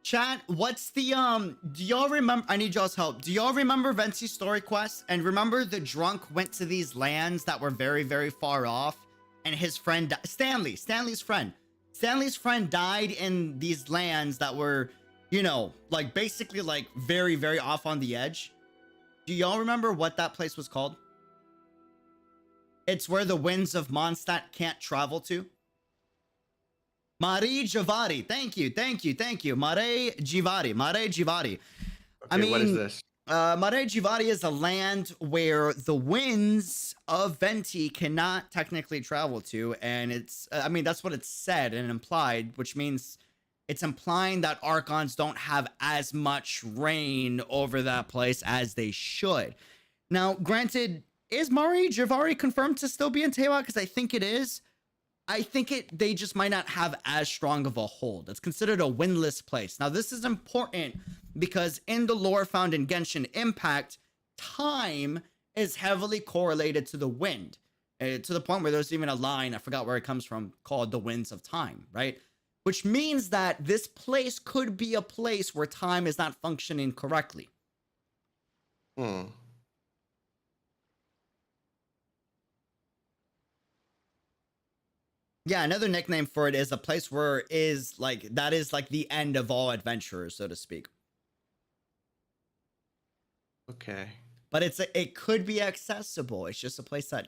chat, what's the do y'all remember, I need y'all's help, do y'all remember Venti's story quest? And remember the drunk went to these lands that were very, very far off, and his friend Stanley's friend died in these lands that were, basically very, very off on the edge. Do y'all remember what that place was called? It's where the winds of Mondstadt can't travel to. Mare Jivari. Thank you. Mare Jivari. Okay, what is this? Mare Jivari is a land where the winds of Venti cannot technically travel to, and that's what it's said and implied, which means it's implying that Archons don't have as much reign over that place as they should. Now, granted, is Mare Jivari confirmed to still be in Teyvat? Because I think it is. I think they just might not have as strong of a hold. It's considered a windless place. Now, this is important because in the lore found in Genshin Impact, time is heavily correlated to the wind, to the point where there's even a line, I forgot where it comes from, called the winds of time, right? Which means that this place could be a place where time is not functioning correctly. Hmm. Yeah, another nickname for it is a place where that is like the end of all adventurers, so to speak. Okay. But it could be accessible. It's just a place that,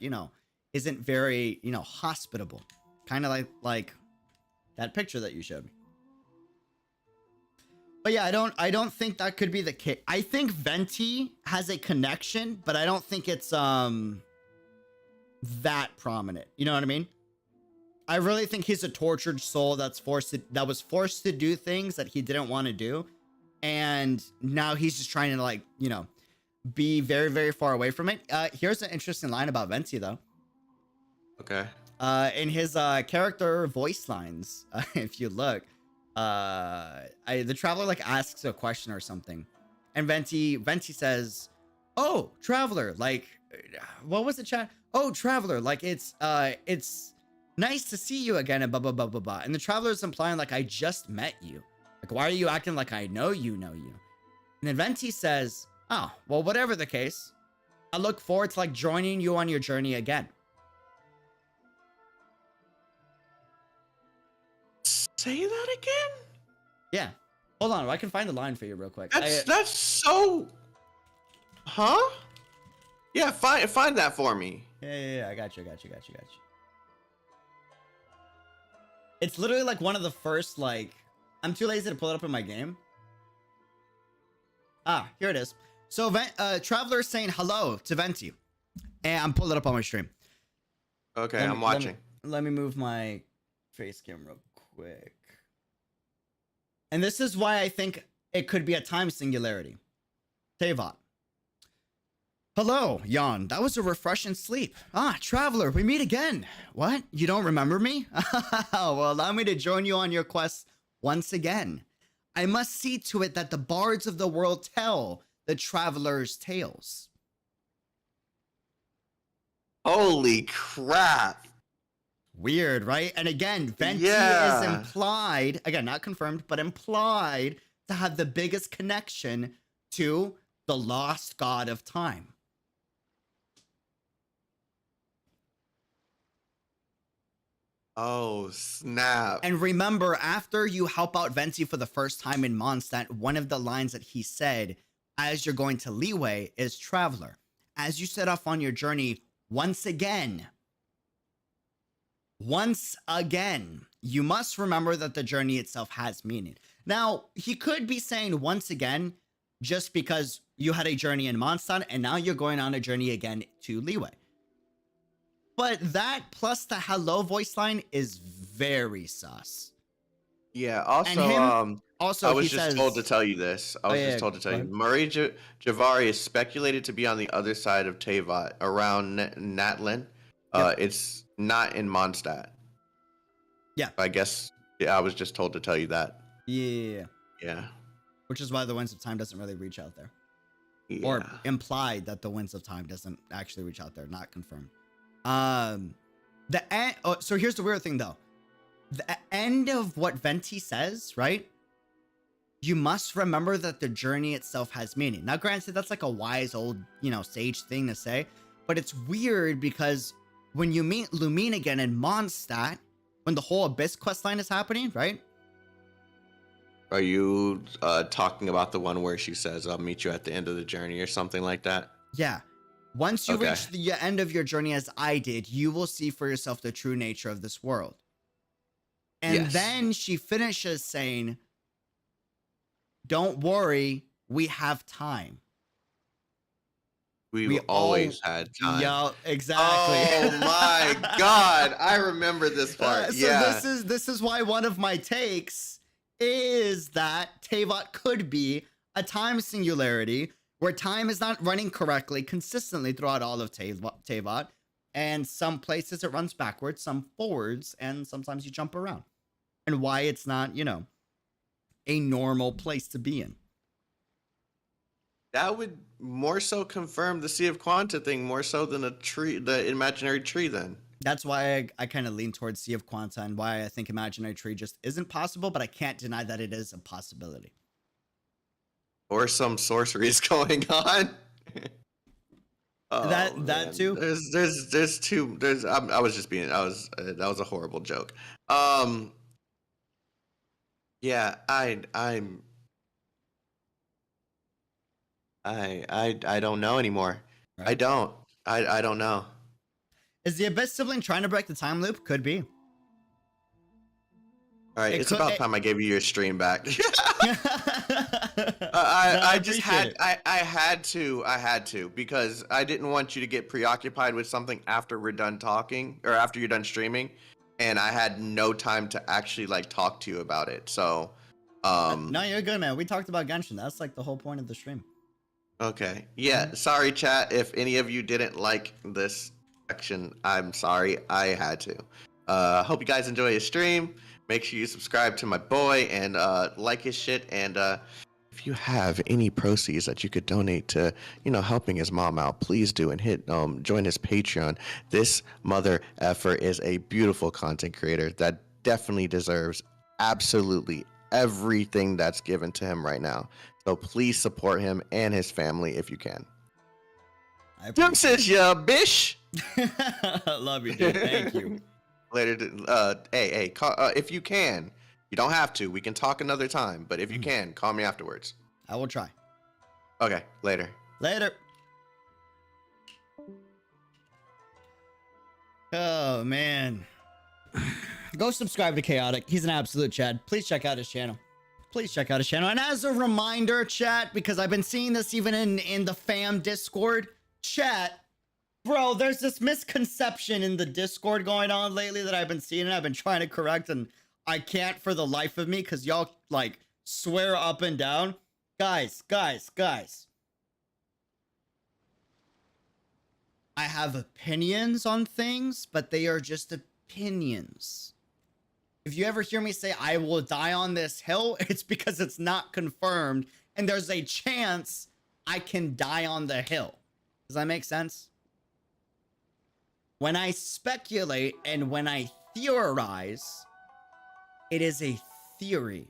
isn't very, hospitable. Kind of like that picture that you showed me. But yeah, I don't think that could be the case. I think Venti has a connection, but I don't think it's that prominent. You know what I mean? I really think he's a tortured soul that was forced to do things that he didn't want to do, and now he's just trying to be very, very far away from it. Here's an interesting line about Venti though. Okay. In his character voice lines, if you look, the traveler asks a question or something, and Venti says, "Oh, traveler, what was the chat? Oh, traveler, it's nice to see you again," and blah blah blah blah blah. And the traveler is implying I just met you. Why are you acting like I know you? And then Venti says, "Oh, well, whatever the case, I look forward to joining you on your journey again." Say that again? Yeah. Hold on, I can find the line for you real quick. That's so. Huh? Yeah, find that for me. Yeah. I got you. It's literally one of the first I'm too lazy to pull it up in my game. Ah, here it is. So Traveler is saying hello to Venti, and I'm pulling it up on my stream. Okay, I'm watching. Let me move my face cam real quick. And this is why I think it could be a time singularity. Teyvat. Hello, Jan. That was a refreshing sleep. Ah, Traveler, we meet again. What? You don't remember me? Well, allow me to join you on your quest once again. I must see to it that the bards of the world tell the traveler's tales. Holy crap. Weird, right? And again, Venti Yeah. is implied, again, not confirmed, but implied to have the biggest connection to the lost god of time. Oh, snap. And remember, after you help out Venti for the first time in Mondstadt, one of the lines that he said as you're going to Leeway is, "Traveler, as you set off on your journey once again, you must remember that the journey itself has meaning." Now, he could be saying once again just because you had a journey in Mondstadt and now you're going on a journey again to Leeway. But that plus the hello voice line is very sus. Yeah, also, Also, I was he just says, told to tell you this. I was just told to tell you. Murray Javari is speculated to be on the other side of Teyvat, around Natlin. It's not in Mondstadt. Yeah. I guess, yeah, I was just told to tell you that. Yeah. Yeah. Which is why the Winds of Time doesn't really reach out there. Yeah. Or implied that the Winds of Time doesn't actually reach out there, not confirmed. So here's the weird thing though. The end of what Venti says, right? You must remember that the journey itself has meaning. Now, granted, that's a wise old, sage thing to say, but it's weird because when you meet Lumine again in Mondstadt, when the whole Abyss questline is happening, right? Are you talking about the one where she says, "I'll meet you at the end of the journey" or something like that? Yeah. Once you Okay. reach the end of your journey as I did, you will see for yourself the true nature of this world. And Yes. then she finishes saying, "Don't worry, we have time." We We always had time. Yeah, exactly. Oh my god, I remember this part. So Yeah. this is why one of my takes is that Teyvat could be a time singularity where time is not running correctly consistently throughout all of Teyvat, and some places it runs backwards, some forwards, and sometimes you jump around. And why it's not, a normal place to be in. That would more so confirm the Sea of Quanta thing more so than a tree, the imaginary tree. Then That's why I kind of lean towards Sea of Quanta and why I think Imaginary Tree just isn't possible, but I can't deny that it is a possibility. or some sorcery is going on. Oh, that man. too. There's two. I was just being. That was a horrible joke. Yeah. I don't know anymore. Right. I don't. I don't know. Is the Abyss sibling trying to break the time loop? Could be. All right, it's about time I gave you your stream back. I just had I had to because I didn't want you to get preoccupied with something after we're done talking or after you're done streaming, and I had no time to actually like talk to you about it. So, no, you're good, man. We talked about Genshin. That's like the whole point of the stream. Okay, yeah. Sorry, chat. If any of you didn't like this section, I'm sorry. I had to. Hope you guys enjoy his stream. Make sure you subscribe to my boy and like his shit. And if you have any proceeds that you could donate to, helping his mom out, please do and hit join his Patreon. This mother effer is a beautiful content creator that definitely deserves absolutely everything that's given to him right now. So please support him and his family if you can. Jim says, "Yeah, bish." Love you, dude. Thank you. Later, hey, if you can, you don't have to. We can talk another time, but if you can, call me afterwards. I will try. Okay, later. Later. Oh, man. Go subscribe to Chaotic. He's an absolute Chad. Please check out his channel. Please check out his channel. And as a reminder, chat, because I've been seeing this even in the fam Discord, chat, bro, there's this misconception in the Discord going on lately that I've been seeing and I've been trying to correct, and I can't for the life of me because y'all like swear up and down. Guys. I have opinions on things, but they are just opinions. If you ever hear me say I will die on this hill, it's because it's not confirmed and there's a chance I can die on the hill. Does that make sense? When I speculate and when I theorize, it is a theory.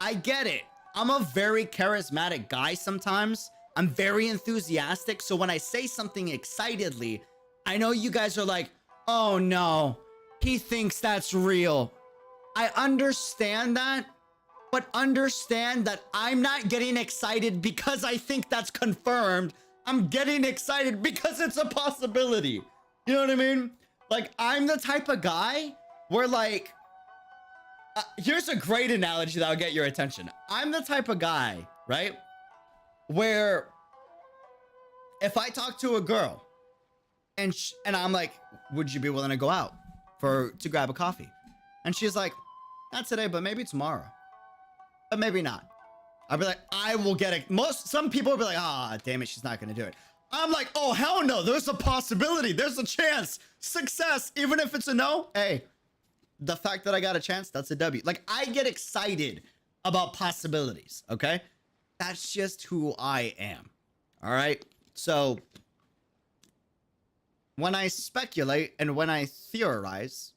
I get it. I'm a very charismatic guy sometimes. I'm very enthusiastic. So when I say something excitedly, I know you guys are like, oh no, he thinks that's real. I understand that, but understand that I'm not getting excited because I think that's confirmed. I'm getting excited because it's a possibility. You know what I mean? Like, I'm the type of guy where, like, here's a great analogy that'll get your attention. I'm the type of guy, right, where if I talk to a girl and I'm like, would you be willing to go out to grab a coffee? And she's like, not today, but maybe tomorrow. But maybe not. I'll be like, I will get it. Some people will be like, ah, damn it, she's not going to do it. I'm like, oh, hell no. There's a possibility. There's a chance. Success. Even if it's a no, hey, the fact that I got a chance, that's a W. Like, I get excited about possibilities, okay? That's just who I am, all right? So, when I speculate and when I theorize,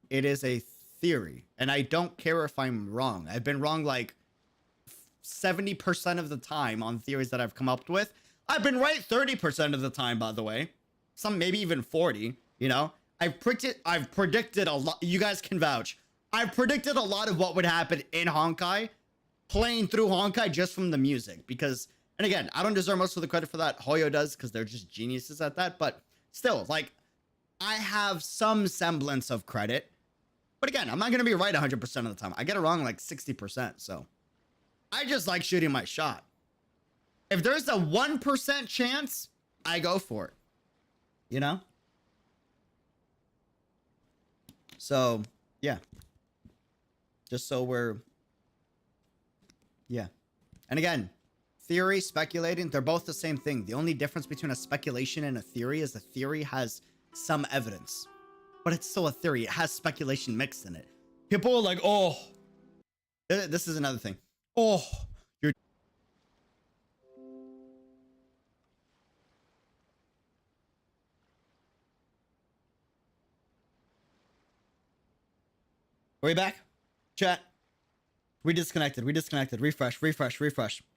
it is a theory. And I don't care if I'm wrong. I've been wrong like 70% of the time on theories that I've come up with. I've been right 30% of the time, by the way. Some maybe even 40, you know? I've predicted a lot. You guys can vouch. I've predicted a lot of what would happen in Honkai, playing through Honkai just from the music. Because, and again, I don't deserve most of the credit for that. Hoyo does, because they're just geniuses at that. But still, like, I have some semblance of credit. But again, I'm not going to be right 100% of the time. I get it wrong like 60%. So I just like shooting my shot. If there's a 1% chance, I go for it. You know? So, yeah. Just so we're... Yeah. And again, theory, speculating, they're both the same thing. The only difference between a speculation and a theory is the theory has some evidence. But it's still a theory. It has speculation mixed in it. People are like, oh... This is another thing. Oh, Are we back? Chat. We disconnected. Refresh.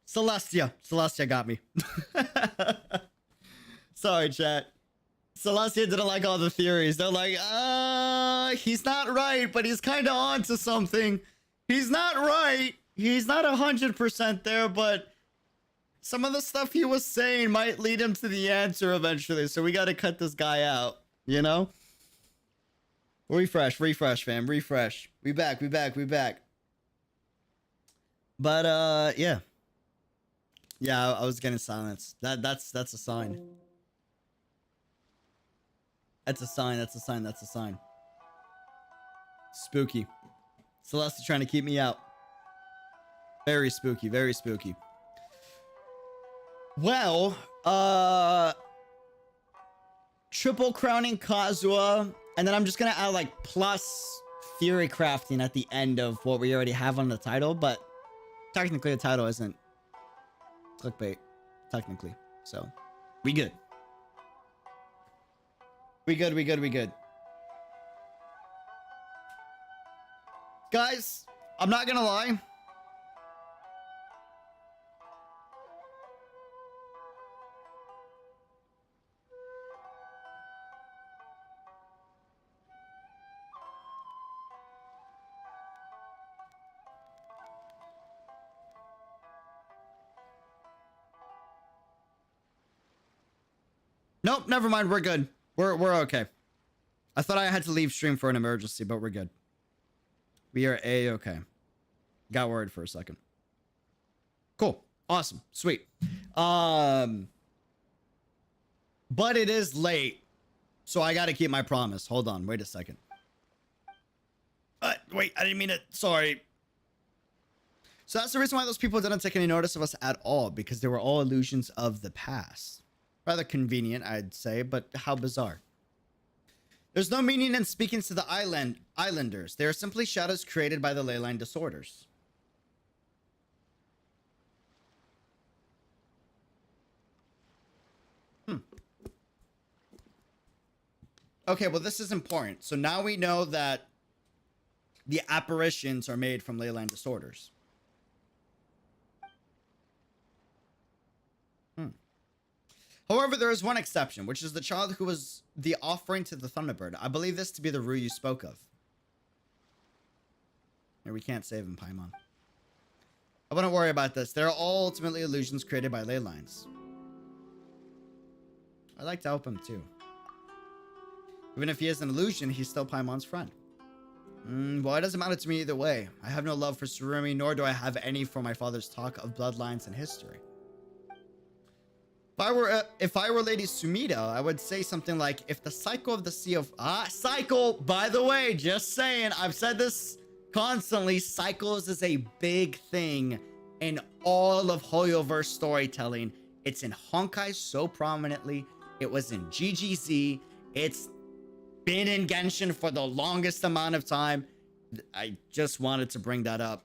Celestia got me. Sorry, chat. Celestia didn't like all the theories. They're like, he's not right, but he's kind of onto something. He's not right. He's not 100% there, but some of the stuff he was saying might lead him to the answer eventually. So we got to cut this guy out, you know? Refresh, fam. Refresh. We back. But, yeah. Yeah, I was getting silence. That's a sign. That's a sign. Spooky. Celeste trying to keep me out. Very spooky. Well, triple crowning Kazuha, and then I'm just gonna add like plus theory crafting at the end of what we already have on the title, but technically the title isn't clickbait, technically. So, we good. We good. Guys, I'm not gonna lie. Nope, never mind. We're good. We're okay. I thought I had to leave stream for an emergency, but we're good. We are A-okay. Got worried for a second. Cool. Awesome. Sweet. But it is late, so I gotta keep my promise. Hold on. Wait a second. Wait, I didn't mean it. Sorry. So that's the reason why those people didn't take any notice of us at all, because they were all illusions of the past. Rather convenient, I'd say, but how bizarre. There's no meaning in speaking to the islanders. They are simply shadows created by the leyline disorders. Okay, well, this is important. So now we know that the apparitions are made from leyline disorders. However, there is one exception, which is the child who was the offering to the Thunderbird. I believe this to be the Rue you spoke of. Here, we can't save him, Paimon. I wouldn't worry about this. They're all ultimately illusions created by ley lines. I'd like to help him, too. Even if he is an illusion, he's still Paimon's friend. Well, it doesn't matter to me either way. I have no love for Tsurumi, nor do I have any for my father's talk of bloodlines and history. If I were Lady Sumida, I would say something like, if the cycle of the sea of... cycle! By the way, just saying, I've said this constantly, cycles is a big thing in all of Hoyoverse storytelling. It's in Honkai so prominently. It was in GGZ. It's been in Genshin for the longest amount of time. I just wanted to bring that up.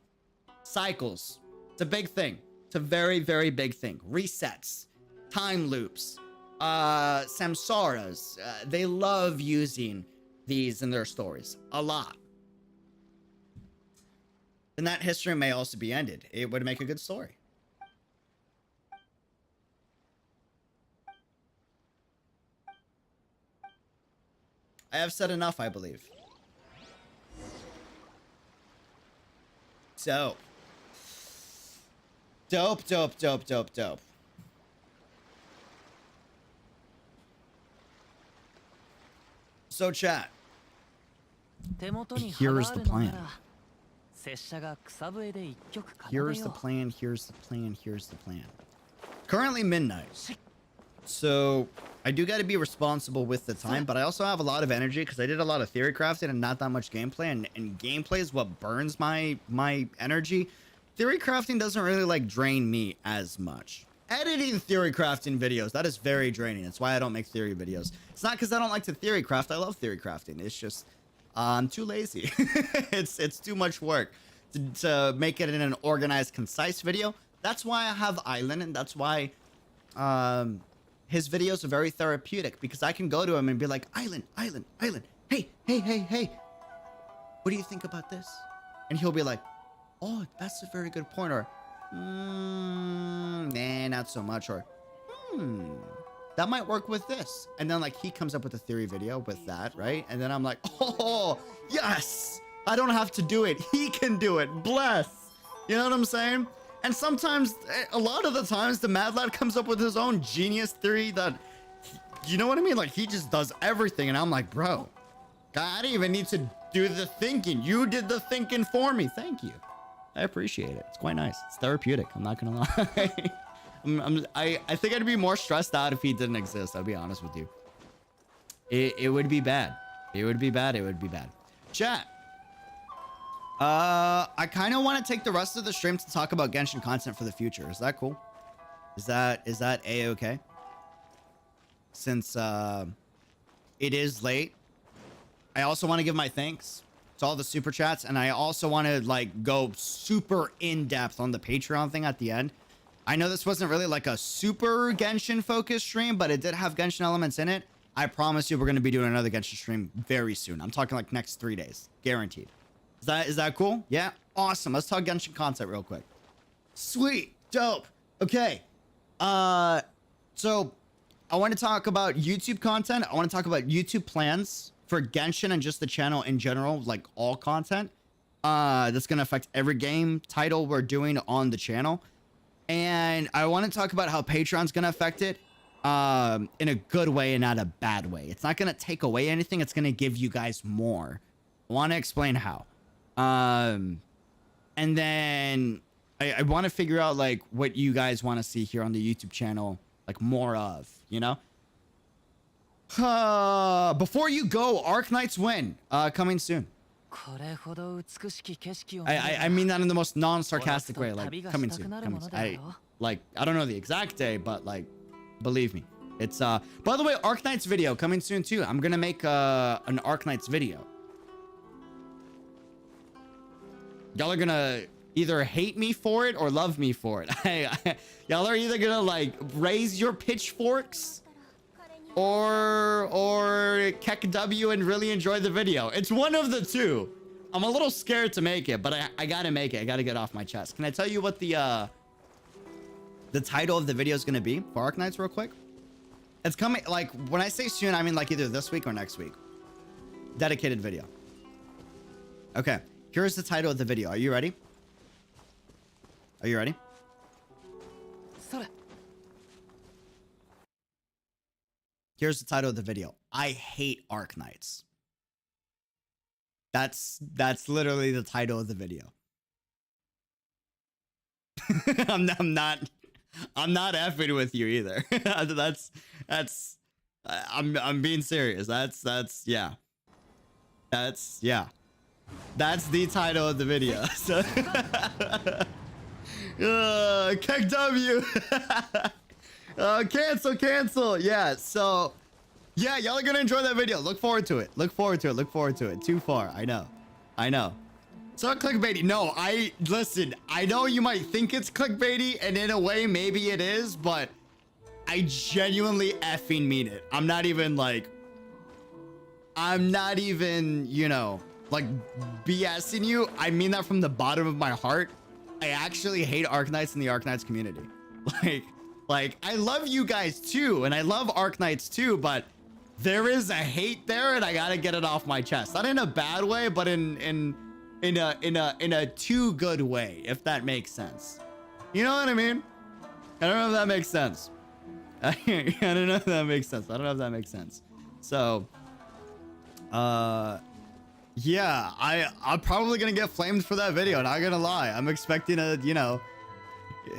Cycles. It's a big thing. It's a very, very big thing. Resets. Time loops, samsaras, they love using these in their stories a lot. And that history may also be ended. It would make a good story. I have said enough, I believe. Dope. Dope. So chat, here's the plan. Here's the plan. Currently midnight. So I do got to be responsible with the time, but I also have a lot of energy because I did a lot of theory crafting and not that much gameplay. And gameplay is what burns my energy. Theory crafting doesn't really like drain me as much. Editing theory crafting videos, that is very draining. That's why I don't make theory videos. It's not because I don't like to theory craft. I love theory crafting. It's just I'm too lazy. it's too much work to make it in an organized, concise video. That's why I have Island, and that's why his videos are very therapeutic, because I can go to him and be like, Island, hey. what do you think about this? And he'll be like, oh, that's a very good point. Or, nah, not so much. Or, that might work with this. And then like he comes up with a theory video with that, right? And then I'm like, oh, yes, I don't have to do it. He can do it. Bless. You know what I'm saying? And sometimes, a lot of the times, the Mad Lad comes up with his own genius theory that, you know what I mean? Like he just does everything. And I'm like, bro, I didn't even need to do the thinking. You did the thinking for me. Thank you. I appreciate it. It's quite nice. It's therapeutic. I'm not gonna lie. I think I'd be more stressed out if he didn't exist. I'll be honest with you. It would be bad. It would be bad. It would be bad. Chat. I kind of want to take the rest of the stream to talk about Genshin content for the future. Is that cool? Is that a-okay? Since it is late. I also want to give my thanks to all the super chats, and I also want to like go super in depth on the Patreon thing at the end. I know this wasn't really like a super Genshin focused stream, but it did have Genshin elements in it. I promise you we're going to be doing another Genshin stream very soon. I'm talking like next 3 days, guaranteed. Is that cool? Yeah, awesome. Let's talk Genshin content real quick. Sweet, dope. Okay. So I want to talk about YouTube content. I want to talk about YouTube plans for Genshin and just the channel in general, like all content. That's going to affect every game title we're doing on the channel. And I want to talk about how Patreon's going to affect it in a good way and not a bad way. It's not going to take away anything. It's going to give you guys more. I want to explain how. And then I want to figure out like what you guys want to see here on the YouTube channel, like more of, you know? Before you go, Arknights win, coming soon. I mean that in the most non-sarcastic way, like coming soon. Coming soon. I don't know the exact day, but like, believe me, it's by the way, Arknights video coming soon too. I'm gonna make an Arknights video. Y'all are gonna either hate me for it or love me for it. Y'all are either gonna like raise your pitchforks or keck W and really enjoy the video. It's one of the two. I'm a little scared to make it, but I gotta make it. I gotta get off my chest. Can I tell you what the title of the video is gonna be for Arknights real quick? It's coming, like when I say soon, I mean like either this week or next week. Dedicated video. Okay, here's the title of the video. Are you ready? Are you ready? Here's the title of the video. I hate Arknights. That's literally the title of the video. I'm not effing with you either. I'm being serious. That's yeah. That's the title of the video. So Keck W. Cancel. Yeah, so yeah, y'all are gonna enjoy that video. Look forward to it. Too far. I know. It's not clickbaity. No, listen, I know you might think it's clickbaity, and in a way maybe it is, but I genuinely effing mean it. I'm not even, you know, like BSing you. I mean that from the bottom of my heart. I actually hate Arknights and the Arknights community. Like I love you guys too, and I love Arknights too, but there is a hate there, and I gotta get it off my chest. Not in a bad way, but in a too good way, if that makes sense. You know what I mean? I don't know if that makes sense. I don't know if that makes sense. So, yeah, I'm probably gonna get flamed for that video. Not gonna lie, I'm expecting to, you know,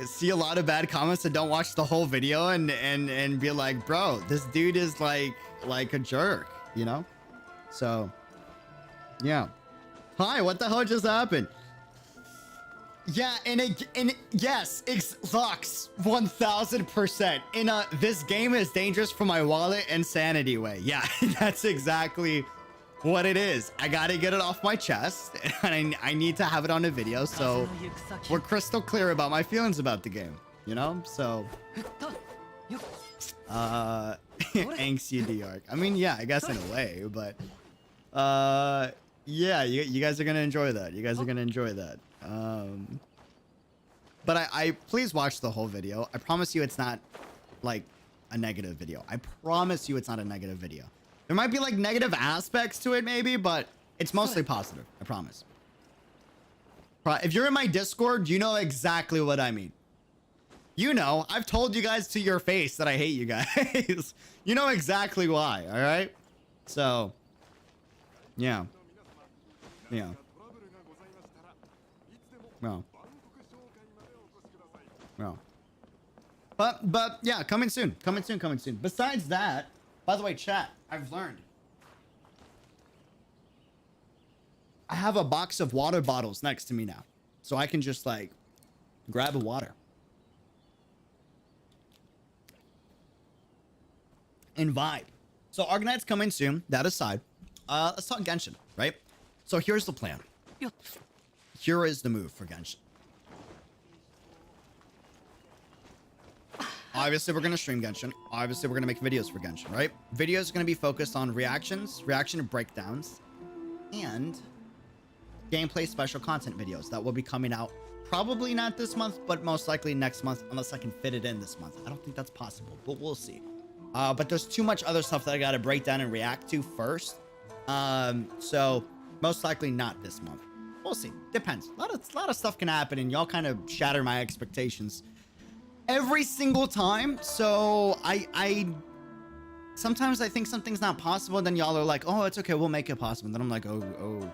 see a lot of bad comments that don't watch the whole video and be like, bro, this dude is like a jerk, you know? So, yeah. Hi, what the hell just happened? Yeah, and yes, it's Lux 1000%. In a this game is dangerous for my wallet and sanity way. Yeah, that's exactly what it is. I gotta get it off my chest, and I need to have it on a video, so we're crystal clear about my feelings about the game, you know? So, angsty arc. I mean, yeah, I guess in a way, but, Yeah, you guys are gonna enjoy that. You guys are gonna enjoy that. But I please watch the whole video. I promise you it's not like a negative video. I promise you it's not a negative video. There might be like negative aspects to it maybe, but it's mostly positive. I promise. If you're in my Discord, you know exactly what I mean. You know, I've told you guys to your face that I hate you guys. You know exactly why, all right? So, yeah. Yeah. Well. Well. But yeah, coming soon. Coming soon. Besides that, by the way, chat, I've learned. I have a box of water bottles next to me now. So I can just like grab a water. And vibe. So Argonauts coming soon. That aside, let's talk Genshin, right? So here's the plan. Here is the move for Genshin. Obviously, we're going to stream Genshin. Obviously, we're going to make videos for Genshin, right? Videos are going to be focused on reactions, reaction and breakdowns, and gameplay special content videos that will be coming out probably not this month, but most likely next month, unless I can fit it in this month. I don't think that's possible, but we'll see. But there's too much other stuff that I got to break down and react to first. So most likely not this month. We'll see. Depends. A lot of stuff can happen, and y'all kind of shatter my expectations every single time. So I sometimes I think something's not possible, then y'all are like, oh, it's okay, we'll make it possible. And then I'm like, oh,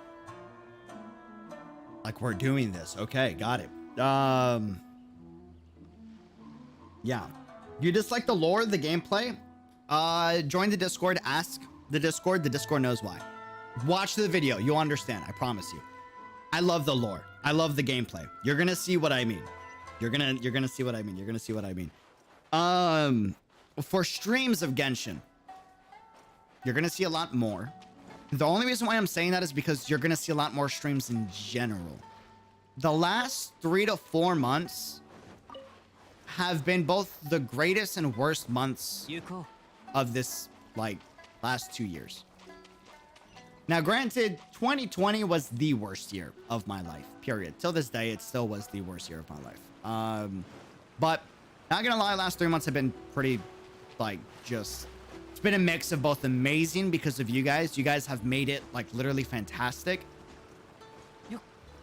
like we're doing this. Okay, got it. Yeah. You dislike the lore, the gameplay? Join the Discord, ask the Discord knows why. Watch the video, you'll understand, I promise you. I love the lore. I love the gameplay. You're gonna see what I mean. You're gonna see what I mean. You're gonna see what I mean. For streams of Genshin, you're gonna see a lot more. The only reason why I'm saying that is because you're gonna see a lot more streams in general. The last 3 to 4 months have been both the greatest and worst months of this, like, last 2 years. Now, granted, 2020 was the worst year of my life, period. Till this day, it still was the worst year of my life. But not gonna lie, last 3 months have been pretty, like, just... It's been a mix of both amazing because of you guys. You guys have made it, like, literally fantastic.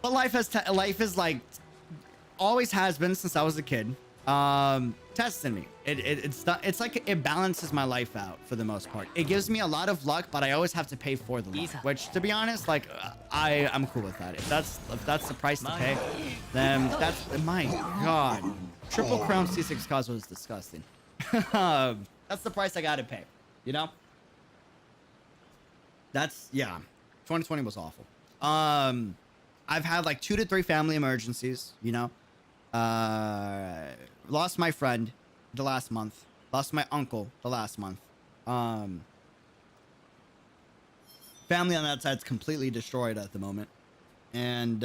But life is, like, always has been since I was a kid. Testing me. It's like it balances my life out for the most part. It gives me a lot of luck, but I always have to pay for the luck, which, to be honest, like, I'm cool with that. If that's the price to pay, then that's... My God. Triple Crown C6 Kazuha is disgusting. That's the price I gotta pay, you know? That's... Yeah. 2020 was awful. I've had, like, 2 to 3 family emergencies, you know? Lost my friend the last month. Lost my uncle the last month. Family on that side's completely destroyed at the moment. And,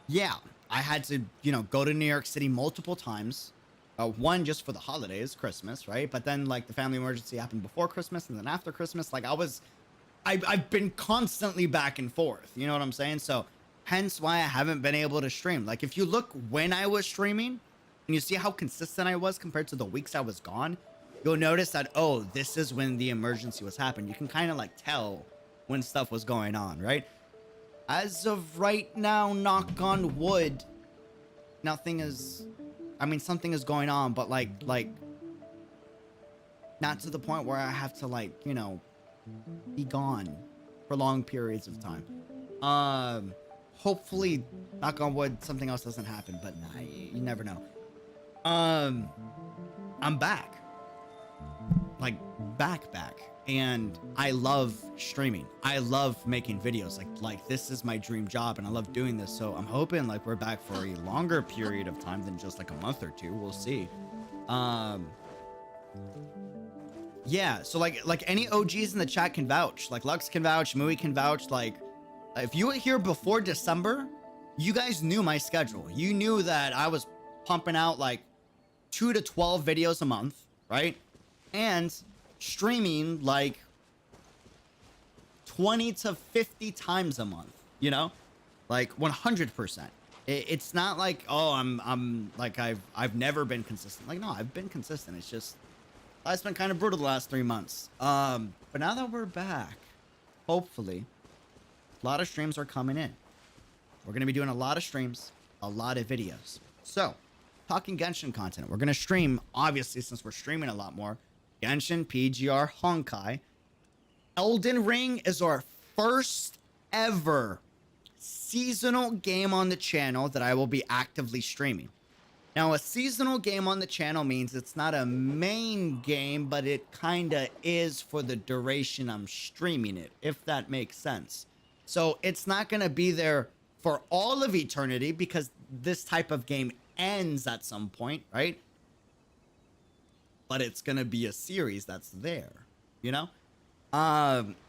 yeah, I had to, you know, go to New York City multiple times. One just for the holidays, Christmas, right? But then, like, the family emergency happened before Christmas and then after Christmas. Like, I've been constantly back and forth. You know what I'm saying? So, hence why I haven't been able to stream. Like, if you look when I was streaming, and you see how consistent I was compared to the weeks I was gone, you'll notice that, oh, this is when the emergency was happening. You can kind of, like, tell when stuff was going on, right? As of right now, knock on wood, nothing is... I mean, something is going on, but, like, not to the point where I have to, like, you know, be gone for long periods of time. Hopefully, knock on wood, something else doesn't happen, but you never know. I'm back. Like, back. And I love streaming. I love making videos. Like this is my dream job, and I love doing this. So I'm hoping, like, we're back for a longer period of time than just, like, a month or two. We'll see. Yeah, so, like any OGs in the chat can vouch. Like, Lux can vouch, Mui can vouch, like... If you were here before December, you guys knew my schedule. You knew that I was pumping out, like, 2 to 12 videos a month, right? And streaming, like, 20 to 50 times a month, you know? Like 100%. It's not like, oh, I'm like I've never been consistent. Like, no, I've been consistent. It's just life's been kind of brutal the last 3 months. But now that we're back, hopefully a lot of streams are coming in. We're going to be doing a lot of streams, a lot of videos. So, talking Genshin content, we're going to stream, obviously, since we're streaming a lot more, Genshin, PGR, Honkai. Elden Ring is our first ever seasonal game on the channel that I will be actively streaming. Now, a seasonal game on the channel means it's not a main game, but it kind of is for the duration I'm streaming it, if that makes sense. So it's not going to be there for all of eternity because this type of game ends at some point, right? But it's going to be a series that's there, you know?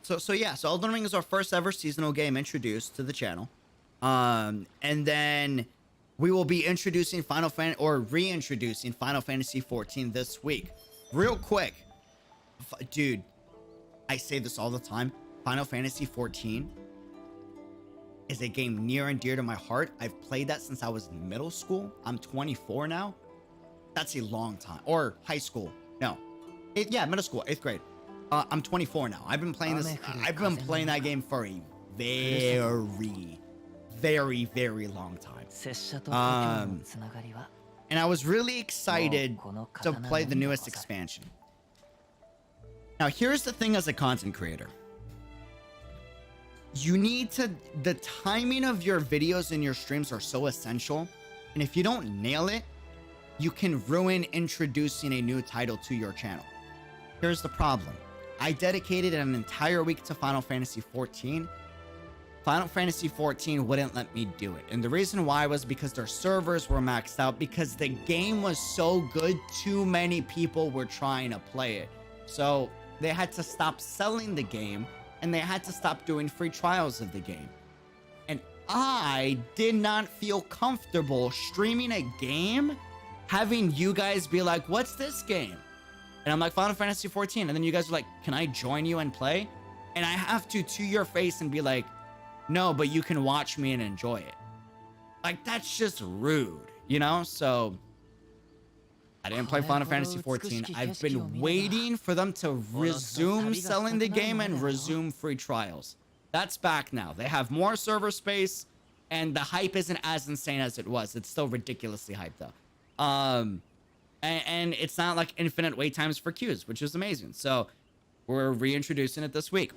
So Elden Ring is our first ever seasonal game introduced to the channel. And then we will be introducing reintroducing Final Fantasy 14 this week. Real quick. Dude, I say this all the time. Final Fantasy 14 is a game near and dear to my heart. I've played that since I was in middle school. I'm 24 now. That's a long time. Or high school. No. Middle school, 8th grade. I'm 24 now. I've been playing that game for a very, very, very long time. And I was really excited to play the newest expansion. Now, here's the thing as a content creator. The timing of your videos and your streams are so essential. And if you don't nail it, you can ruin introducing a new title to your channel. Here's the problem. I dedicated an entire week to Final Fantasy 14. Final Fantasy 14 wouldn't let me do it. And the reason why was because their servers were maxed out because the game was so good, too many people were trying to play it. So they had to stop selling the game and they had to stop doing free trials of the game. And I did not feel comfortable streaming a game, having you guys be like, what's this game? And I'm like, Final Fantasy 14. And then you guys are like, can I join you and play? And I have to your face and be like, no, but you can watch me and enjoy it. Like, that's just rude, you know? So I didn't play Final Fantasy 14. I've been waiting for them to resume selling the game and resume free trials. That's back now. They have more server space and the hype isn't as insane as it was. It's still ridiculously hyped though. And it's not like infinite wait times for queues, which is amazing. So we're reintroducing it this week.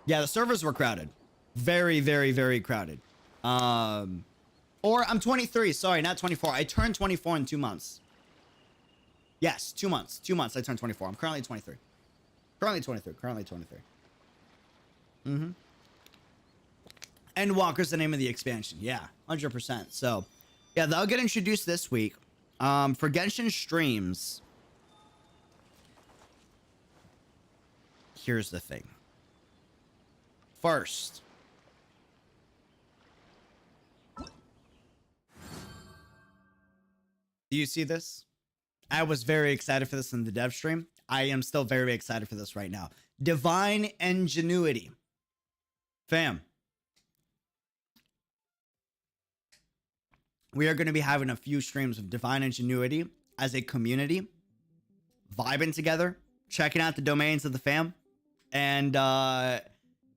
Yeah, the servers were crowded. Very, very, very crowded. Or I'm 23. Sorry, not 24. I turned 24 in 2 months. Yes, 2 months. 2 months I turned 24. I'm currently 23. Currently 23. Mm-hmm. Endwalker's the name of the expansion. Yeah, 100%. So, yeah, they'll get introduced this week. For Genshin streams, here's the thing. First, do you see this? I was very excited for this in the dev stream. I am still very excited for this right now. Divine Ingenuity. Fam. We are going to be having a few streams of Divine Ingenuity as a community, vibing together, checking out the domains of the fam, and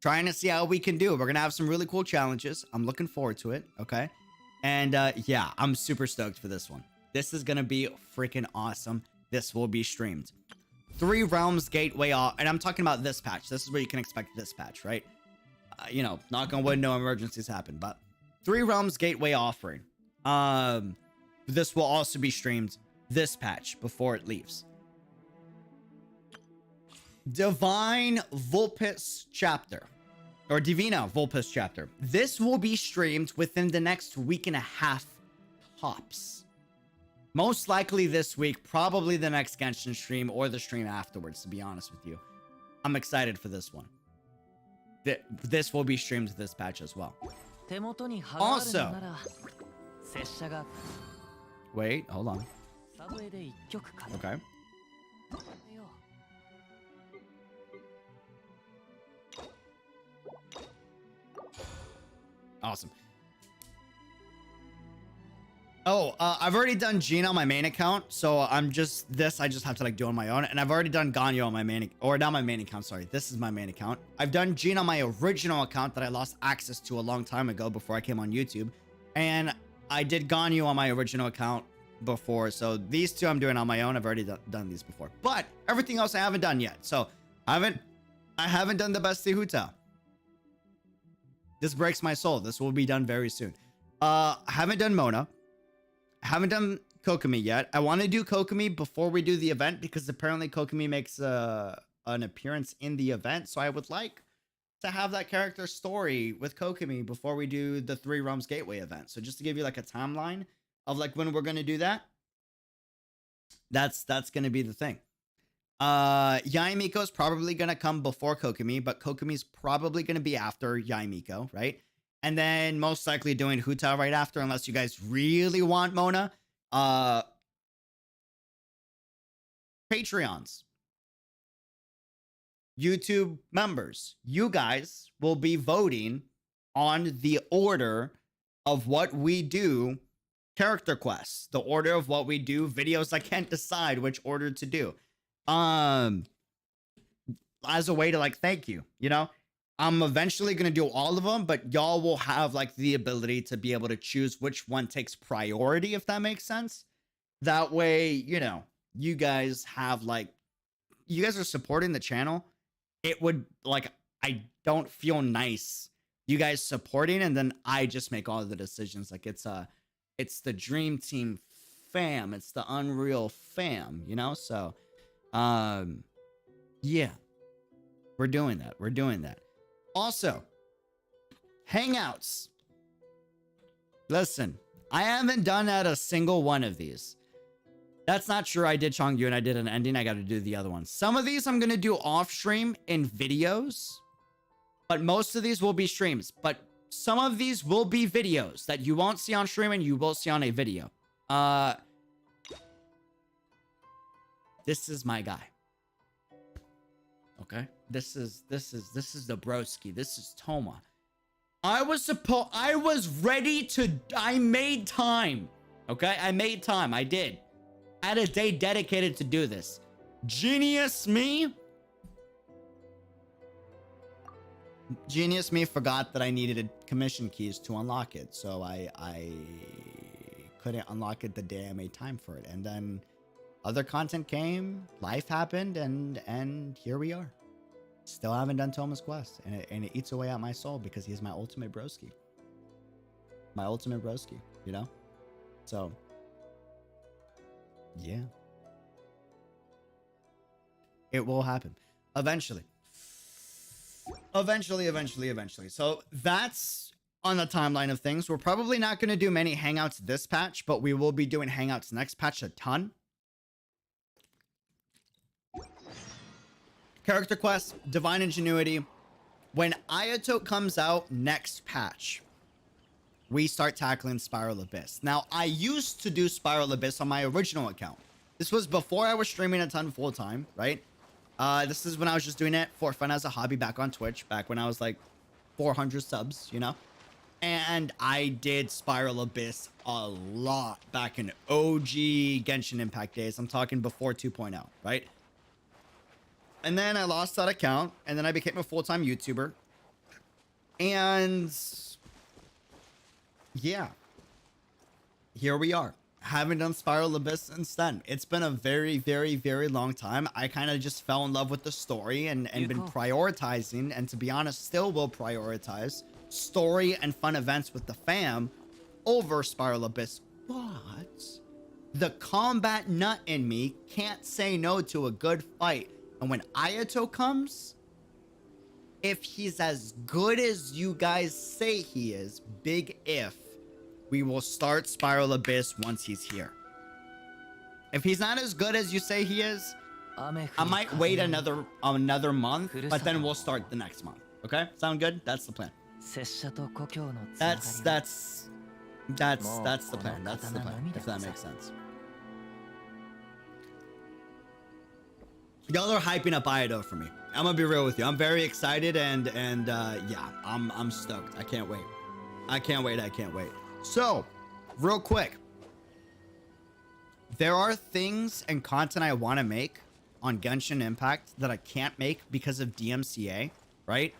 trying to see how we can do. We're going to have some really cool challenges. I'm looking forward to it, okay? And yeah, I'm super stoked for this one. This is going to be freaking awesome. This will be streamed. 3 Realms Gateway off, and I'm talking about this patch. This is where you can expect this patch, right? You know, knock on wood, no emergencies happen, but 3 Realms Gateway offering. This will also be streamed this patch before it leaves. Divine Vulpes chapter, or Divina Vulpes chapter. This will be streamed within the next week and a half tops. Most likely this week, probably the next Genshin stream or the stream afterwards, to be honest with you. I'm excited for this one. This will be streamed this patch as well. Also, wait, hold on. Okay. Awesome. Oh, I've already done Gene on my main account, so I just have to like do on my own, and I've already done Ganyo on my main, or not my main account, sorry. This is my main account. I've done Gene on my original account that I lost access to a long time ago before I came on YouTube, and I did Ganyo on my original account before, so these two I'm doing on my own. I've already done these before, but everything else I haven't done yet, so I haven't done the best Huta. This breaks my soul. This will be done very soon. I haven't done Mona. Haven't done Kokomi yet. I want to do Kokomi before we do the event because apparently Kokomi makes an appearance in the event. So I would like to have that character story with Kokomi before we do the 3 Realms Gateway event. So just to give you like a timeline of like when we're going to do that. That's going to be the thing. Yaimiko is probably going to come before Kokomi, but Kokomi's probably going to be after Yaimiko, right? And then most likely doing Huta right after, unless you guys really want Mona. Patreons. YouTube members. You guys will be voting on the order of what we do character quests. The order of what we do videos. I can't decide which order to do. As a way to like thank you, you know? I'm eventually going to do all of them, but y'all will have like the ability to be able to choose which one takes priority, if that makes sense. That way, you know, you guys have like, you guys are supporting the channel. It would like, I don't feel nice you guys supporting and then I just make all the decisions. Like it's the Dream Team fam. It's the Unreal fam, you know? So, yeah, we're doing that. We're doing that. Also, Hangouts. Listen, I haven't done at a single one of these. That's not true. I did Chongyu and I did an ending. I got to do the other one. Some of these I'm going to do off stream in videos, but most of these will be streams. But some of these will be videos that you won't see on stream and you will see on a video. This is my guy. Okay, this is the broski. This is Toma. I made time. Okay, I made time. I did. I had a day dedicated to do this. Genius me forgot that I needed commission keys to unlock it, so I couldn't unlock it the day I made time for it, and then other content came, life happened, and here we are. Still haven't done Toma's quest, and it eats away at my soul because he's my ultimate broski. My ultimate broski, you know? So, yeah. It will happen. Eventually. Eventually. So, that's on the timeline of things. We're probably not going to do many Hangouts this patch, but we will be doing Hangouts next patch a ton. Character quest, Divine Ingenuity. When Ayato comes out next patch, we start tackling Spiral Abyss. Now, I used to do Spiral Abyss on my original account. This was before I was streaming a ton full time, right? This is when I was just doing it for fun as a hobby back on Twitch, back when I was like 400 subs, you know? And I did Spiral Abyss a lot back in OG Genshin Impact days. I'm talking before 2.0, right? And then I lost that account, and then I became a full-time YouTuber. And yeah, here we are. Haven't done Spiral Abyss since then. It's been a very, very, very long time. I kind of just fell in love with the story and been prioritizing, and to be honest, still will prioritize story and fun events with the fam over Spiral Abyss. But the combat nut in me can't say no to a good fight. And when Ayato comes, if he's as good as you guys say he is, big if, we will start Spiral Abyss once he's here. If he's not as good as you say he is, I might wait another month, but then we'll start the next month. Okay? Sound good? That's the plan. That's the plan. That's the plan, if that makes sense. Y'all are hyping up Ayato for me. I'm gonna be real with you. I'm very excited and yeah, I'm stoked. I can't wait. I can't wait. I can't wait. So, real quick. There are things and content I want to make on Genshin Impact that I can't make because of DMCA, right?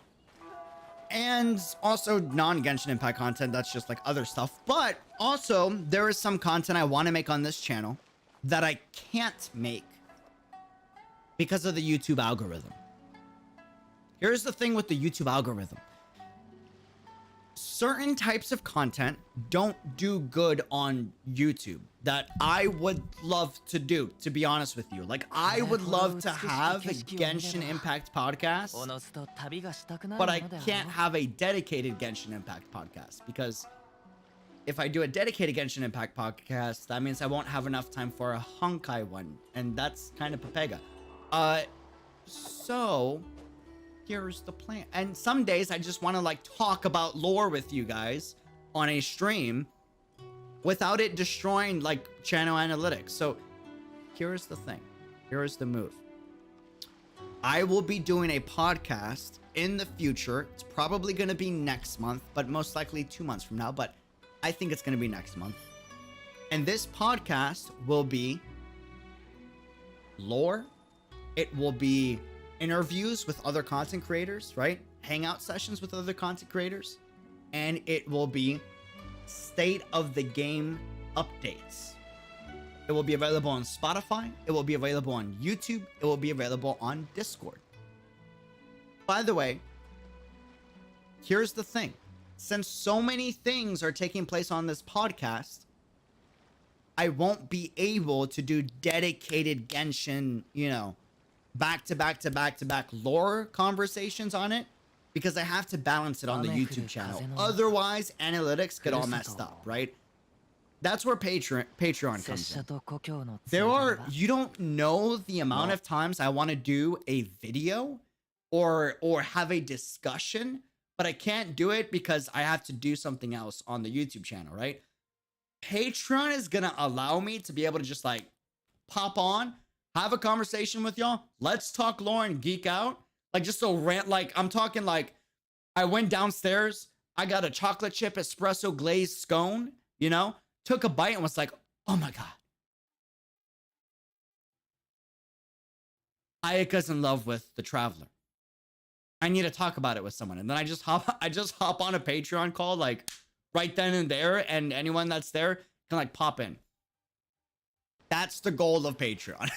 And also non-Genshin Impact content that's just like other stuff. But also, there is some content I want to make on this channel that I can't make because of the YouTube algorithm. Here's the thing with the YouTube algorithm. Certain types of content don't do good on YouTube that I would love to do, to be honest with you. Like, I would love to have a Genshin Impact podcast, but I can't have a dedicated Genshin Impact podcast because if I do a dedicated Genshin Impact podcast, that means I won't have enough time for a Honkai one, and that's kind of Pepega. So here's the plan. And some days I just want to like talk about lore with you guys on a stream without it destroying like channel analytics. So here's the thing. Here's the move. I will be doing a podcast in the future. It's probably going to be next month, but most likely 2 months from now. But I think it's going to be next month. And this podcast will be lore. It will be interviews with other content creators, right? Hangout sessions with other content creators. And it will be state of the game updates. It will be available on Spotify. It will be available on YouTube. It will be available on Discord. By the way, here's the thing. Since so many things are taking place on this podcast, I won't be able to do dedicated Genshin, back to back lore conversations on it because I have to balance it on the YouTube channel. Otherwise, analytics get all messed up, right? That's where Patreon comes in. You don't know the amount of times I want to do a video or have a discussion, but I can't do it because I have to do something else on the YouTube channel, right? Patreon is going to allow me to be able to just like pop on, have a conversation with y'all. Let's talk lore and geek out. Like just a rant. Like I'm talking like I went downstairs. I got a chocolate chip espresso glazed scone, took a bite and was like, oh my God. Ayaka's in love with the Traveler. I need to talk about it with someone. And then I just hop on a Patreon call like right then and there. And anyone that's there can like pop in. That's the goal of Patreon.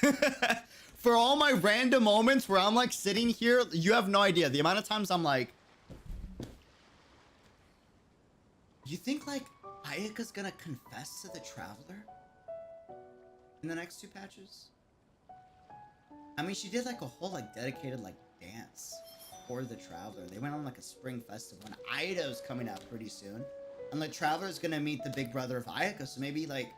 For all my random moments where I'm like sitting here, you have no idea the amount of times I'm like, you think like Ayaka's gonna confess to the Traveler in the next 2 patches? I mean, she did like a whole like dedicated like dance for the Traveler. They went on like a spring festival and Aida's coming out pretty soon. And the Traveler's gonna meet the big brother of Ayaka, so maybe like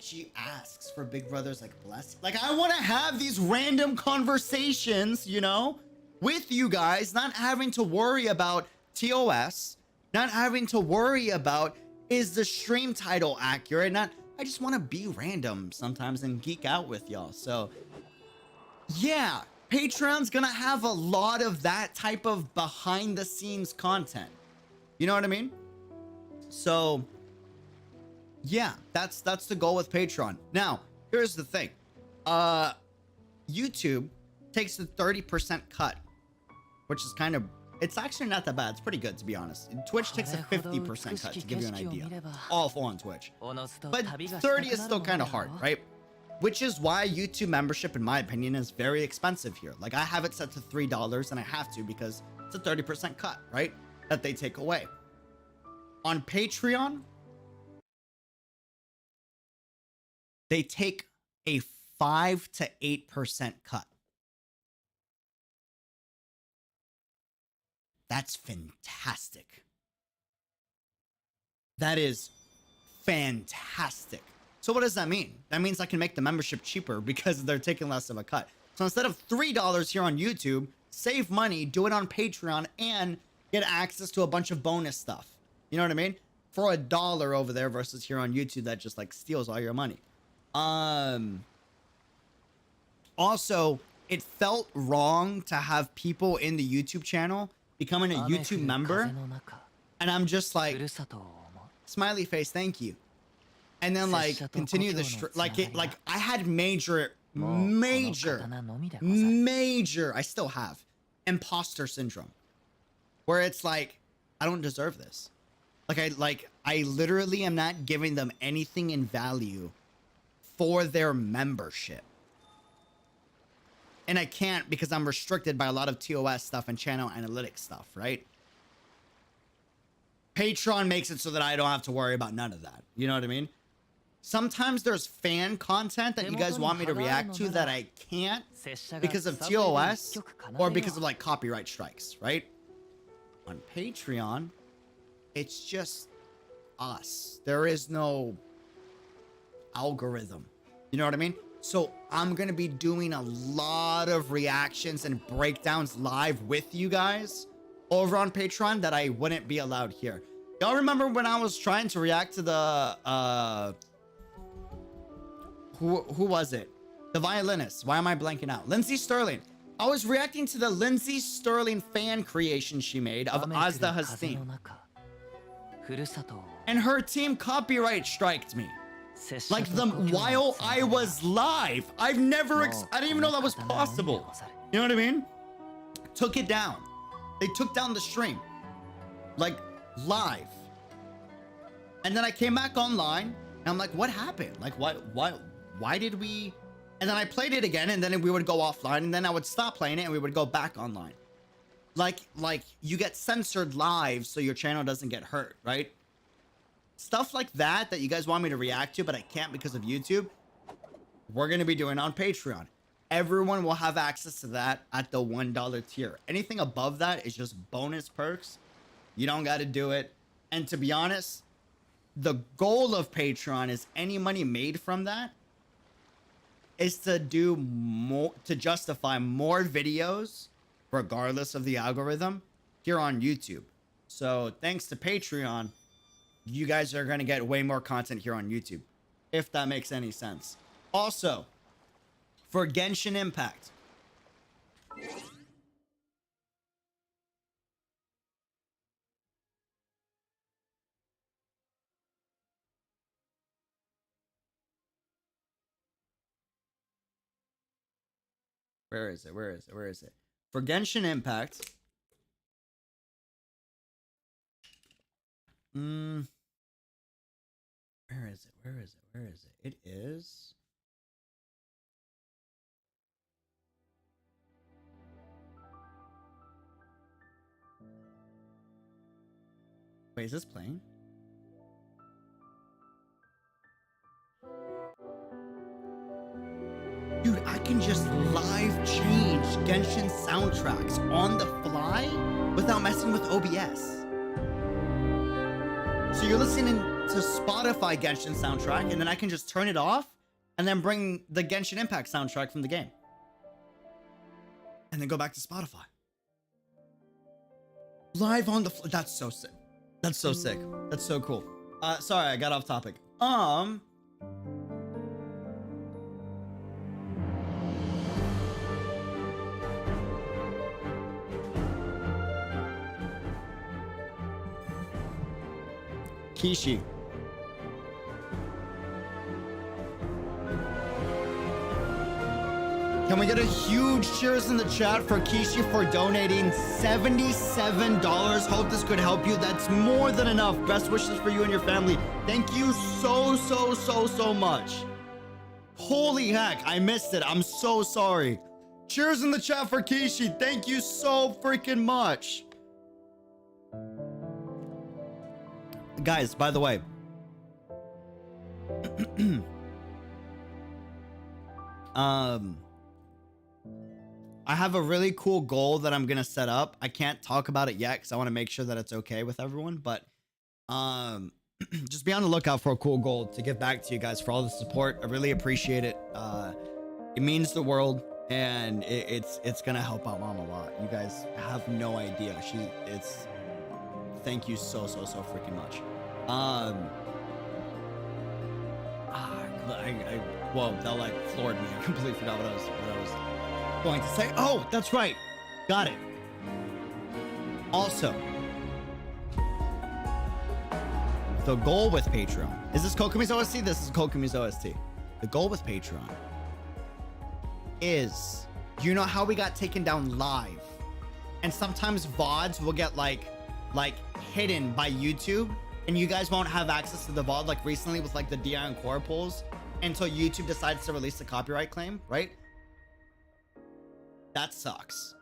she asks for Big Brother's like blessing. Like I want to have these random conversations, with you guys, not having to worry about TOS, not having to worry about is the stream title accurate. I just want to be random sometimes and geek out with y'all. So yeah, Patreon's gonna have a lot of that type of behind the scenes content. You know what I mean? So yeah, that's the goal with Patreon. Now, here's the thing. YouTube takes a 30% cut, which is kind of, it's actually not that bad. It's pretty good, to be honest. Twitch takes a 50% cut, to give you an idea. Awful on Twitch. But 30 is still kind of hard, right? Which is why YouTube membership, in my opinion, is very expensive here. Like, I have it set to $3, and I have to because it's a 30% cut, right? That they take away. On Patreon, they take a 5 to 8% cut. That's fantastic. That is fantastic. So what does that mean? That means I can make the membership cheaper because they're taking less of a cut. So instead of $3 here on YouTube, save money, do it on Patreon, and get access to a bunch of bonus stuff. You know what I mean? For $1 over there versus here on YouTube that just like steals all your money. Also, it felt wrong to have people in the YouTube channel becoming a YouTube member And I'm just like, ふるさとを思う smiley face, thank you. And then like continue the like I had major I still have imposter syndrome where it's like I don't deserve this. I literally am not giving them anything in value for their membership. And I can't because I'm restricted by a lot of TOS stuff and channel analytics stuff, right? Patreon makes it so that I don't have to worry about none of that. You know what I mean? Sometimes there's fan content that you guys want me to react to that I can't because of TOS or because of like copyright strikes, right? On Patreon, it's just us. There is no algorithm. You know what I mean? So I'm going to be doing a lot of reactions and breakdowns live with you guys over on Patreon that I wouldn't be allowed here. Y'all remember when I was trying to react to the who was it? The violinist. Why am I blanking out? Lindsay Sterling. I was reacting to the Lindsay Sterling fan creation she made of Azda Hasteen. And her team copyright striked me. Like while I was live. I've never I didn't even know that was possible. You know what I mean? Took it down. They took down the stream. Like live. And then I came back online and I'm like, what happened? Like why did we? And then I played it again and then we would go offline and then I would stop playing it and we would go back online. Like you get censored live so your channel doesn't get hurt, right? Stuff like that you guys want me to react to, but I can't because of YouTube. We're going to be doing on Patreon. Everyone will have access to that at the $1 tier. Anything above that is just bonus perks. You don't got to do it. And to be honest, the goal of Patreon is any money made from that is to do more, to justify more videos, regardless of the algorithm, here on YouTube. So thanks to Patreon, you guys are going to get way more content here on YouTube, if that makes any sense. Also, for Genshin Impact, where is it? For Genshin Impact, where is it? It is. Wait, is this playing? Dude, I can just live change Genshin soundtracks on the fly without messing with OBS. So you're listening to Spotify Genshin soundtrack, and then I can just turn it off and then bring the Genshin Impact soundtrack from the game. And then go back to Spotify. Live on the that's so sick. That's so sick. That's so cool. Sorry, I got off topic. Kishi. Can we get a huge cheers in the chat for Kishi for donating $77? Hope this could help you. That's more than enough. Best wishes for you and your family. Thank you so much. Holy heck, I missed it. I'm so sorry. Cheers in the chat for Kishi. Thank you so freaking much. Guys, by the way, I have a really cool goal that I'm gonna set up. I can't talk about it yet because I want to make sure that it's okay with everyone, but just be on the lookout for a cool goal to give back to you guys for all the support. I really appreciate it. It means the world, and it's gonna help out Mom a lot. You guys have no idea. Thank you so freaking much. Whoa, that like floored me. I completely forgot what I was going to say. Oh, that's right. Got it. Also, the goal with Patreon. Is this Kokumi's OST? This is Kokumi's OST. The goal with Patreon is, you know how we got taken down live? And sometimes VODs will get like hidden by YouTube, and you guys won't have access to the VOD, like recently with like the DI and core pulls, until YouTube decides to release the copyright claim, right? That sucks.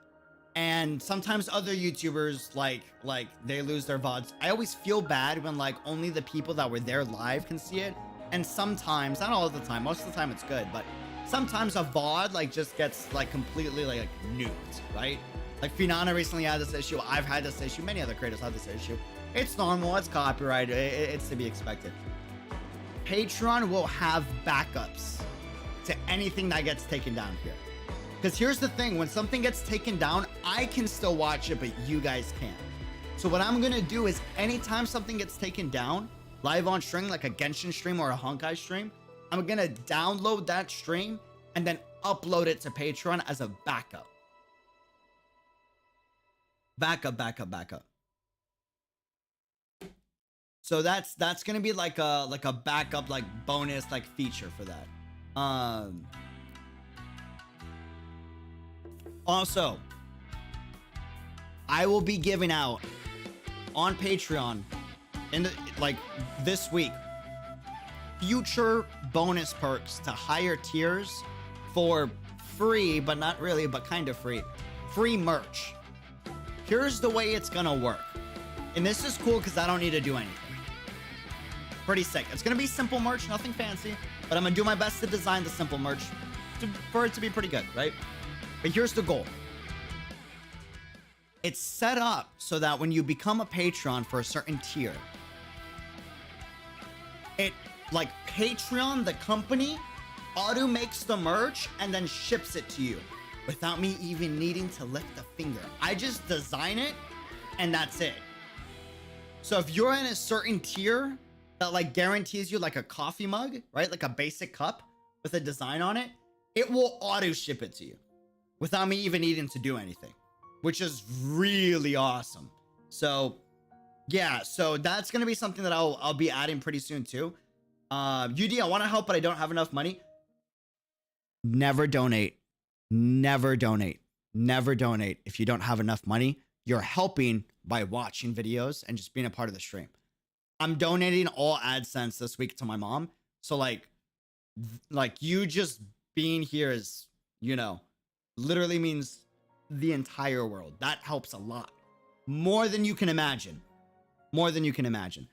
And sometimes other YouTubers like they lose their VODs. I always feel bad when like only the people that were there live can see it. And sometimes, not all of the time, most of the time it's good, but sometimes a VOD like just gets like completely like nuked, right? Like Finana recently had this issue. I've had this issue. Many other creators have this issue. It's normal. It's copyright. It's to be expected. Patreon will have backups to anything that gets taken down here. Because here's the thing, when something gets taken down, I can still watch it, but you guys can't. So what I'm gonna do is anytime something gets taken down, live on stream, like a Genshin stream or a Honkai stream, I'm gonna download that stream and then upload it to Patreon as a backup. Backup. So that's gonna be like a backup, like bonus, like feature for that. Also, I will be giving out on Patreon in like this week future bonus perks to higher tiers for free, but not really, but kind of free merch. Here's the way it's gonna work, and this is cool because I don't need to do anything. Pretty sick. It's gonna be simple merch, nothing fancy, but I'm gonna do my best to design the simple merch for it to be pretty good, right? But here's the goal. It's set up so that when you become a patron for a certain tier, it, like Patreon, the company, auto makes the merch and then ships it to you without me even needing to lift a finger. I just design it and that's it. So if you're in a certain tier that like guarantees you like a coffee mug, right? Like a basic cup with a design on it, it will auto ship it to you without me even needing to do anything, which is really awesome. So yeah, so that's gonna be something that I'll be adding pretty soon too. UD, I want to help, but I don't have enough money. Never donate. Never donate. Never donate. If you don't have enough money, you're helping by watching videos and just being a part of the stream. I'm donating all AdSense this week to my mom. So like you just being here is, you know, literally means the entire world. That helps a lot. More than you can imagine. More than you can imagine.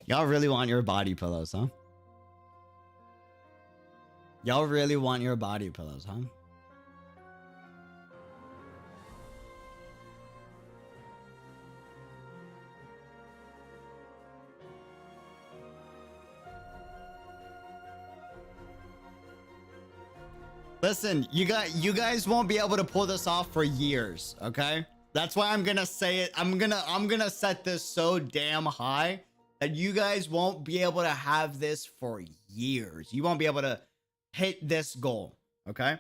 Y'all really want your body pillows, huh? Y'all really want your body pillows, huh? Listen, you guys won't be able to pull this off for years, okay? That's why I'm gonna say it. I'm gonna set this so damn high that you guys won't be able to have this for years. You won't be able to hit this goal, okay?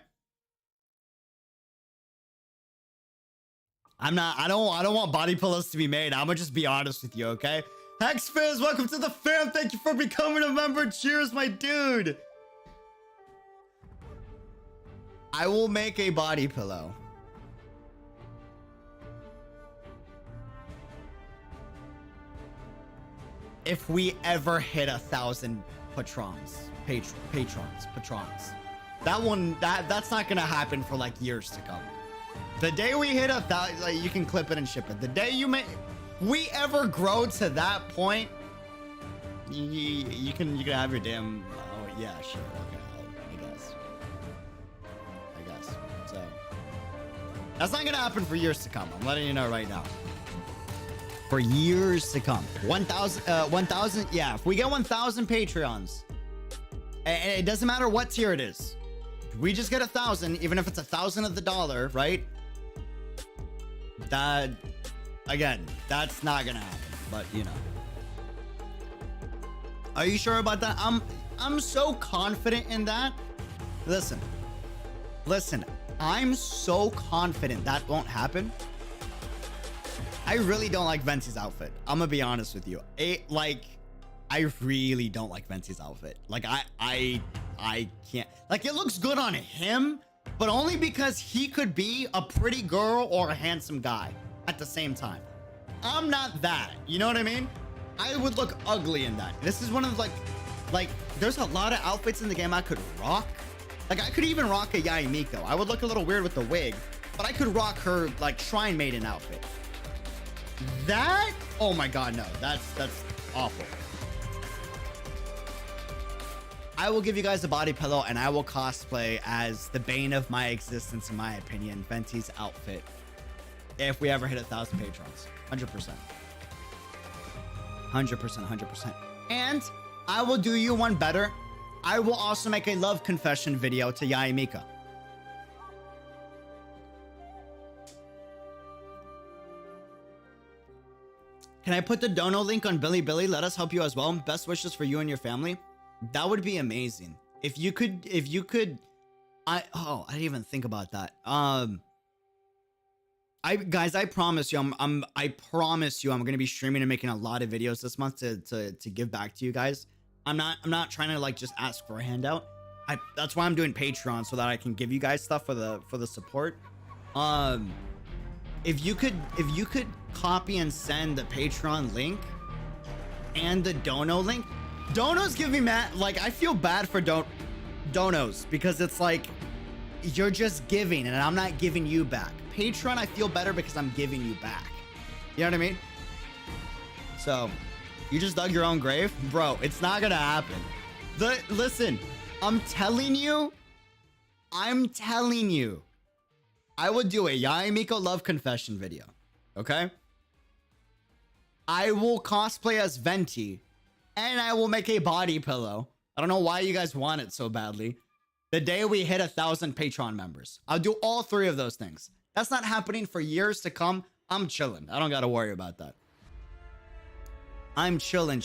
I don't want body pillows to be made. I'm gonna just be honest with you, okay? Hex Fizz, welcome to the fam. Thank you for becoming a member. Cheers, my dude. I will make a body pillow. If we ever hit 1,000 patrons. That's not gonna happen for like years to come. The day we hit 1,000, like, you can clip it and ship it. The day we ever grow to that point, you can have your damn. Oh yeah, sure, okay, I guess. So that's not gonna happen for years to come. I'm letting you know right now. For years to come. 1,000, yeah. If we get 1,000 Patreons, and it doesn't matter what tier it is, we just get 1,000, even if it's 1,000 of the dollar, right? That, again, that's not gonna happen. But you know, are you sure about that? I'm so confident in that. Listen. I'm so confident that won't happen. I really don't like Venti's outfit. I'm gonna be honest with you. I really don't like Venti's outfit. Like I can't. Like it looks good on him, but only because he could be a pretty girl or a handsome guy at the same time. I'm not that. You know what I mean? I would look ugly in that. This is one of like there's a lot of outfits in the game I could rock. Like I could even rock a Yae Miko. I would look a little weird with the wig, but I could rock her like Shrine Maiden outfit. That, oh my god, no, that's awful. I will give you guys a body pillow and I will cosplay as the bane of my existence, in my opinion, Venti's outfit, if we ever hit 1,000 patrons. 100%. 100%. And I will do you one better. I will also make a love confession video to Yae Mika. Can I put the dono link on Billy? Let us help you as well. Best wishes for you and your family. That would be amazing. If you could, I didn't even think about that. Guys, I promise you, I promise you, I'm going to be streaming and making a lot of videos this month to give back to you guys. I'm not trying to like just ask for a handout. That's why I'm doing Patreon, so that I can give you guys stuff for the support. If you could copy and send the Patreon link and the dono link. Donos give me like I feel bad for donos because it's like you're just giving and I'm not giving you back. Patreon, I feel better because I'm giving you back. You know what I mean? So you just dug your own grave, bro. It's not gonna happen. Listen, I'm telling you, I would do a Yae Miko love confession video. Okay, I will cosplay as Venti. And I will make a body pillow. I don't know why you guys want it so badly. The day we hit 1,000 Patreon members. I'll do all three of those things. That's not happening for years to come. I'm chilling. I don't got to worry about that. I'm chilling.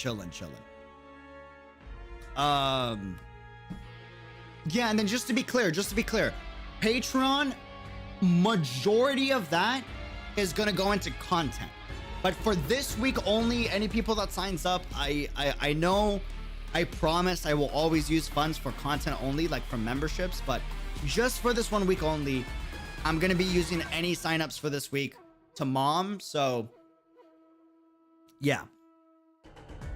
Yeah, and then just to be clear, Patreon, majority of that is going to go into content. But for this week only, any people that signs up, I know, I promise I will always use funds for content only, like for memberships. But just for this 1 week only, I'm going to be using any signups for this week to mom. So yeah,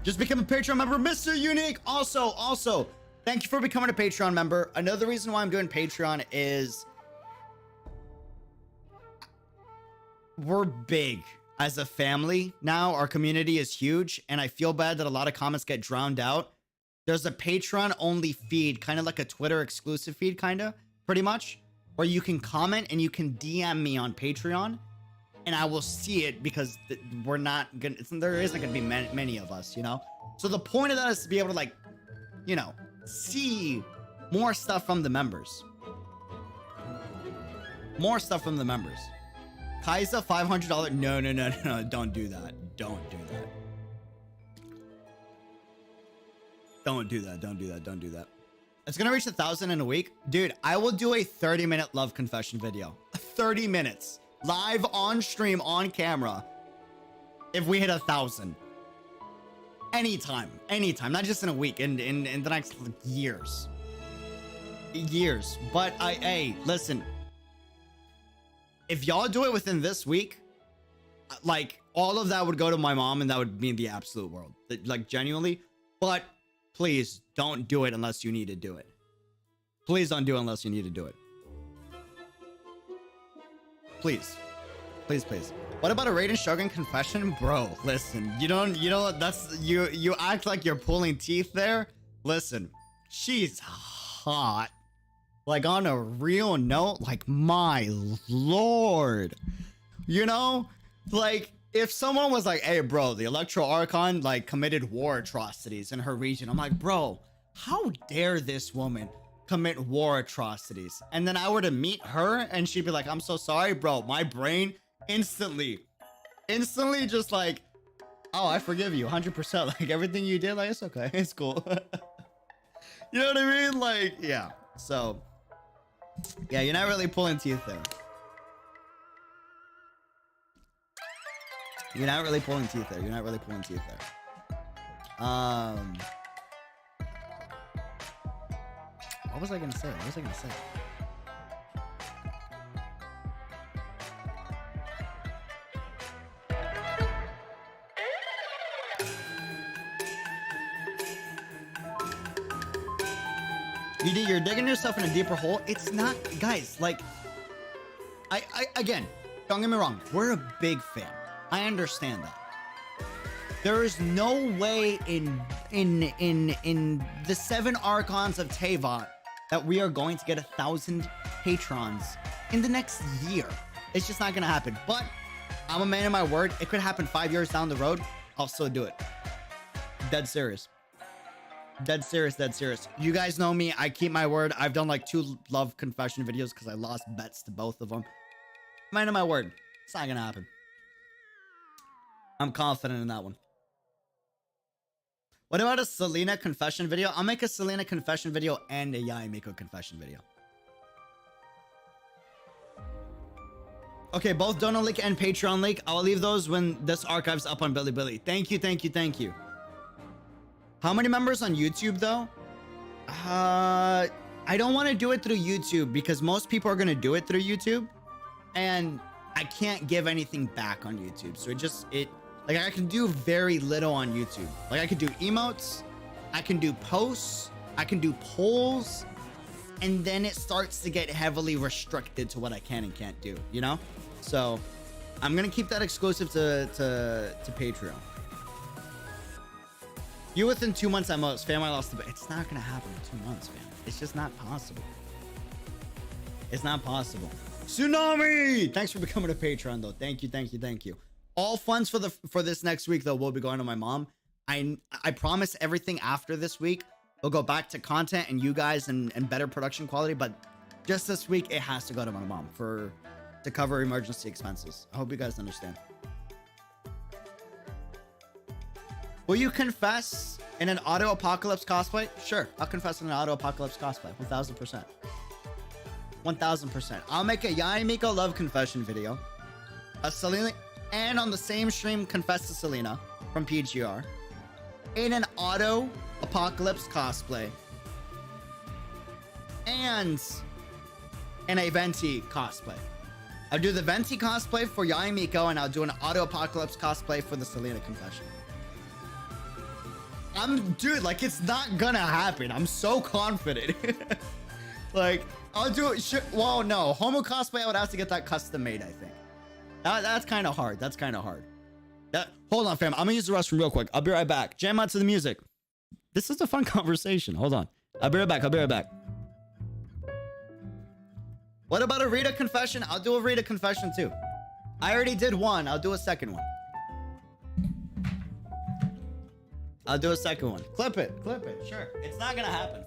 just become a Patreon member, Mr. Unique. Also, thank you for becoming a Patreon member. Another reason why I'm doing Patreon is we're big. As a family now, our community is huge, and I feel bad that a lot of comments get drowned out. There's a Patreon only feed, kind of like a Twitter exclusive feed, pretty much, where you can comment and you can DM me on Patreon, and I will see it because we're not gonna. There isn't gonna be many of us, you know. So the point of that is to be able to, like, you know, see more stuff from the members. More stuff from the members. Kaiza, $500. No. Don't do that. Don't do that. It's gonna reach 1,000 in a week. Dude, I will do a 30-minute love confession video. 30 minutes. Live on stream, on camera. If we hit 1,000. Anytime. Not just in a week. In the next years. But hey, listen. If y'all do it within this week, like, all of that would go to my mom and that would mean the absolute world. Like, genuinely. But please don't do it unless you need to do it. Please don't do it unless you need to do it. Please. What about a Raiden Shogun confession? Bro, listen, you act like you're pulling teeth there. Listen, she's hot. Like, on a real note, like, my lord. You know? Like, if someone was like, hey, bro, the Electro Archon, like, committed war atrocities in her region. I'm like, bro, how dare this woman commit war atrocities? And then I were to meet her and she'd be like, I'm so sorry, bro. My brain instantly just like, oh, I forgive you 100%. Like, everything you did, like, it's okay. It's cool. You know what I mean? Like, yeah. So... yeah, you're not really pulling teeth there. You're not really pulling teeth there. You're not really pulling teeth there. What was I gonna say? What was I gonna say? You're digging yourself in a deeper hole. It's not, guys, like, again, don't get me wrong. We're a big fan. I understand that. There is no way in the 7 Archons of Teyvat that we are going to get 1,000 patrons in the next year. It's just not gonna happen. But I'm a man of my word. It could happen 5 years down the road. I'll still do it. Dead serious. Dead serious, dead serious. You guys know me. I keep my word. I've done like 2 love confession videos because I lost bets to both of them. Man of my word. It's not gonna happen. I'm confident in that one. What about a Selena confession video? I'll make a Selena confession video and a Yaimiko confession video. Okay, both Dono link and Patreon link. I'll leave those when this archive's up on Bilibili. Thank you, thank you, thank you. How many members on YouTube though? I don't want to do it through YouTube because most people are going to do it through YouTube and I can't give anything back on YouTube. So like I can do very little on YouTube. Like I can do emotes, I can do posts, I can do polls, and then it starts to get heavily restricted to what I can and can't do, you know? So I'm going to keep that exclusive to Patreon. You within 2 months at most. Fam, I lost the bet. It's not gonna happen in 2 months, fam. It's just not possible. It's not possible. Tsunami! Thanks for becoming a patron, though. Thank you, thank you, thank you. All funds for this next week, though, will be going to my mom. I promise everything after this week will go back to content and you guys and better production quality. But just this week, it has to go to my mom to cover emergency expenses. I hope you guys understand. Will you confess in an Auto Apocalypse cosplay? Sure, I'll confess in an Auto Apocalypse cosplay. 1000%. 1000%. I'll make a Yaimiko love confession video. A Selena, and on the same stream, confess to Selena from PGR. In an Auto Apocalypse cosplay. And in a Venti cosplay. I'll do the Venti cosplay for Yaimiko, and I'll do an Auto Apocalypse cosplay for the Selena confession. Dude, like, it's not gonna happen. I'm so confident. Like, I'll do it. Well, no. Homo cosplay, I would have to get that custom made, I think. That's kind of hard. That's kind of hard. Hold on, fam. I'm gonna use the restroom real quick. I'll be right back. Jam out to the music. This is a fun conversation. Hold on. I'll be right back. I'll be right back. What about a Rita confession? I'll do a Rita confession, too. I already did one. I'll do a second one. I'll do a second one. Clip it. Clip it. Sure. It's not gonna happen.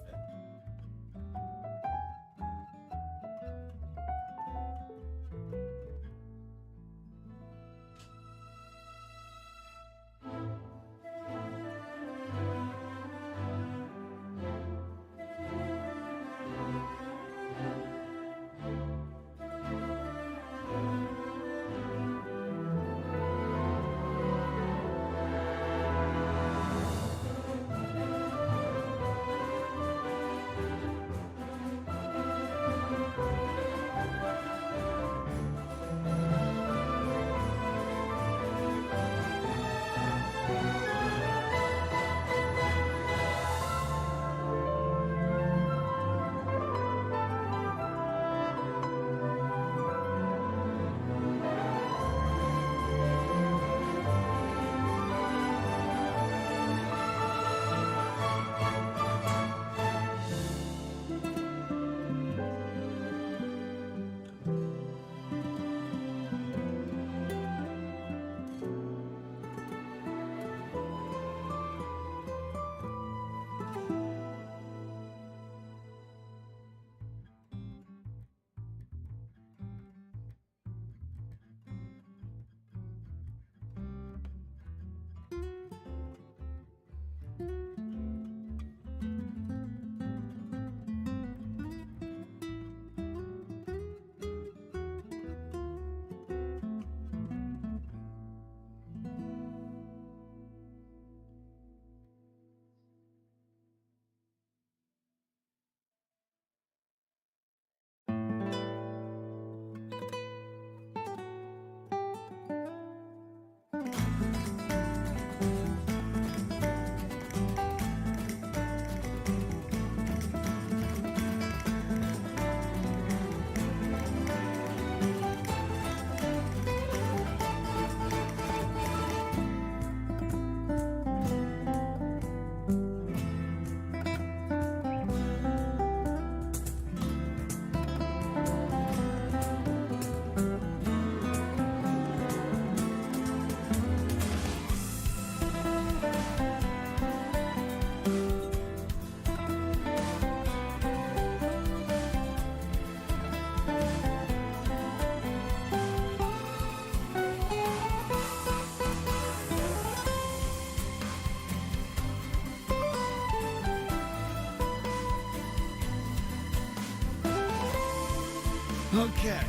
Okay.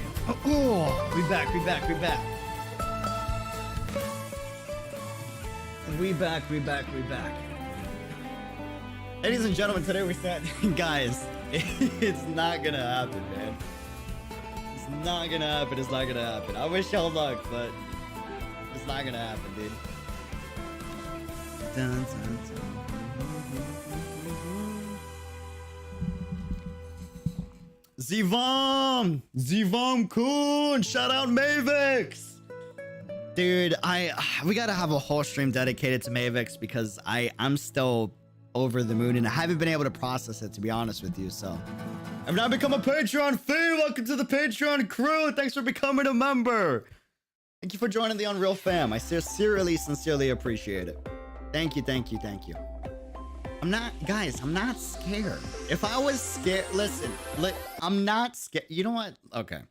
Oh, we back. Ladies and gentlemen, today we said, guys, it's not gonna happen, man. It's not gonna happen. I wish y'all luck, but it's not gonna happen, dude. Dun, dun, dun. Zivom Kun, shout out Mavix. Dude, we gotta have a whole stream dedicated to Mavix because I'm still over the moon and I haven't been able to process it, to be honest with you. So I've now become a Patreon fee. Welcome to the Patreon crew. Thanks for becoming a member. Thank you for joining the Unreal fam. I sincerely appreciate it. Thank you. I'm not scared. If I was scared, listen, I'm not scared. You know what? Okay.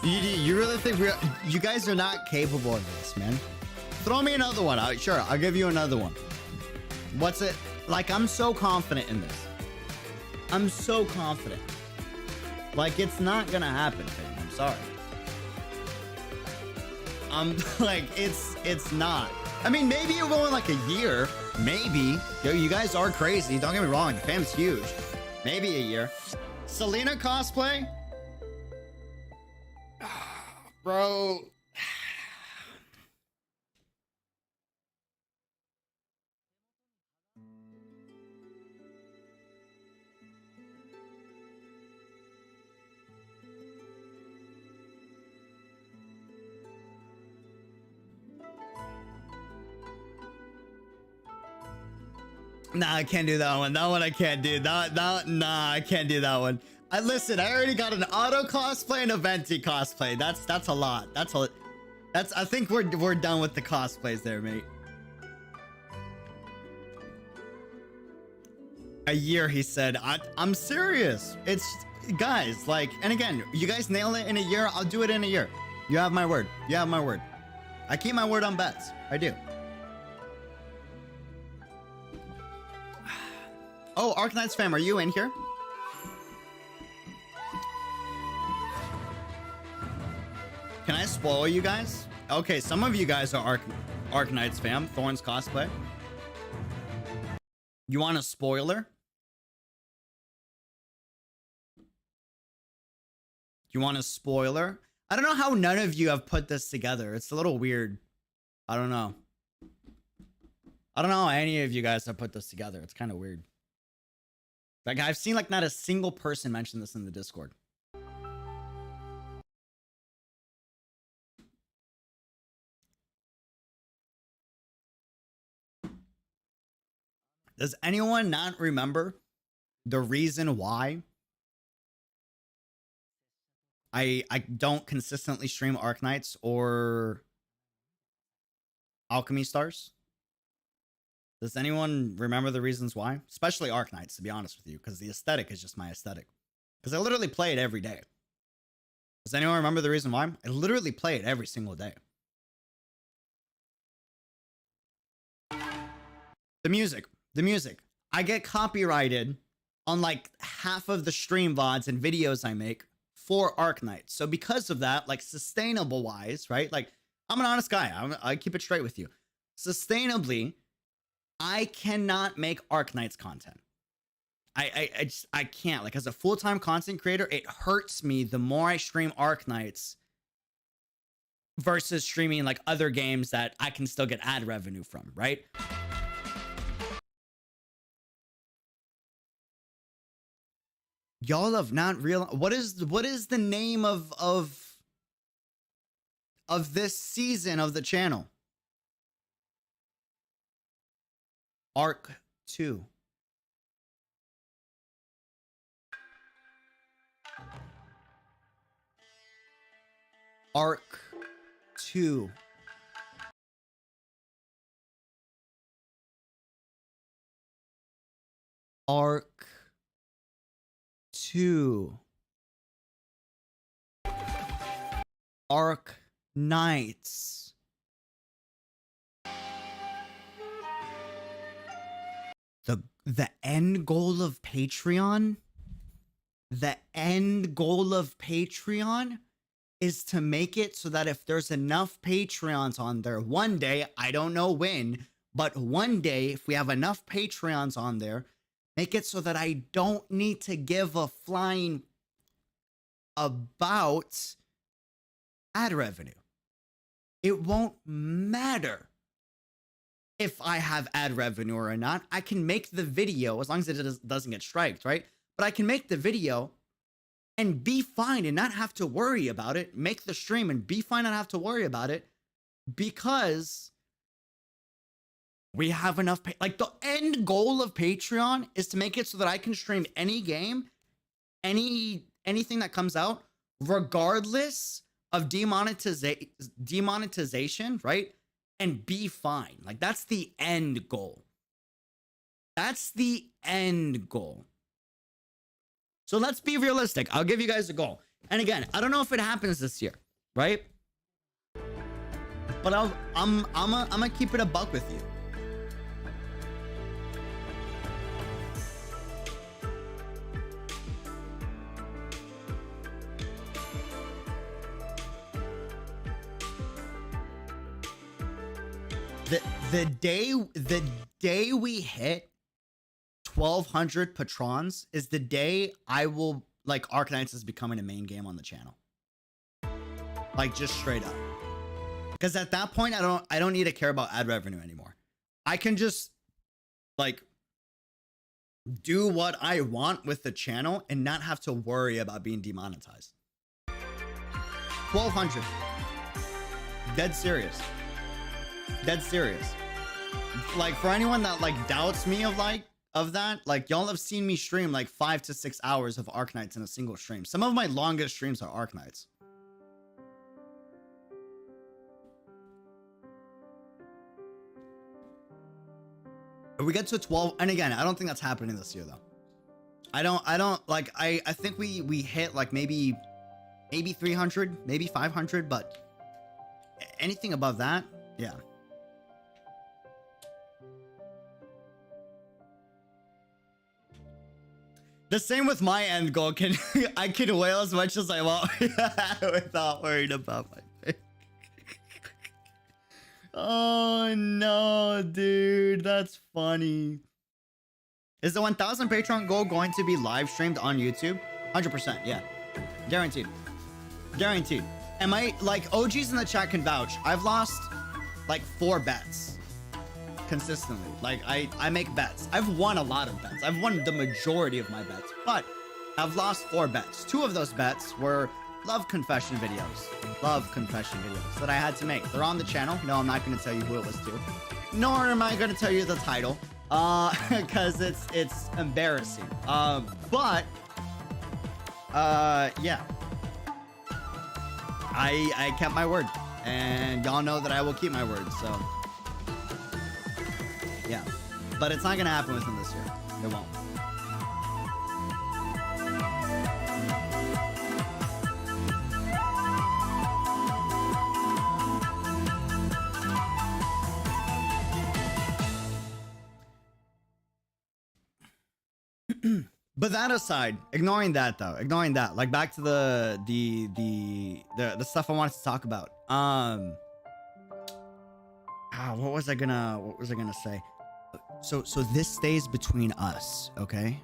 You really think you guys are not capable of this, man? Throw me another one. Sure, I'll give you another one. What's it? Like, I'm so confident in this. I'm so confident. Like, it's not gonna happen, fam. I'm sorry. I'm like, it's not. I mean, maybe it'll go in like a year. Maybe. Yo, you guys are crazy. Don't get me wrong. Your fam's huge. Maybe a year. Selena cosplay? Bro. Nah, I can't do that one. That one I can't do. Nah, I can't do that one. Listen, I already got an auto cosplay and a venti cosplay. That's a lot. I think we're done with the cosplays there, mate. A year, he said. I'm serious. It's guys, like, and again, you guys nail it in a year, I'll do it in a year. You have my word. I keep my word on bets. I do. Oh, Arknights fam, are you in here? Can I spoil you guys? Okay, some of you guys are Arknights fam. Thorns cosplay. You want a spoiler? You want a spoiler? I don't know how none of you have put this together. It's a little weird. I don't know. I don't know how any of you guys have put this together. It's kind of weird. Like, I've seen like not a single person mention this in the Discord. Does anyone not remember the reason why I don't consistently stream Arknights or Alchemy Stars? Does anyone remember the reasons why? Especially Arknights, to be honest with you, because the aesthetic is just my aesthetic. Because I literally play it every day. Does anyone remember the reason why? I literally play it every single day. The music. I get copyrighted on like half of the stream VODs and videos I make for Arknights. So because of that, like sustainable wise, right? Like, I'm an honest guy. I keep it straight with you. Sustainably, I cannot make Arknights content. I can't. Like, as a full-time content creator, it hurts me the more I stream Arknights versus streaming like other games that I can still get ad revenue from, right? Y'all have not real. What is the name of this season of the channel? Arc 2. Arc 2. Arc 2. Arc Knights. The end goal of Patreon? The end goal of Patreon is to make it so that if there's enough Patreons on there one day, I don't know when, but one day, if we have enough Patreons on there, make it so that I don't need to give a flying about ad revenue. It won't matter if I have ad revenue or not. I can make the video as long as it doesn't get striked, right? But I can make the video and be fine and not have to worry about it. Make the stream and be fine and not have to worry about it because we have enough. Like the end goal of Patreon is to make it so that I can stream any game, anything that comes out, regardless of demonetization, right? And be fine. Like that's the end goal. That's the end goal. So let's be realistic. I'll give you guys a goal. And again, I don't know if it happens this year, right? But I'm gonna keep it a buck with you. The day we hit 1,200 patrons is the day I will, like, Arc Knights is becoming a main game on the channel. Like, just straight up. Because at that point, I don't need to care about ad revenue anymore. I can just, like, do what I want with the channel and not have to worry about being demonetized. 1,200. Dead serious. Dead serious. Like, for anyone that, like, doubts me of that, like, y'all have seen me stream like 5 to 6 hours of Arc Knights in a single stream. Some of my longest streams are Arc Knights. If we get to 12, and again, I don't think that's happening this year though. I don't like, I think we hit like maybe 300, maybe 500, but anything above that, yeah. The same with my end goal. I can wail as much as I want without worrying about my pick. Oh no, dude, that's funny. Is the 1,000 Patreon goal going to be live streamed on YouTube? 100%, yeah. Guaranteed. Guaranteed. Am I, like, OGs in the chat can vouch. I've lost like 4 bets. Consistently. Like, I make bets. I've won a lot of bets. I've won the majority of my bets, but I've lost 4 bets. 2 of those bets were love confession videos. Love confession videos that I had to make. They're on the channel. No, I'm not going to tell you who it was to. Nor am I going to tell you the title. Because it's embarrassing. But yeah. I kept my word. And y'all know that I will keep my word, so yeah, but it's not gonna happen within this year. It won't. But that aside, ignoring that, like back to the stuff I wanted to talk about. What was I gonna say? So this stays between us, okay?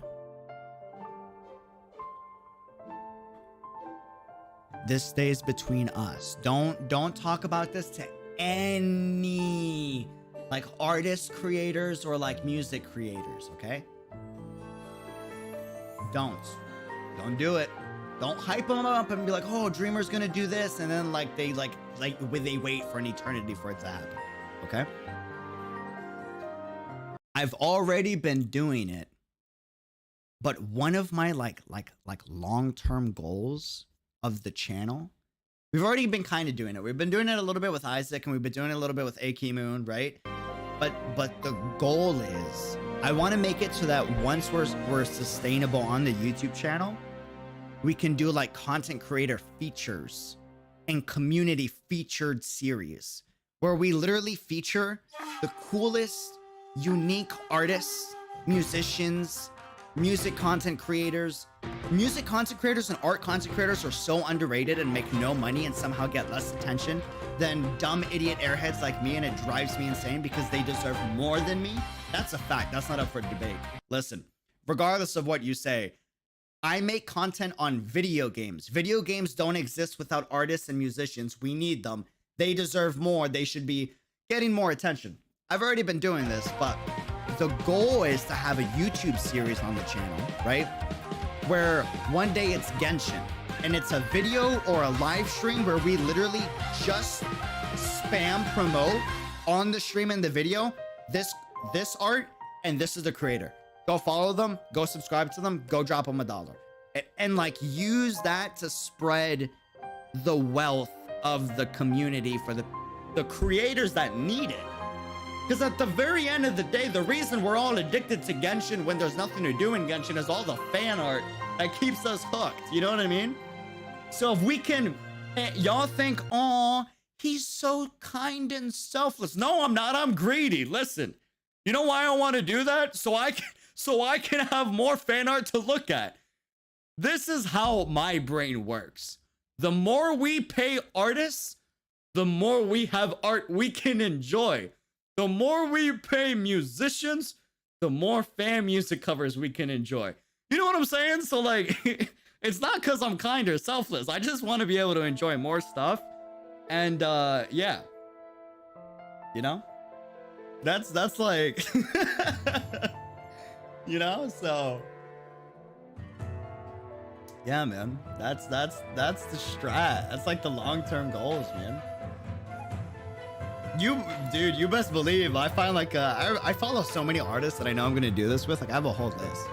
This stays between us. Don't talk about this to any like artist creators or like music creators, okay? Don't do it. Don't hype them up and be like, oh, Dreamer's gonna do this, and then like they wait for an eternity for it to happen, okay? I've already been doing it, but one of my like long-term goals of the channel, we've already been kind of doing it. We've been doing it a little bit with Isaac, and we've been doing it a little bit with AK Moon, right? But the goal is I want to make it so that once we're sustainable on the YouTube channel, we can do like content creator features and community featured series where we literally feature the coolest, unique artists, musicians, music content creators. Music content creators and art content creators are so underrated and make no money and somehow get less attention than dumb idiot airheads like me, and it drives me insane because they deserve more than me. That's a fact. That's not up for debate. Listen, regardless of what you say, I make content on video games. Video games don't exist without artists and musicians. We need them. They deserve more. They should be getting more attention. I've already been doing this, but the goal is to have a YouTube series on the channel, right? Where one day it's Genshin and it's a video or a live stream where we literally just spam promote on the stream and the video this art, and this is the creator. Go follow them, go subscribe to them, go drop them $1. And like use that to spread the wealth of the community for the creators that need it. Because at the very end of the day, the reason we're all addicted to Genshin when there's nothing to do in Genshin is all the fan art that keeps us hooked. You know what I mean? So if we can, y'all think, oh, he's so kind and selfless. No, I'm not. I'm greedy. Listen, you know why I want to do that? So I can have more fan art to look at. This is how my brain works. The more we pay artists, the more we have art we can enjoy. The more we pay musicians, the more fan music covers we can enjoy. You know what I'm saying? So like, it's not because I'm kind or selfless. I just want to be able to enjoy more stuff. And yeah, you know, that's like, you know, so yeah, man, that's the strat. That's like the long-term goals, man. Dude, you best believe I find like I follow so many artists that I know I'm gonna do this with. Like I have a whole list,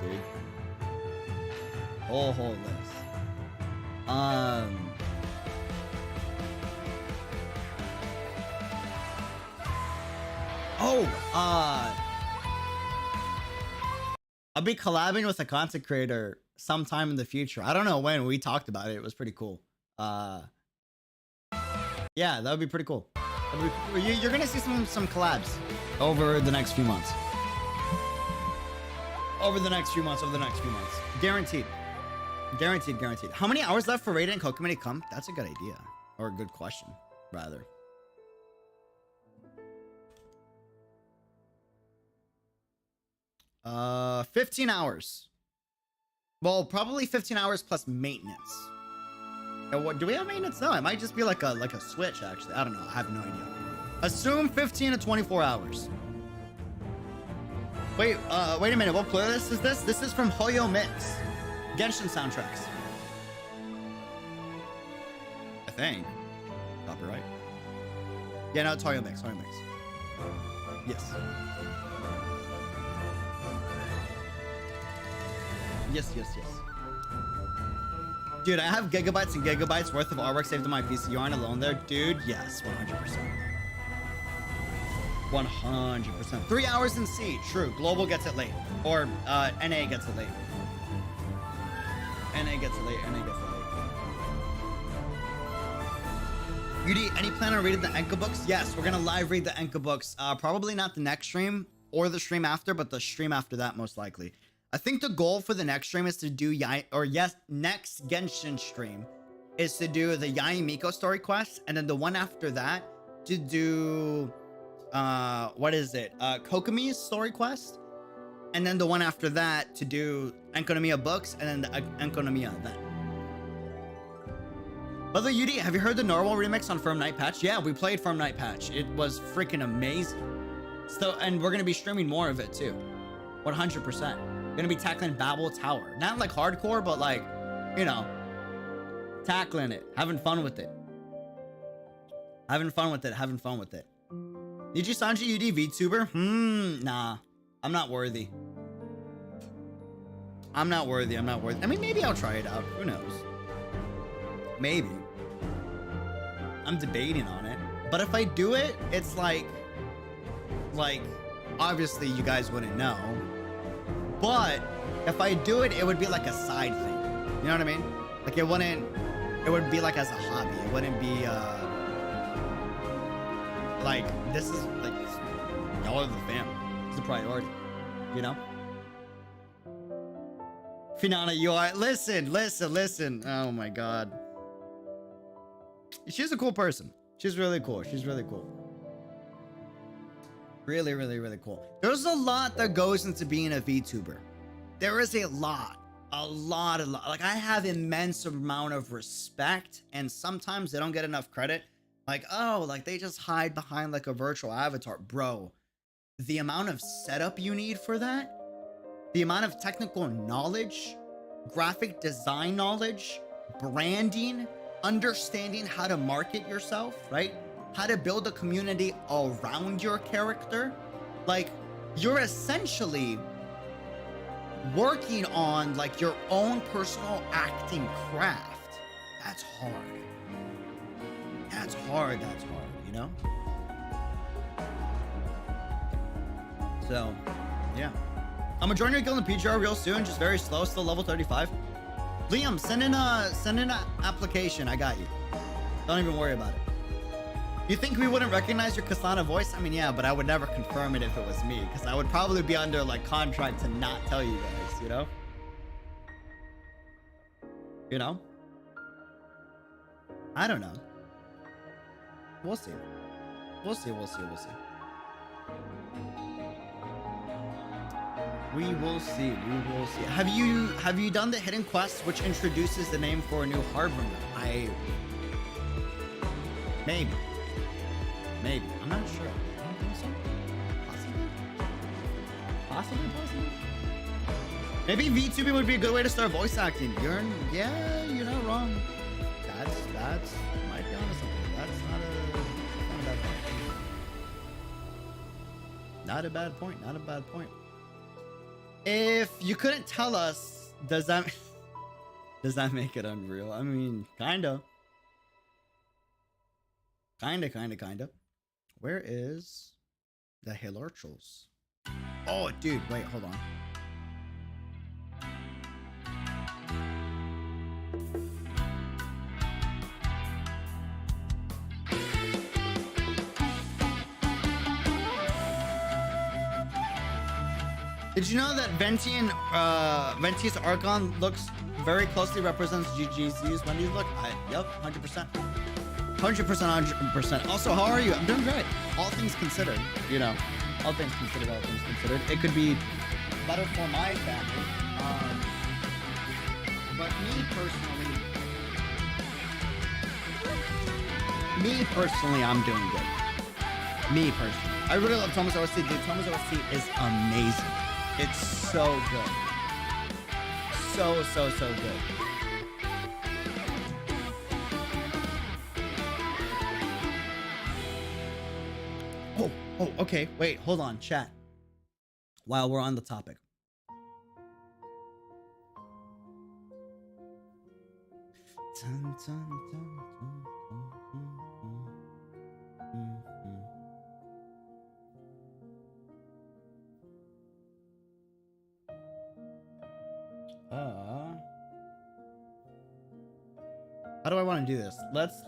dude, whole list. I'll be collabing with a content creator sometime in the future. I don't know when. We talked about it. It was pretty cool. Yeah, that would be pretty cool. You're gonna see some collabs over the next few months. Over the next few months. Guaranteed. How many hours left for Raiden and Kokomi to come? That's a good idea. Or a good question, rather. Uh, 15 hours. Well, probably 15 hours plus maintenance. What, do we have maintenance? No, it might just be like a switch, actually. I don't know. I have no idea. Assume 15 to 24 hours. Wait a minute. What playlist is this? This is from Hoyo Mix. Genshin soundtracks. I think. Copyright. Yeah, no, it's Hoyo Mix. Yes. Yes. Dude, I have gigabytes and gigabytes worth of artwork saved on my PC. You aren't alone there. Dude, yes, 100%. 100%. 3 hours in C. True. Global gets it late. Or NA gets it late. NA gets it late. UD, any plan on reading the Enka books? Yes, we're going to live read the Enka books. Probably not the next stream or the stream after, but the stream after that most likely. I think the goal for the next stream is to do next Genshin stream is to do the Yai Miko story quest, and then the one after that to do Kokomi's story quest, and then the one after that to do Enkanomiya books, and then the Enkanomiya event. By the way, UD, have you heard the normal remix on Firm Night Patch? Yeah, we played Firm Night Patch. It was freaking amazing. So, and we're gonna be streaming more of it too. 100%. Gonna be tackling Babel Tower. Not like hardcore, but like, you know, tackling it, having fun with it. Having fun with it. Niji Sanji UD VTuber? Nah. I'm not worthy. I mean, maybe I'll try it out. Who knows? Maybe. I'm debating on it. But if I do it, it's like, obviously you guys wouldn't know. But if I do it, it would be like a side thing. You know what I mean? Like it would be like as a hobby. It wouldn't be like this is like y'all are the fam. It's a priority. You know? Finana, you are listen. Oh my god. She's a cool person. She's really cool. Really cool. There's a lot that goes into being a VTuber. There is a lot. Like I have immense amount of respect, and sometimes they don't get enough credit. Like, oh, like they just hide behind like a virtual avatar. Bro, the amount of setup you need for that, the amount of technical knowledge, graphic design knowledge, branding, understanding how to market yourself, right? How to build a community around your character. Like, you're essentially working on like your own personal acting craft. That's hard, you know? So, yeah. I'm gonna join your guild in PGR real soon, just very slow, still level 35. Liam, send in an application. I got you. Don't even worry about it. You think we wouldn't recognize your Kasana voice? I mean, yeah, but I would never confirm it if it was me, because I would probably be under like contract to not tell you guys, you know? You know? I don't know. We'll see. We'll see. We will see. Have you done the hidden quest which introduces the name for a new Harbinger? Maybe. I'm not sure. I don't think so. Possibly. Maybe VTubing would be a good way to start voice acting. You're not wrong. That's might be honest something. That's not a bad point. If you couldn't tell us, does that make it unreal? I mean, kinda. Where is the Hilurchels? Oh, dude, wait, hold on. Did you know that Ventius Archon looks very closely represents GGZ's Wendy's look? Yep, 100%. 100%. Also, how are you? I'm doing great. All things considered, you know. All things considered. It could be better for my family. But me personally, I'm doing good. Me personally. I really love Thomas OSC. Dude, Thomas OSC is amazing. It's so good. So good. Oh, okay. Wait, hold on, chat. While we're on the topic. How do I want to do this? Let's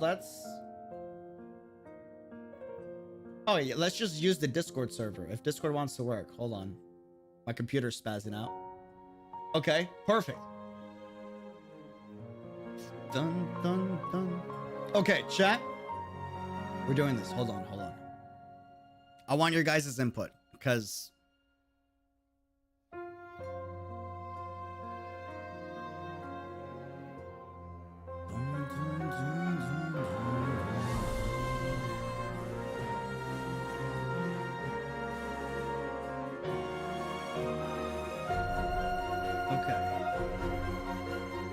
Oh yeah, let's just use the Discord server. If Discord wants to work. Hold on. My computer's spazzing out. Okay, perfect. Dun. Okay, chat. We're doing this. Hold on. I want your guys' input, because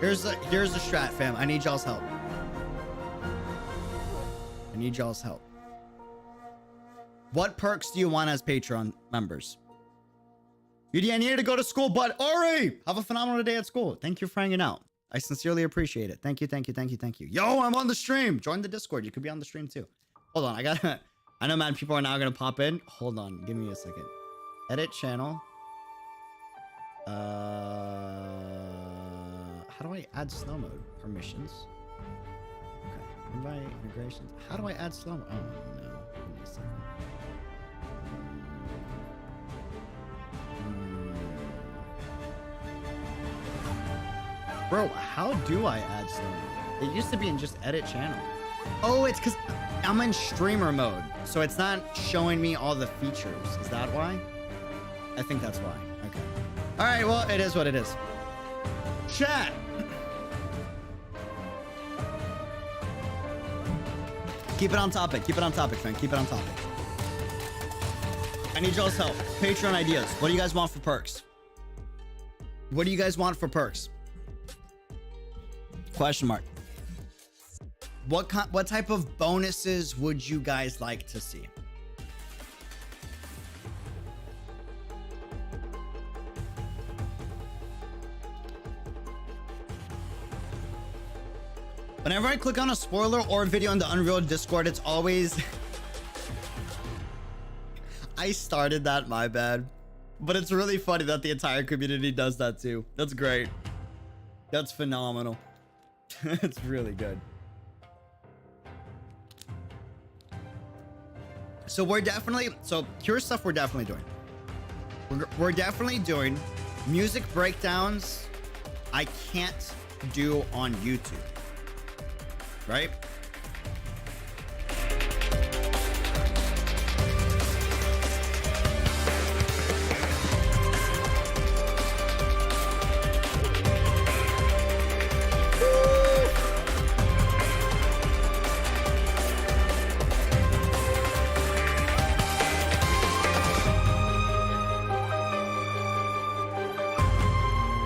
Here's the strat, fam. I need y'all's help. What perks do you want as Patreon members? UD, I needed to go to school, but Ari, have a phenomenal day at school. Thank you for hanging out. I sincerely appreciate it. Thank you. Yo, I'm on the stream. Join the Discord. You could be on the stream too. Hold on. I know, man, people are now gonna pop in. Hold on. Give me a second. Edit channel. How do I add slow mode? Permissions. Okay. Invite integrations. How do I add slow mode? Oh no. Give me a second. Bro, how do I add slow mode? It used to be in just edit channel. Oh, it's because I'm in streamer mode, so it's not showing me all the features. Is that why? I think that's why. Okay. All right, well, it is what it is. Chat. Keep it on topic. Keep it on topic, man. Keep it on topic. I need y'all's help. Patreon ideas. What do you guys want for perks? What do you guys want for perks? Question mark. What type of bonuses would you guys like to see? Whenever I click on a spoiler or a video in the Unreal Discord, it's always... I started that, my bad. But it's really funny that the entire community does that too. That's great. That's phenomenal. It's really good. So we're definitely... So here's stuff we're definitely doing. We're definitely doing music breakdowns I can't do on YouTube. Right?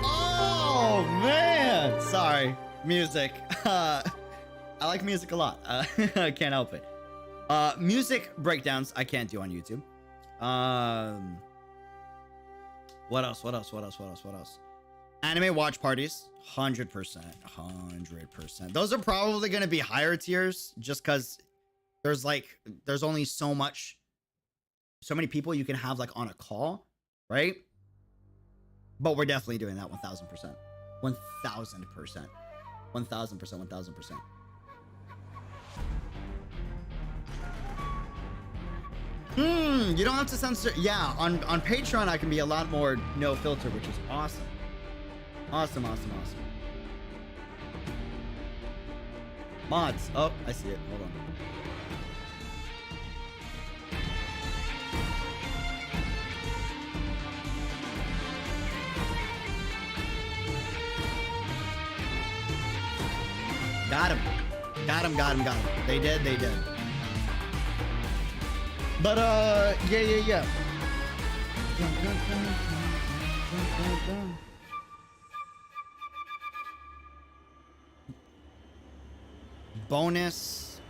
Oh, man. Sorry. Music. I like music a lot. I can't help it. Music breakdowns I can't do on YouTube. What else? Anime watch parties. 100%. 100%. Those are probably going to be higher tiers just because there's only so many people you can have like on a call, right? But we're definitely doing that 1000%. 1000%. 1000%. You don't have to censor. Yeah, on Patreon I can be a lot more no filter, which is awesome. Awesome. Mods. Oh, I see it. Hold on. Got him. They did. But, yeah. Bonus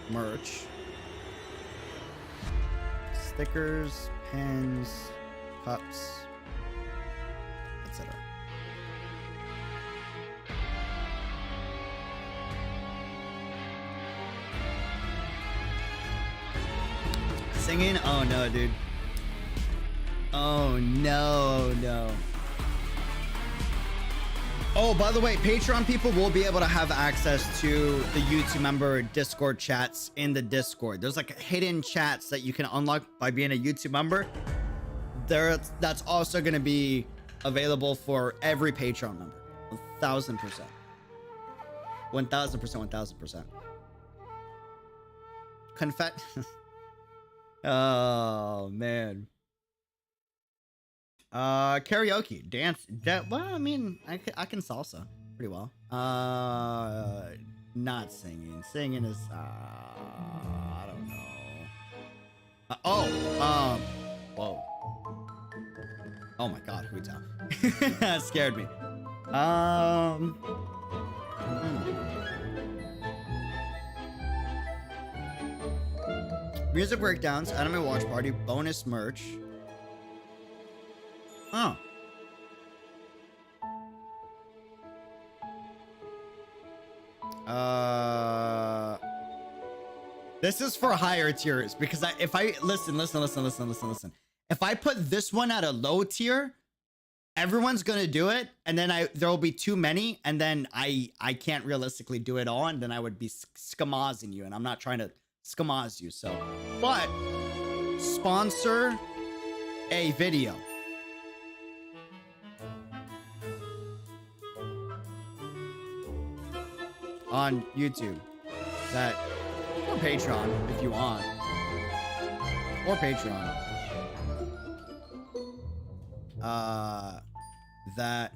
merch. Stickers, pens, cups, etc. Singing? Oh no, dude. Oh no. Oh, by the way, Patreon people will be able to have access to the YouTube member Discord chats in the Discord. There's like hidden chats that you can unlock by being a YouTube member. That's also going to be available for every Patreon member. 1000%. 1000%. Confet. Oh man. Karaoke, dance. Well, I mean, I can salsa pretty well. Not singing. Singing is I don't know. Whoa. Oh my God, Huta. That scared me. Music breakdowns, anime watch party, bonus merch. Oh. This is for higher tiers because if I listen. If I put this one at a low tier, everyone's gonna do it, and then there will be too many, and then I can't realistically do it all, and then I would be skamazing you, and I'm not trying to skamaz you. So, but sponsor a video. On YouTube that, or Patreon if you want, or Patreon, that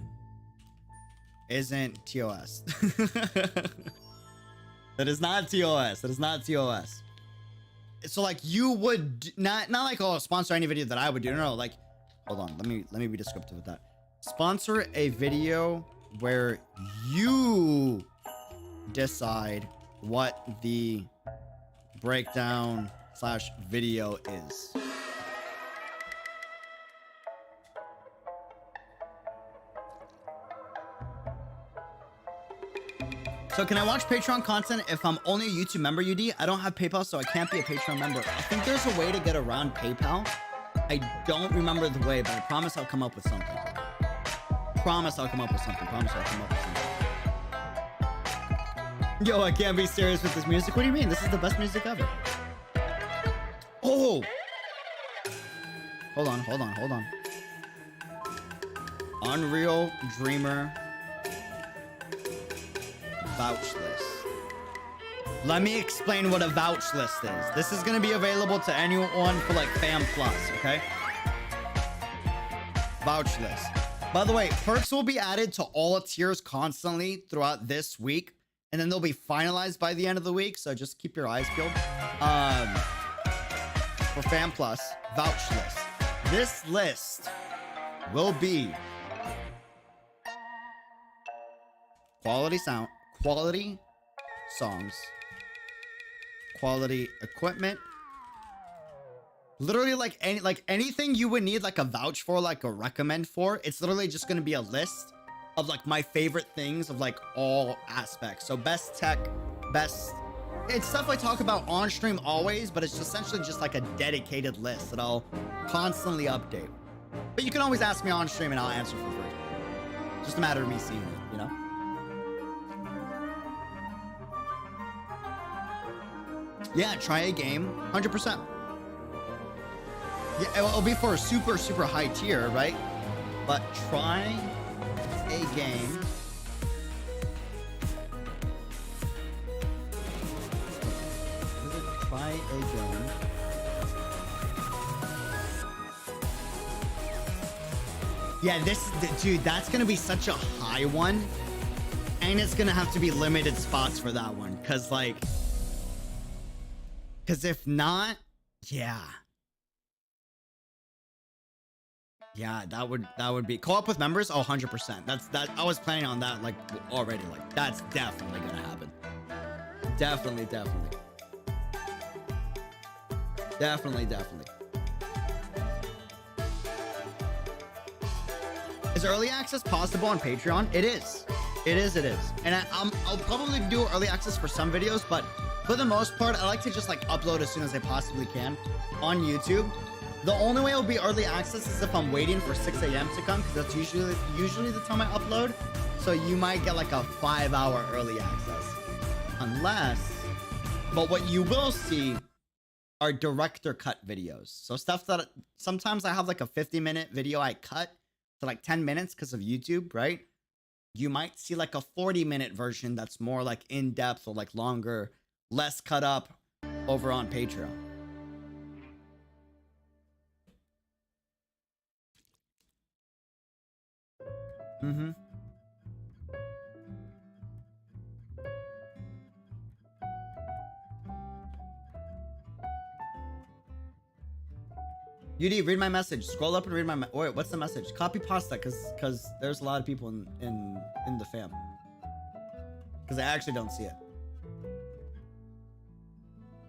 isn't TOS. That is not TOS. That is not TOS. So like you would not like, oh, sponsor any video that I would do. No, like, hold on, let me be descriptive with that. Sponsor a video where you decide what the breakdown / video is. So can I watch Patreon content if I'm only a YouTube member, UD? I don't have PayPal, so I can't be a Patreon member. I think there's a way to get around PayPal. I don't remember the way, but I promise I'll come up with something. Promise I'll come up with something. Promise I'll come up with something. Yo, I can't be serious with this music. What do you mean? This is the best music ever. Oh! Hold on. Unreal Dreamer vouch list. Let me explain what a vouch list is. This is going to be available to anyone for like Fam Plus, okay? Vouch list. By the way, perks will be added to all tiers constantly throughout this week, and then they'll be finalized by the end of the week, so just keep your eyes peeled. For Fam Plus, vouch list. This list will be quality sound, quality songs, quality equipment, literally like anything you would need like a vouch for, like a recommend for. It's literally just going to be a list of like my favorite things of like all aspects. So best tech, best, it's stuff I talk about on stream always, but it's essentially just like a dedicated list that I'll constantly update. But you can always ask me on stream and I'll answer for free. Just a matter of me seeing it, you know? Yeah, try a game, 100%. Yeah, it'll be for a super, super high tier, right? But try a game. Try a game. Yeah, dude, that's gonna be such a high one. And it's gonna have to be limited spots for that one. Cause if not, yeah. Yeah, that would be co-op with members. Oh, 100%. That I was planning on that like already. Like that's definitely gonna happen. Definitely. Is early access possible on Patreon? It is. And I'll probably do early access for some videos, but for the most part, I like to just like upload as soon as I possibly can on YouTube. The only way it'll be early access is if I'm waiting for 6 a.m. to come, because that's usually the time I upload. So you might get like a 5-hour early access. But what you will see are director cut videos. So stuff that sometimes I have like a 50-minute video I cut to like 10 minutes because of YouTube, right? You might see like a 40-minute version that's more like in-depth or like longer, less cut up over on Patreon. UD, read my message. Scroll up and read my wait, what's the message? Copy pasta, cause there's a lot of people in the fam. Cause I actually don't see it.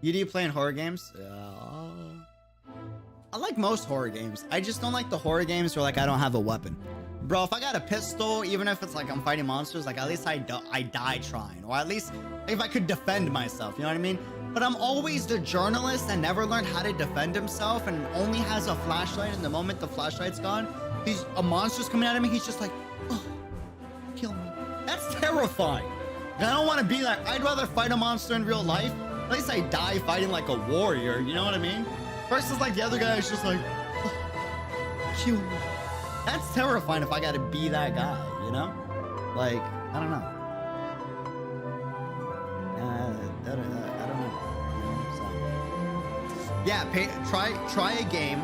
UD playing horror games? I like most horror games. I just don't like the horror games where like I don't have a weapon. Bro, if I got a pistol, even if it's like I'm fighting monsters, like at least I die trying. Or at least if I could defend myself, you know what I mean? But I'm always the journalist that never learned how to defend himself and only has a flashlight, and the moment the flashlight's gone, a monster's coming at him, and he's just like, oh, kill me. That's terrifying. I don't want to be that. I'd rather fight a monster in real life. At least I die fighting like a warrior. You know what I mean? Versus like the other guy is just like, oh, kill me. That's terrifying if I got to be that guy, you know? Like, I don't know. I don't know. So, yeah, try a game.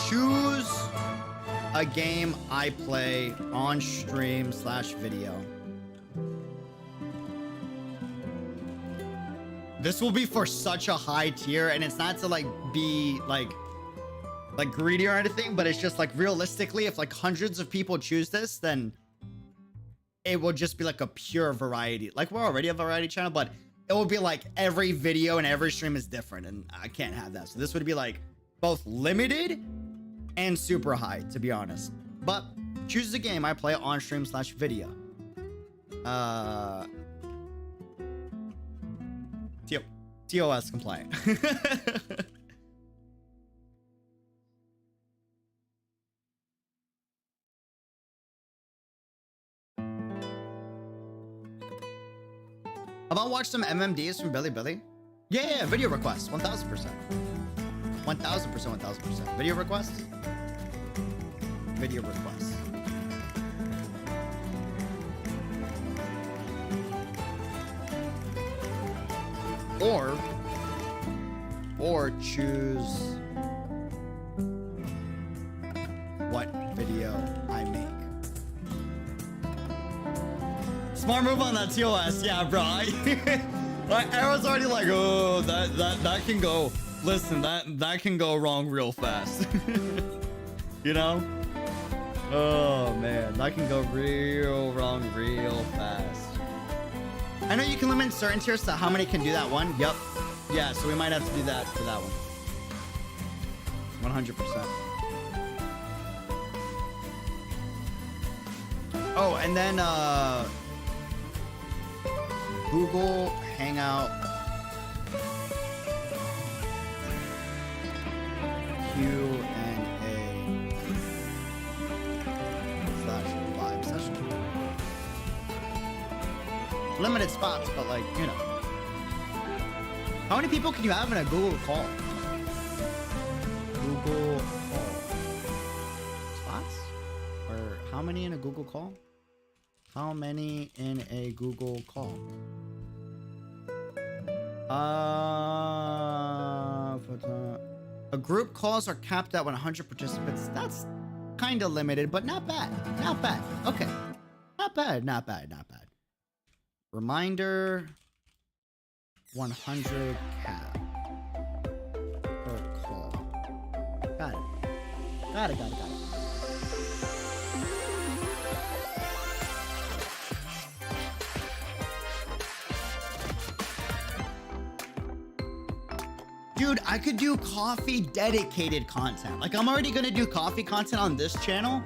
Choose a game I play on stream / video. This will be for such a high tier, and it's not to like be like greedy or anything, but it's just like realistically, if like hundreds of people choose this, then it will just be like a pure variety. Like, we're already a variety channel, but it will be like every video and every stream is different, and I can't have that. So this would be like both limited and super high, to be honest. But choose a game I play on stream / video. TOS compliant. About watch some MMDs from Billy. Yeah, video requests, 1000%. 1000%. Video requests. Video requests. Or choose what video I make. Smart move on that TOS, yeah, bro. Like, Arrow's already like, oh, that can go. Listen, that can go wrong real fast. You know? Oh man, that can go real wrong real fast. I know you can limit certain tiers to how many can do that one. Yep. Yeah, so we might have to do that for that one. 100%. Oh, and then Google Hangout Q&A / live session. Limited spots, but like, you know. How many people can you have in a Google call? Google call. Spots? Or how many in a Google call? How many in a Google call? A group calls are capped at 100 participants. That's kind of limited, but not bad. Not bad. Okay. Not bad. Reminder, 100 cap per call. Got it. Dude, I could do coffee dedicated content. Like, I'm already gonna do coffee content on this channel,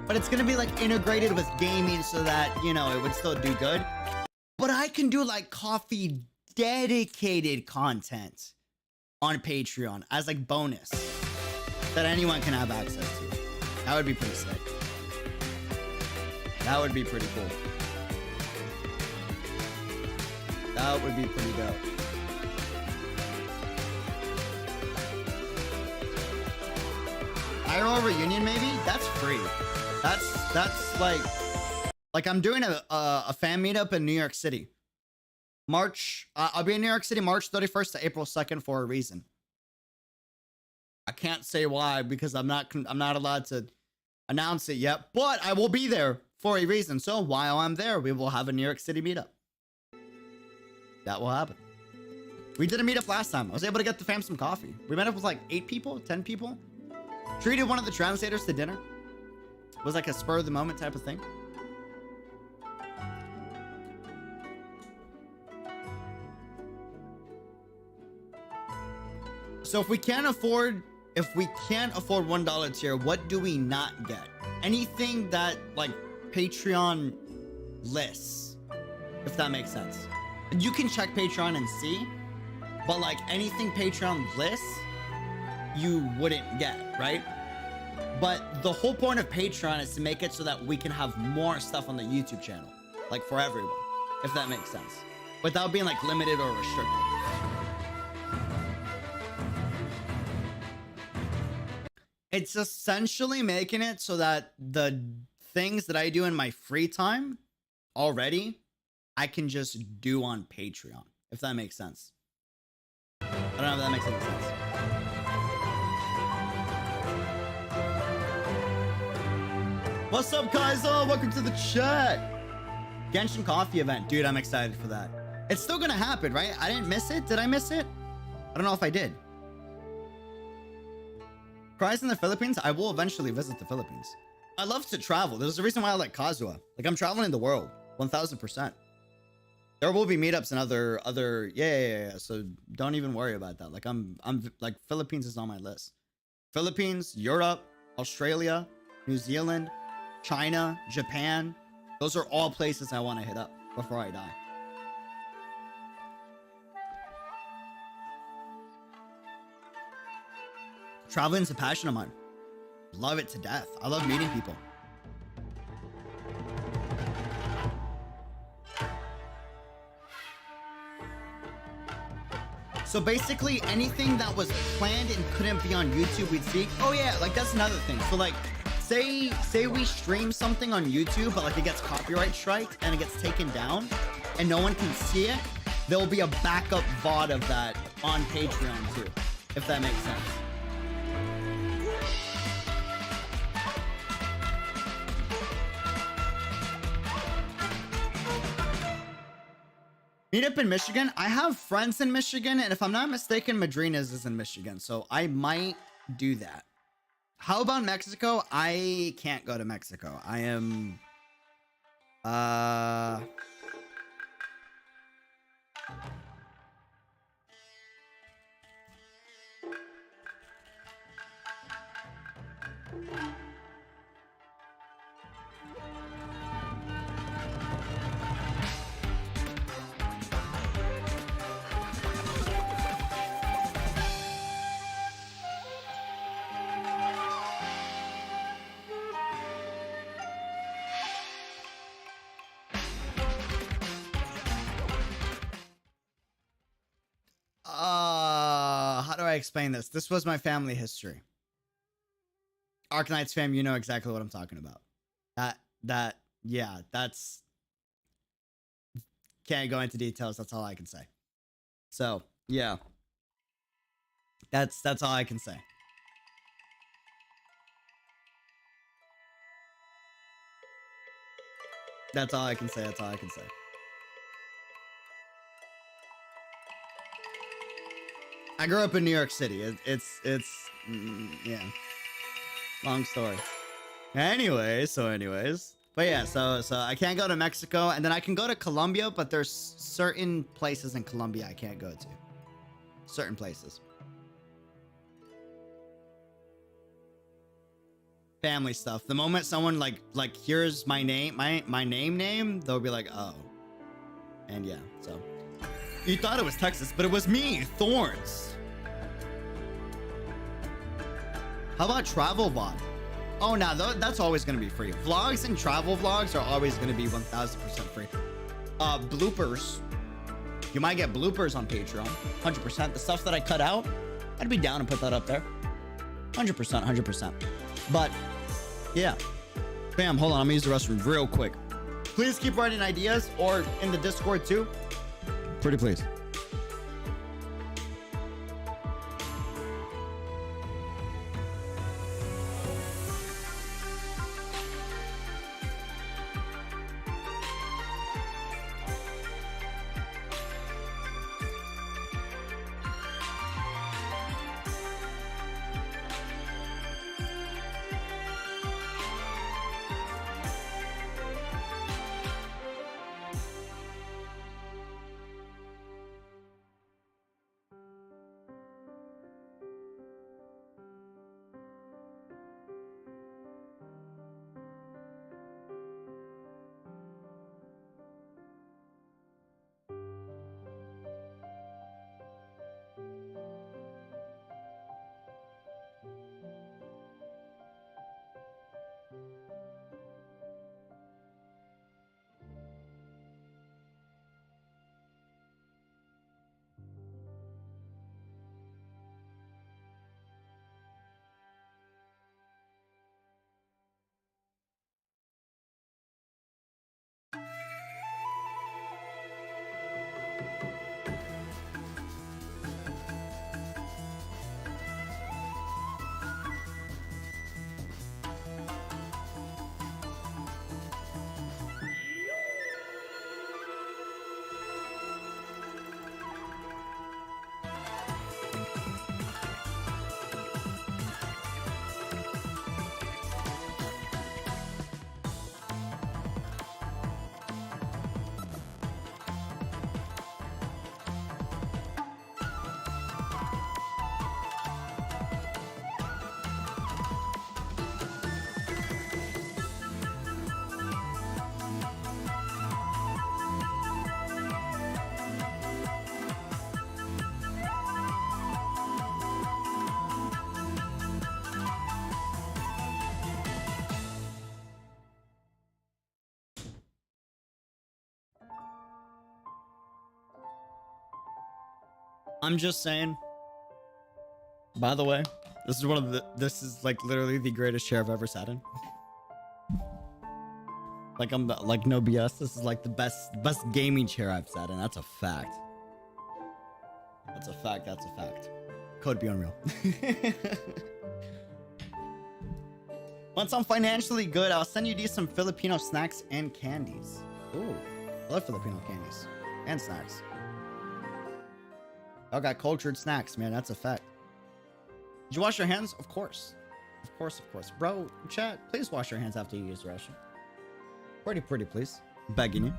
but it's gonna be like integrated with gaming so that, you know, it would still do good. But I can do like coffee dedicated content on Patreon as like bonus that anyone can have access to. That would be pretty sick. That would be pretty cool. That would be pretty dope. IRL reunion, maybe? That's free. That's like I'm doing a fan meetup in New York City. I'll be in New York City March 31st to April 2nd for a reason. I can't say why because I'm not allowed to announce it yet, but I will be there for a reason. So while I'm there, we will have a New York City meetup. That will happen. We did a meetup last time. I was able to get the fam some coffee. We met up with like 8 people, 10 people. Treated one of the translators to dinner. It was like a spur of the moment type of thing. So if we can't afford $1 tier, what do we not get? Anything that like Patreon lists, if that makes sense. You can check Patreon and see, but like anything Patreon lists, you wouldn't get, right? But the whole point of Patreon is to make it so that we can have more stuff on the YouTube channel, like for everyone, if that makes sense, without being like limited or restricted. It's essentially making it so that the things that I do in my free time already, I can just do on Patreon, if that makes sense. I don't know if that makes any sense. What's up, Kaizo? Welcome to the chat. Genshin Coffee event. Dude, I'm excited for that. It's still gonna happen, right? I didn't miss it. Did I miss it? I don't know if I did. Cries in the Philippines? I will eventually visit the Philippines. I love to travel. There's a reason why I like Kazuha. Like, I'm traveling the world. 1000%. There will be meetups and other yeah. So don't even worry about that. Like, I'm like, Philippines is on my list. Philippines, Europe, Australia, New Zealand, China, Japan. Those are all places I want to hit up before I die. Traveling's a passion of mine. Love it to death. I love meeting people. So basically anything that was planned and couldn't be on YouTube, we'd see. Oh yeah, like that's another thing. So like, say we stream something on YouTube, but like it gets copyright striked and it gets taken down and no one can see it. There'll be a backup VOD of that on Patreon too, if that makes sense. Meet up in Michigan. I have friends in Michigan, and if I'm not mistaken, Madrinas is in Michigan, so I might do that. How about Mexico? I can't go to Mexico. I am how do I explain this? This was my family history. Arknights fam, you know exactly what I'm talking about. Yeah, that's can't go into details. That's all I can say. So yeah, that's all I can say. That's all I can say. That's all I can say. I grew up in New York City. It's yeah. Long story. Anyways. But yeah, so I can't go to Mexico, and then I can go to Colombia, but there's certain places in Colombia I can't go to. Certain places. Family stuff. The moment someone like hears my name, my name, they'll be like, oh. And yeah, so. You thought it was Texas, but it was me, Thorns. How about travel vlog? Oh, no, that's always going to be free. Vlogs and travel vlogs are always going to be 1000% free. Bloopers. You might get bloopers on Patreon. 100%. The stuff that I cut out, I'd be down and put that up there. 100%. But, yeah. Bam, hold on. I'm going to use the restroom real quick. Please keep writing ideas or in the Discord too. Pretty please. I'm just saying. By the way, this is like literally the greatest chair I've ever sat in. Like I'm like no BS. This is like the best gaming chair I've sat in. That's a fact. That's a fact. That's a fact. Code be unreal. Once I'm financially good, I'll send you some Filipino snacks and candies. Ooh, I love Filipino candies and snacks. I got cultured snacks, man. That's a fact. Did you wash your hands? Of course. Of course, of course. Bro, chat, please wash your hands after you use the restroom. Pretty, please. Begging you.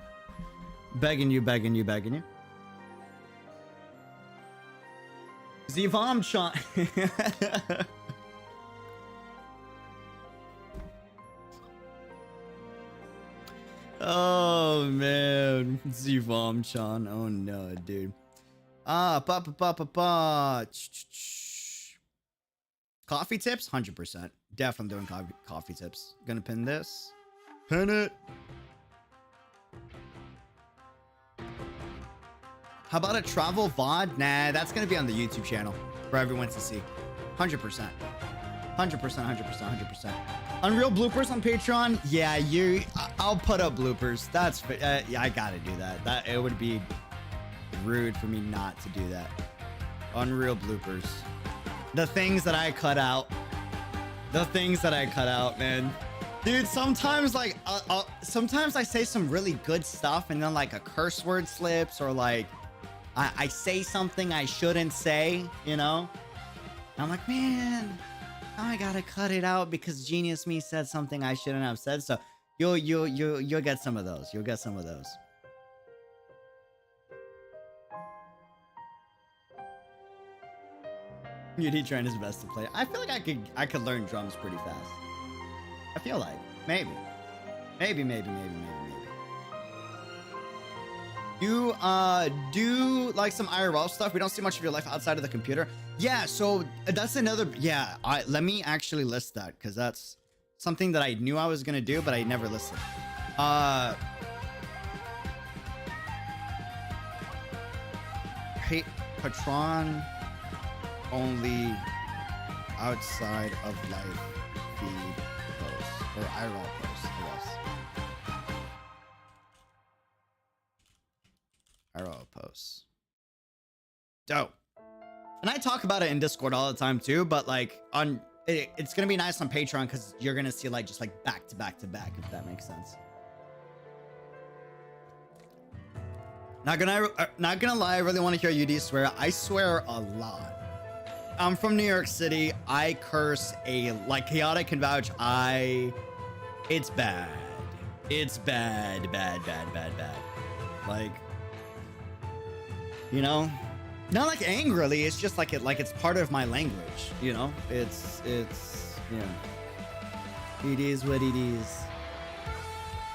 Begging you, begging you, begging you. Zivam Chan. Oh, man. Zivam Chan. Oh, no, dude. Coffee tips? 100%. Definitely doing coffee tips. Gonna pin this. Pin it. How about a travel VOD? Nah, that's gonna be on the YouTube channel for everyone to see. 100%. 100%, 100%. Unreal bloopers on Patreon? Yeah, I'll put up bloopers. That's, yeah, I gotta do that. It would be rude for me not to do that. Unreal bloopers. The things that I cut out. The things that I cut out, man. Dude, sometimes like, sometimes I say some really good stuff and then like a curse word slips or like I say something I shouldn't say, you know? And I'm like, man, now I gotta cut it out because Genius Me said something I shouldn't have said. So you'll get some of those. You'll get some of those. He trying his best to play. I feel like I could learn drums pretty fast. I feel like maybe. You do like some IRL stuff. We don't see much of your life outside of the computer. Yeah, so that's another. Yeah, let me actually list that because that's something that I knew I was gonna do, but I never listed. Patron only outside of life feed posts or IRL posts, I guess. IRL posts. Dope. And I talk about it in Discord all the time too, but like on it's gonna be nice on Patreon because you're gonna see like just like back to back to back, if that makes sense. Not gonna lie, I really want to hear UD swear. I swear a lot. I'm from New York City. I curse like Chaotic can vouch. It's bad. It's bad. Like, you know, not like angrily. It's just like it's part of my language. You know, it's you know, it is what it is.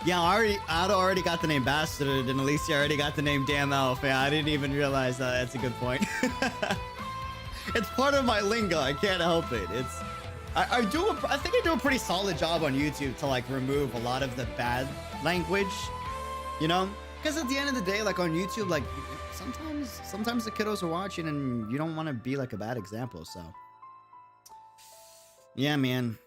Yeah, I'd already got the name Bastard, and Alicia already got the name Damn Elf. Yeah, I didn't even realize that. That's a good point. It's part of my lingo. I can't help it. I think I do a pretty solid job on YouTube to like remove a lot of the bad language, you know? Because at the end of the day, like on YouTube, like sometimes the kiddos are watching and you don't want to be like a bad example. So yeah, man.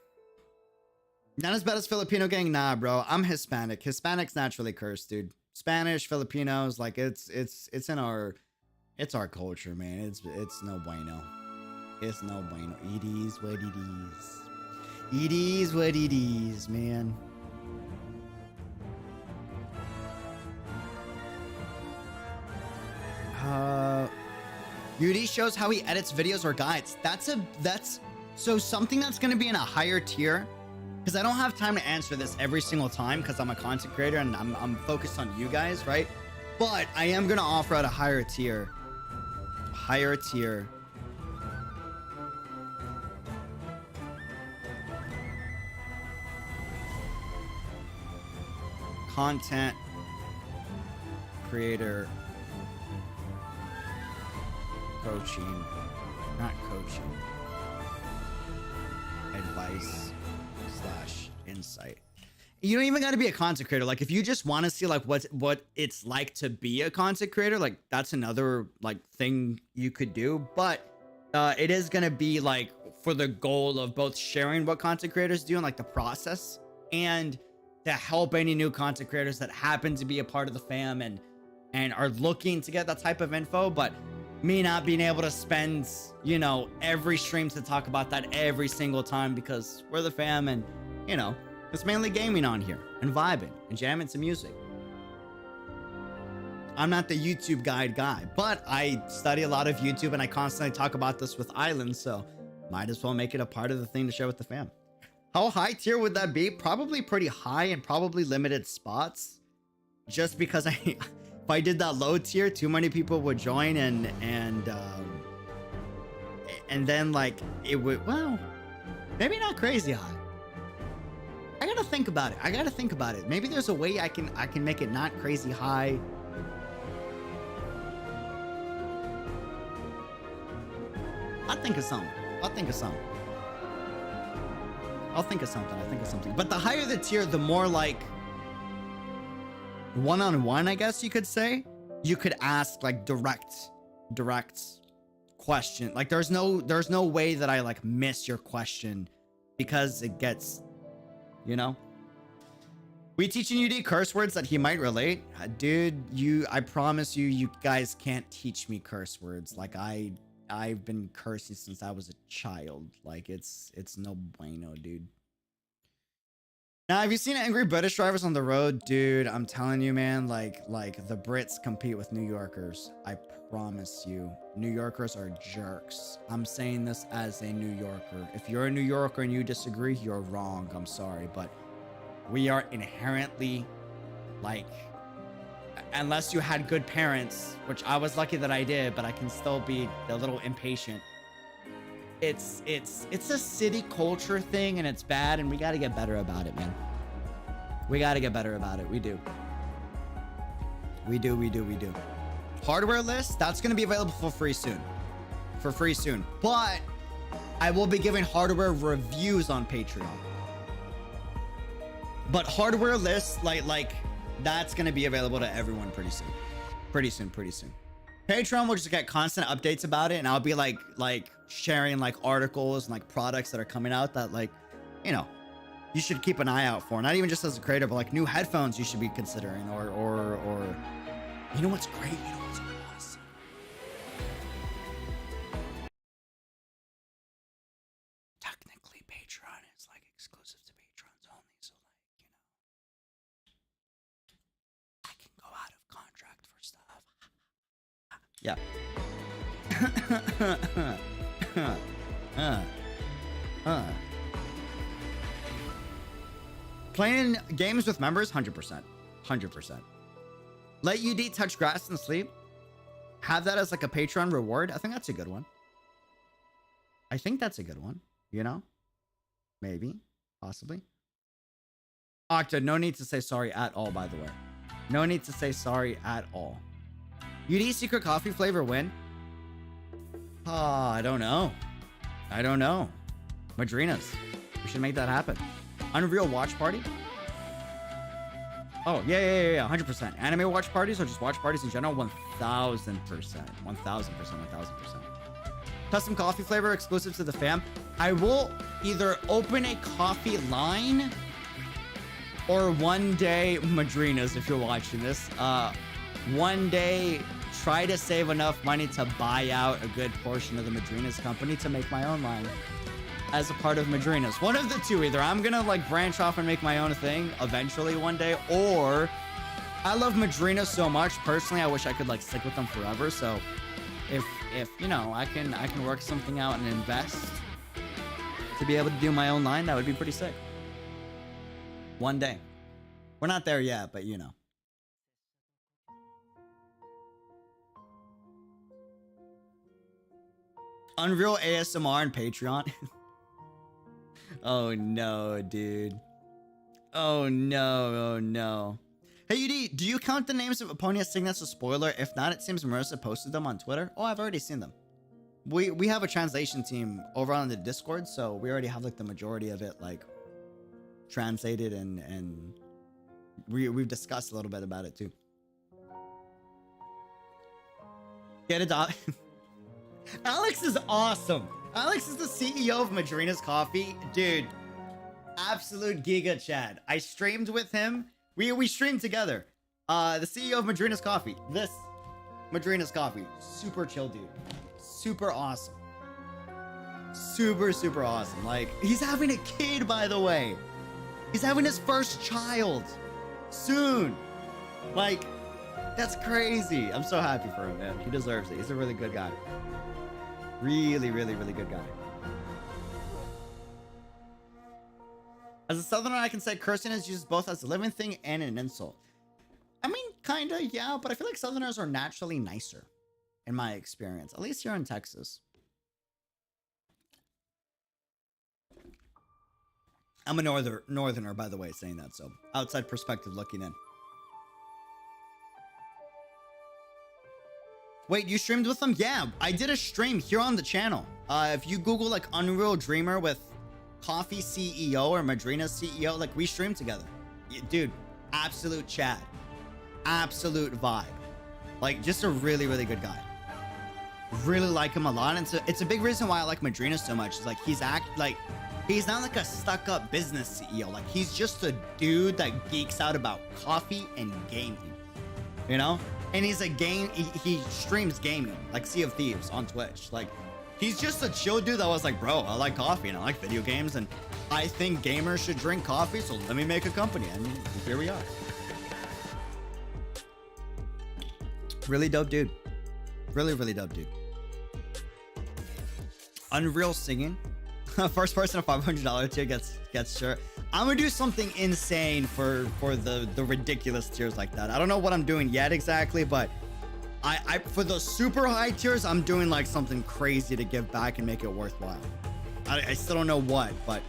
Not as bad as Filipino gang, nah, bro. I'm Hispanic. Hispanic's naturally cursed, dude. Spanish, Filipinos, like it's in our culture, man. It's no bueno. It's no bueno. It is what it is. It is what it is, man. UD shows how he edits videos or guides. That's so something that's gonna be in a higher tier. Because I don't have time to answer this every single time because I'm a content creator and I'm focused on you guys, right? But I am going to offer out a higher tier. Content creator coaching. Not coaching. Advice. /insight. you don't even got to be a content creator. Like if you just want to see like what it's like to be a content creator, like that's another like thing you could do. But it is going to be like for the goal of both sharing what content creators do and like the process, and to help any new content creators that happen to be a part of the fam and are looking to get that type of info. But me not being able to spend, you know, every stream to talk about that every single time, because we're the fam and, you know, it's mainly gaming on here and vibing and jamming to music. I'm not the YouTube guide guy, but I study a lot of YouTube and I constantly talk about this with Island, so might as well make it a part of the thing to share with the fam. How high tier would that be? Probably pretty high and probably limited spots. Just because if I did that low tier, too many people would join and then like it would, well, maybe not crazy high. I gotta think about it. Maybe there's a way I can make it not crazy high. I'll think of something. But the higher the tier, the more like one-on-one, I guess you could say. You could ask like direct question. Like there's no way that I like miss your question, because it gets, you know. We teaching UD curse words that he might relate? Dude, I promise you guys can't teach me curse words. Like I've been cursing since I was a child. Like it's no bueno, dude. Now, have you seen angry British drivers on the road? Dude, I'm telling you, man, like the Brits compete with New Yorkers. I promise you. New Yorkers are jerks. I'm saying this as a New Yorker. If you're a New Yorker and you disagree, you're wrong. I'm sorry, but we are inherently like, unless you had good parents, which I was lucky that I did, but I can still be a little impatient. It's a city culture thing, and it's bad, and we got to get better about it, man. We got to get better about it. We do. Hardware list, that's going to be available for free soon. But I will be giving hardware reviews on Patreon. But hardware lists, like that's going to be available to everyone pretty soon. Patreon will just get constant updates about it, and I'll be like sharing like articles and like products that are coming out that, like, you know, you should keep an eye out for. Not even just as a creator, but like new headphones you should be considering, or you know what's great? You know what's awesome? Technically, Patreon is like exclusive to patrons only, so like, you know, I can go out of contract for stuff. Yeah. Playing games with members, 100%. Let UD touch grass and sleep. Have that as like a Patreon reward. I think that's a good one. You know? Maybe. Possibly. Octa, no need to say sorry at all, by the way. No need to say sorry at all. UD secret coffee flavor win? I don't know. Madrinas. We should make that happen. Unreal watch party? Oh, yeah. 100%. Anime watch parties or just watch parties in general? 1000%. 1000%. Custom coffee flavor exclusive to the fam. I will either open a coffee line or one day, Madrinas, if you're watching this, one day try to save enough money to buy out a good portion of the Madrinas company to make my own line as a part of Madrinas. One of the two, either I'm gonna like branch off and make my own thing eventually one day, or I love Madrinas so much personally, I wish I could like stick with them forever. So if you know, I can work something out and invest to be able to do my own line, that would be pretty sick. One day. We're not there yet, but you know. Unreal ASMR and Patreon. Oh no, dude. Oh no. Hey UD, do you count the names of opponents saying that's a spoiler? If not, it seems Marissa posted them on Twitter. Oh, I've already seen them. We have a translation team over on the Discord, so we already have like the majority of it like translated and we've discussed a little bit about it too. Get a dog. Alex is awesome. Alex is the CEO of Madrina's Coffee. Dude, absolute giga Chad. I streamed with him. We streamed together. The CEO of Madrina's Coffee. This Madrina's Coffee. Super chill dude. Super awesome. Super awesome. Like, he's having a kid, by the way. He's having his first child soon. Like, that's crazy. I'm so happy for him, man. He deserves it. He's a really good guy. Really good guy. As a Southerner, I can say cursing is used both as a living thing and an insult. I mean, kinda, yeah, but I feel like Southerners are naturally nicer, in my experience. At least here in Texas. I'm a northerner, by the way, saying that, so outside perspective looking in. Wait, you streamed with them? Yeah, I did a stream here on the channel. If you Google like Unreal Dreamer with Coffee CEO or Madrina CEO, like we streamed together. Dude, absolute Chad. Absolute vibe. Like just a really good guy. Really like him a lot. And it's a big reason why I like Madrina so much. Is like he's not like a stuck-up business CEO. Like he's just a dude that geeks out about coffee and gaming. You know? And he's a he streams gaming, like Sea of Thieves on Twitch. Like, he's just a chill dude that was like, bro, I like coffee and I like video games and I think gamers should drink coffee, so let me make a company. And here we are. Really dope dude. Really dope dude. Unreal singing. First person a $500 tier gets shirt. I'm gonna do something insane for the ridiculous tiers like that. I don't know what I'm doing yet exactly, but I for the super high tiers, I'm doing like something crazy to give back and make it worthwhile. I still don't know what, but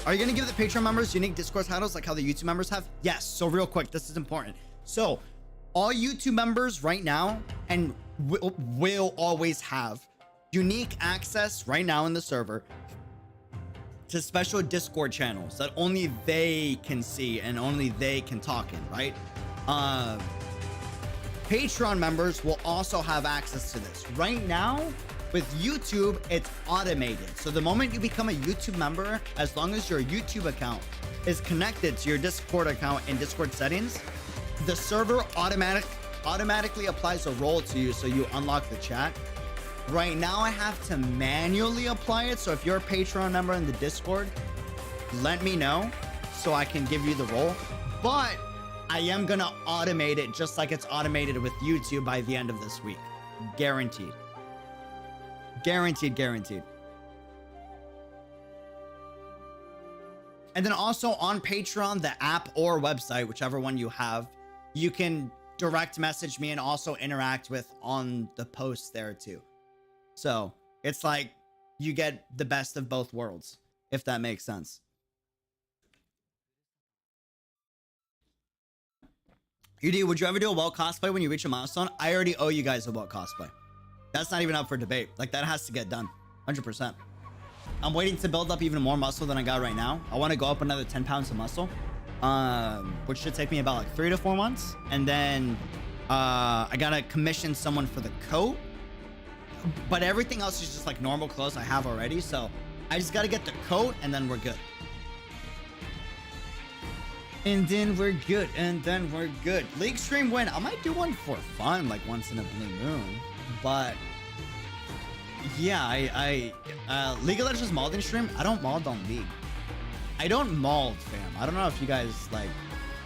are you gonna give the Patreon members unique Discord titles like how the YouTube members have? Yes. So real quick, this is important. So all YouTube members right now and will always have unique access right now in the server to special Discord channels that only they can see and only they can talk in, right? Patreon members will also have access to this. Right now, with YouTube, it's automated. So the moment you become a YouTube member, as long as your YouTube account is connected to your Discord account in Discord settings, the server automatically applies a role to you so you unlock the chat. Right now, I have to manually apply it. So if you're a Patreon member in the Discord, let me know so I can give you the role. But I am going to automate it just like it's automated with YouTube by the end of this week. Guaranteed. Guaranteed. And then also on Patreon, the app or website, whichever one you have, you can direct message me and also interact with on the posts there too. So it's like you get the best of both worlds, if that makes sense. UD, would you ever do a Welt cosplay when you reach a milestone? I already owe you guys a Welt cosplay. That's not even up for debate. Like, that has to get done. 100%. I'm waiting to build up even more muscle than I got right now. I want to go up another 10 pounds of muscle, which should take me about like 3 to 4 months. And then I got to commission someone for the coat. But everything else is just like normal clothes I have already. So I just got to get the coat and then we're good. And then we're good. League stream win. I might do one for fun, like once in a blue moon. But yeah, I League of Legends modding stream. I don't mod on League. I don't mod, fam. I don't know if you guys like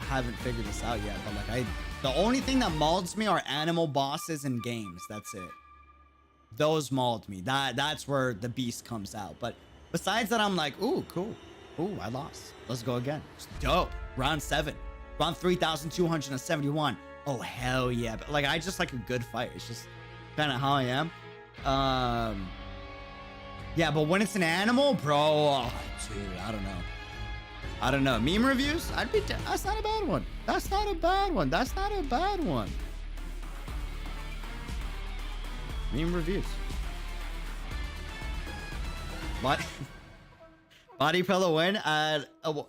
haven't figured this out yet, but like the only thing that molds me are animal bosses and games. That's it. Those mold me. That's where the beast comes out. But besides that, I'm like, ooh, cool. Ooh, I lost. Let's go again. It's dope. Round 7. Round 3,271. Oh, hell yeah. But like, I just like a good fight. It's just kind of how I am. Yeah, but when it's an animal, bro, oh, dude, I don't know. Meme reviews? That's not a bad one. That's not a bad one. Meme reviews. What? Body pillow win at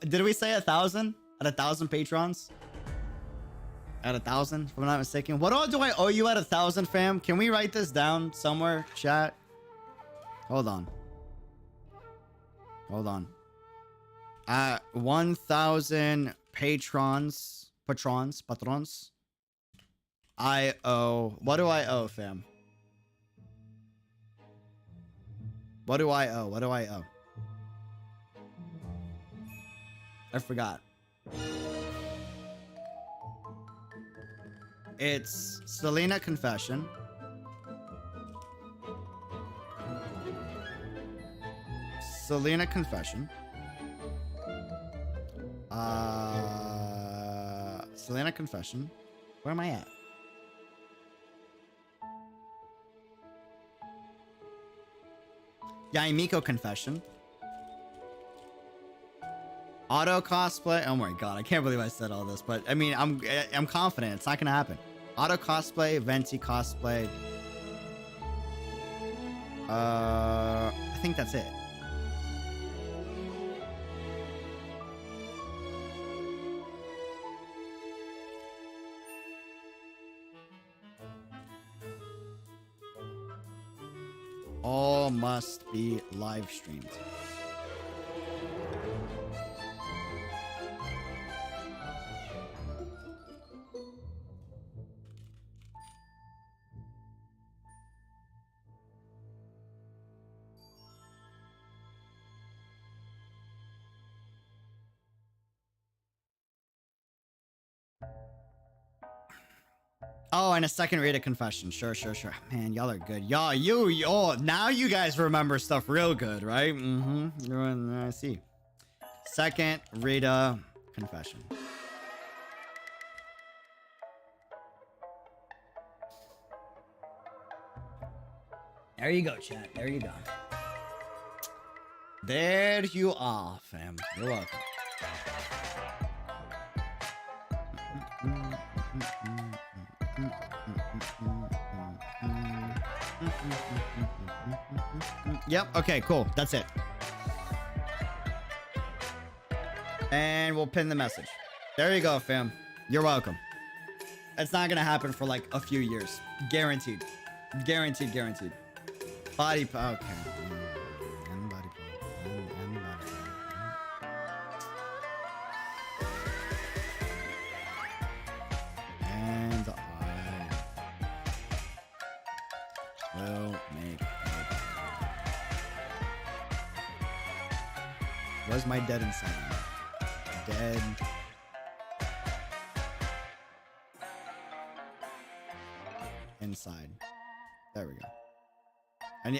did we say 1,000? At 1,000 patrons? At 1,000, if I'm not mistaken. What all do I owe you at 1,000, fam? Can we write this down somewhere, chat? Hold on. Hold on. At 1,000 patrons, I owe. What do I owe, fam? What do I owe? What do I owe? I forgot. It's Selena Confession. Selena Confession. Selena Confession. Where am I at? Yaimiko Confession. Auto cosplay. Oh my god, I can't believe I said all this, but I mean, I'm confident it's not gonna happen. Auto cosplay, Venti cosplay. I think that's it. All must be live streamed. Oh, and a second read of confession. Sure. Man, y'all are good. Y'all, now you guys remember stuff real good, right? I see. Second Rita confession. There you go, chat. There you go. There you are, fam. You're welcome. Yep, okay, cool. That's it. And we'll pin the message. There you go, fam. You're welcome. It's not gonna happen for like a few years. Guaranteed. Guaranteed. Body... Okay. Where's my dead inside? Dead. Inside. There we go.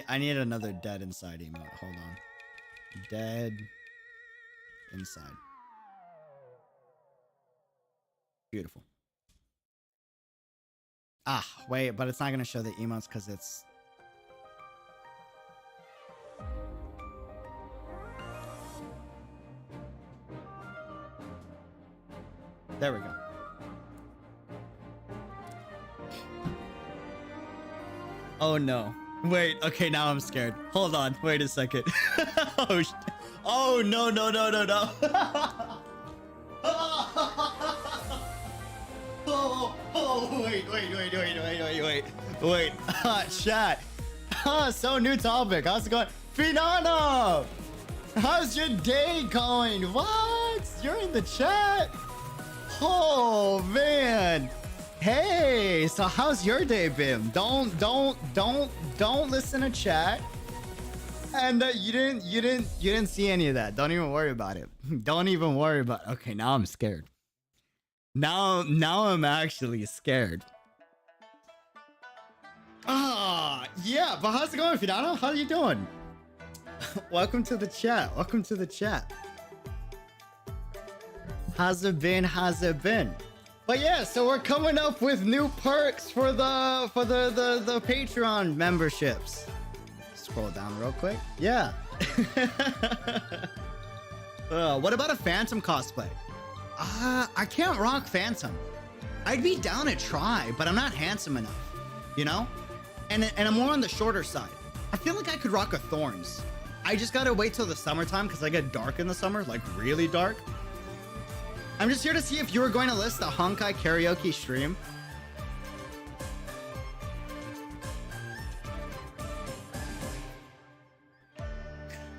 I need another dead inside emote. Hold on. Dead inside. Beautiful. Ah, wait, but it's not gonna show the emotes because it's... There we go. Oh no. Wait, okay, now I'm scared. Hold on, wait a second. Oh no. Wait. Chat. So new topic. How's it going? Finana! How's your day going? What? You're in the chat? Oh man. Hey, so how's your day been? Don't listen to chat. And you didn't see any of that. Don't even worry about it. Don't even worry about it. Okay, now I'm scared. Now I'm actually scared. Yeah, but how's it going, Finano? How are you doing? Welcome to the chat. How's it been? But yeah, so we're coming up with new perks for the Patreon memberships. Scroll down real quick. Yeah. What about a Phantom cosplay? I can't rock Phantom. I'd be down to try, but I'm not handsome enough, you know? And I'm more on the shorter side. I feel like I could rock a Thorns. I just gotta wait till the summertime because I get dark in the summer, like really dark. I'm just here to see if you were going to list the Honkai karaoke stream.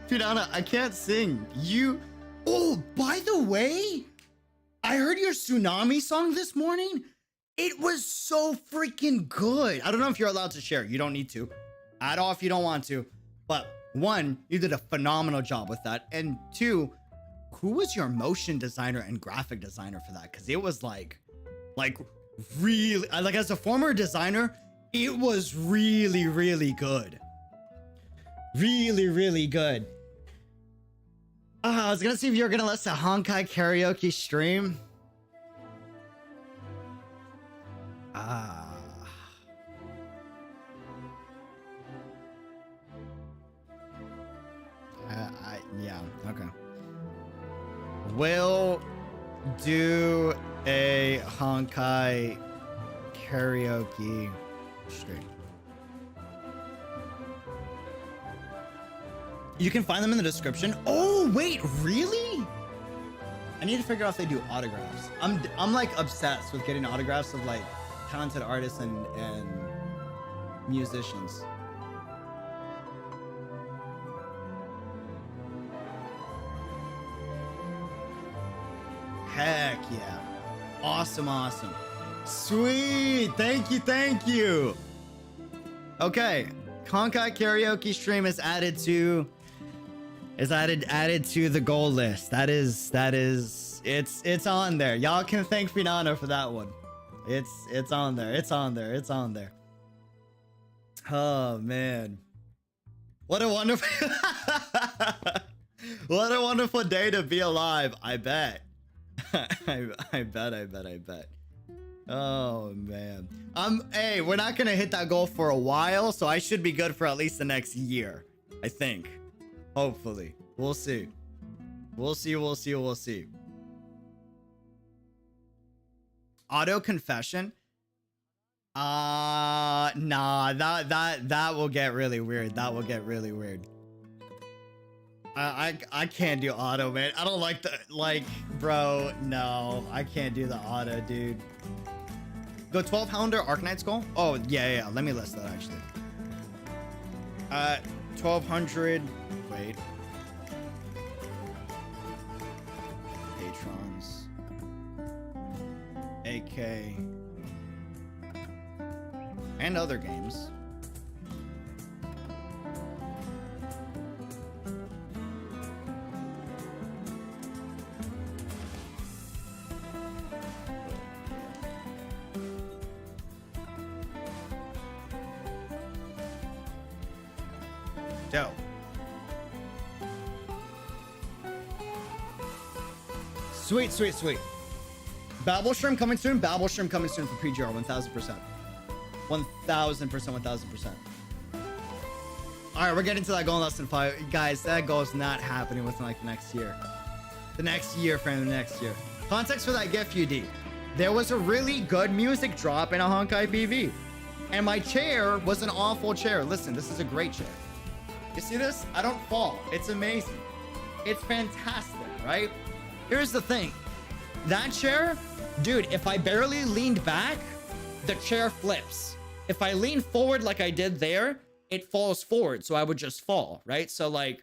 Finana, I can't sing. You... Oh, by the way, I heard your Tsunami song this morning. It was so freaking good. I don't know if you're allowed to share. You don't need to. At all if you don't want to. But one, you did a phenomenal job with that. And two, who was your motion designer and graphic designer for that? Because it was like really, like as a former designer, it was really, really good. Really, really good. I was gonna see if you were gonna list a Honkai karaoke stream. Yeah, okay. We'll do a Honkai karaoke stream. You can find them in the description. Oh, wait, really? I need to figure out if they do autographs. I'm like obsessed with getting autographs of like talented artists and musicians. Heck yeah. Awesome, awesome. Sweet. Thank you, thank you. Okay. Honkai karaoke stream is added to the goal list. It's on there. Y'all can thank Finano for that one. It's on there. It's on there. Oh man. What a wonderful what a wonderful day to be alive. I bet. I bet. Oh man. Hey, we're not gonna hit that goal for a while, so I should be good for at least the next year. I think. Hopefully. We'll see. We'll see. Auto confession? Nah, that will get really weird. I can't do auto, man. I don't like bro, no. I can't do the auto, dude. The 12 Pounder Arcanite Skull? Oh, yeah. Let me list that, actually. 1200... Wait. Patrons. AK. And other games. Dope. Sweet. Babble Stream coming soon for PGR, 1000%. 1000%. Alright, we're getting to that goal in less than 5. Guys, that goal is not happening within like the next year. The next year. Context for that gift, UD. There was a really good music drop in a Honkai PV. And my chair was an awful chair. Listen, this is a great chair. You see this? I don't fall. It's amazing. It's fantastic, right? Here's the thing. That chair, dude, if I barely leaned back, the chair flips. If I lean forward like I did there, it falls forward. So I would just fall, right? So like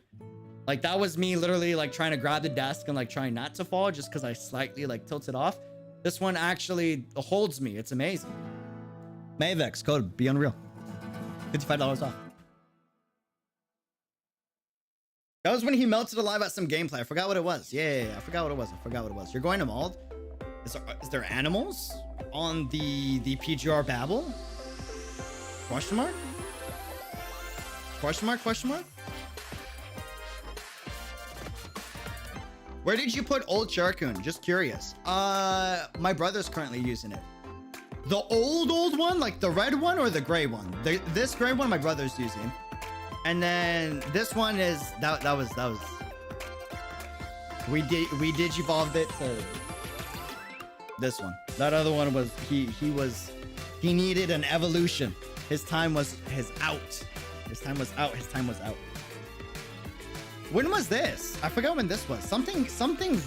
that was me literally like trying to grab the desk and like trying not to fall just because I slightly like tilted off. This one actually holds me. It's amazing. Mavex, code be unreal. $55 off. That was when he melted alive at some gameplay. I forgot what it was. Yeah, I forgot what it was. You're going to Mauled? Is there animals on the PGR Babel? Question mark? Where did you put old Charcoon? Just curious. My brother's currently using it. The old one, like the red one or the gray one? This gray one my brother's using. And then this one is that was we evolved it to this one. That other one was he needed an evolution. His time was out. When was this? I forgot when this was. Something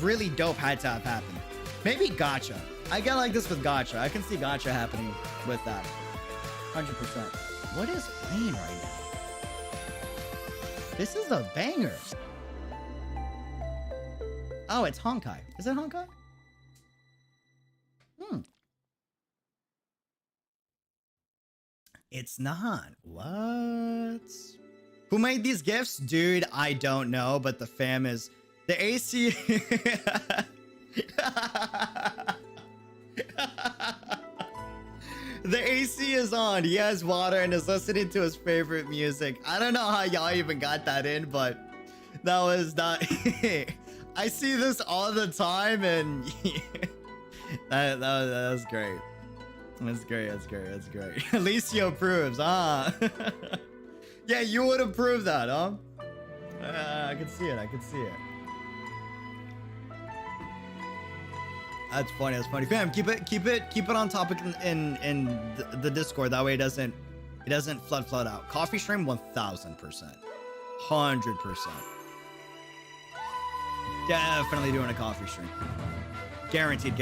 really dope had to have happened. Maybe gacha. I get like this with gacha. I can see gacha happening with that. 100%. What is playing right now? This is a banger. Oh, it's Honkai. Is it Honkai? It's not. What? Who made these gifts? Dude, I don't know, but the fam is... The AC... The AC is on. He has water and is listening to his favorite music. I don't know how y'all even got that in, but that was not... I see this all the time, and that was great. That's great. Alicia approves, huh? Yeah, you would approve that, huh? I can see it. That's funny. Fam, keep it on topic in the Discord. That way it doesn't flood out. Coffee stream 1000%. 100%. Definitely doing a coffee stream. Guaranteed.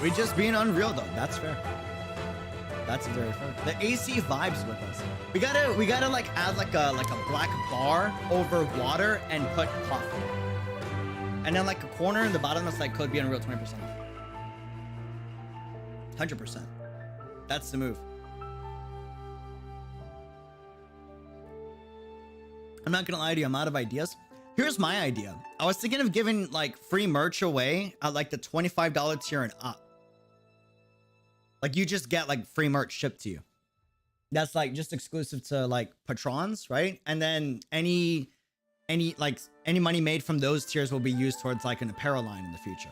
We just being unreal though. That's fair. That's very fair. The AC vibes with us. We gotta like add like a black bar over water and put coffee. And then like a corner in the bottom that's like could be unreal 20% off. 100%. That's the move. I'm not gonna lie to you, I'm out of ideas. Here's my idea. I was thinking of giving like free merch away at like the $25 tier and up. Like you just get like free merch shipped to you. That's like just exclusive to like patrons, right? And then any money made from those tiers will be used towards like an apparel line in the future.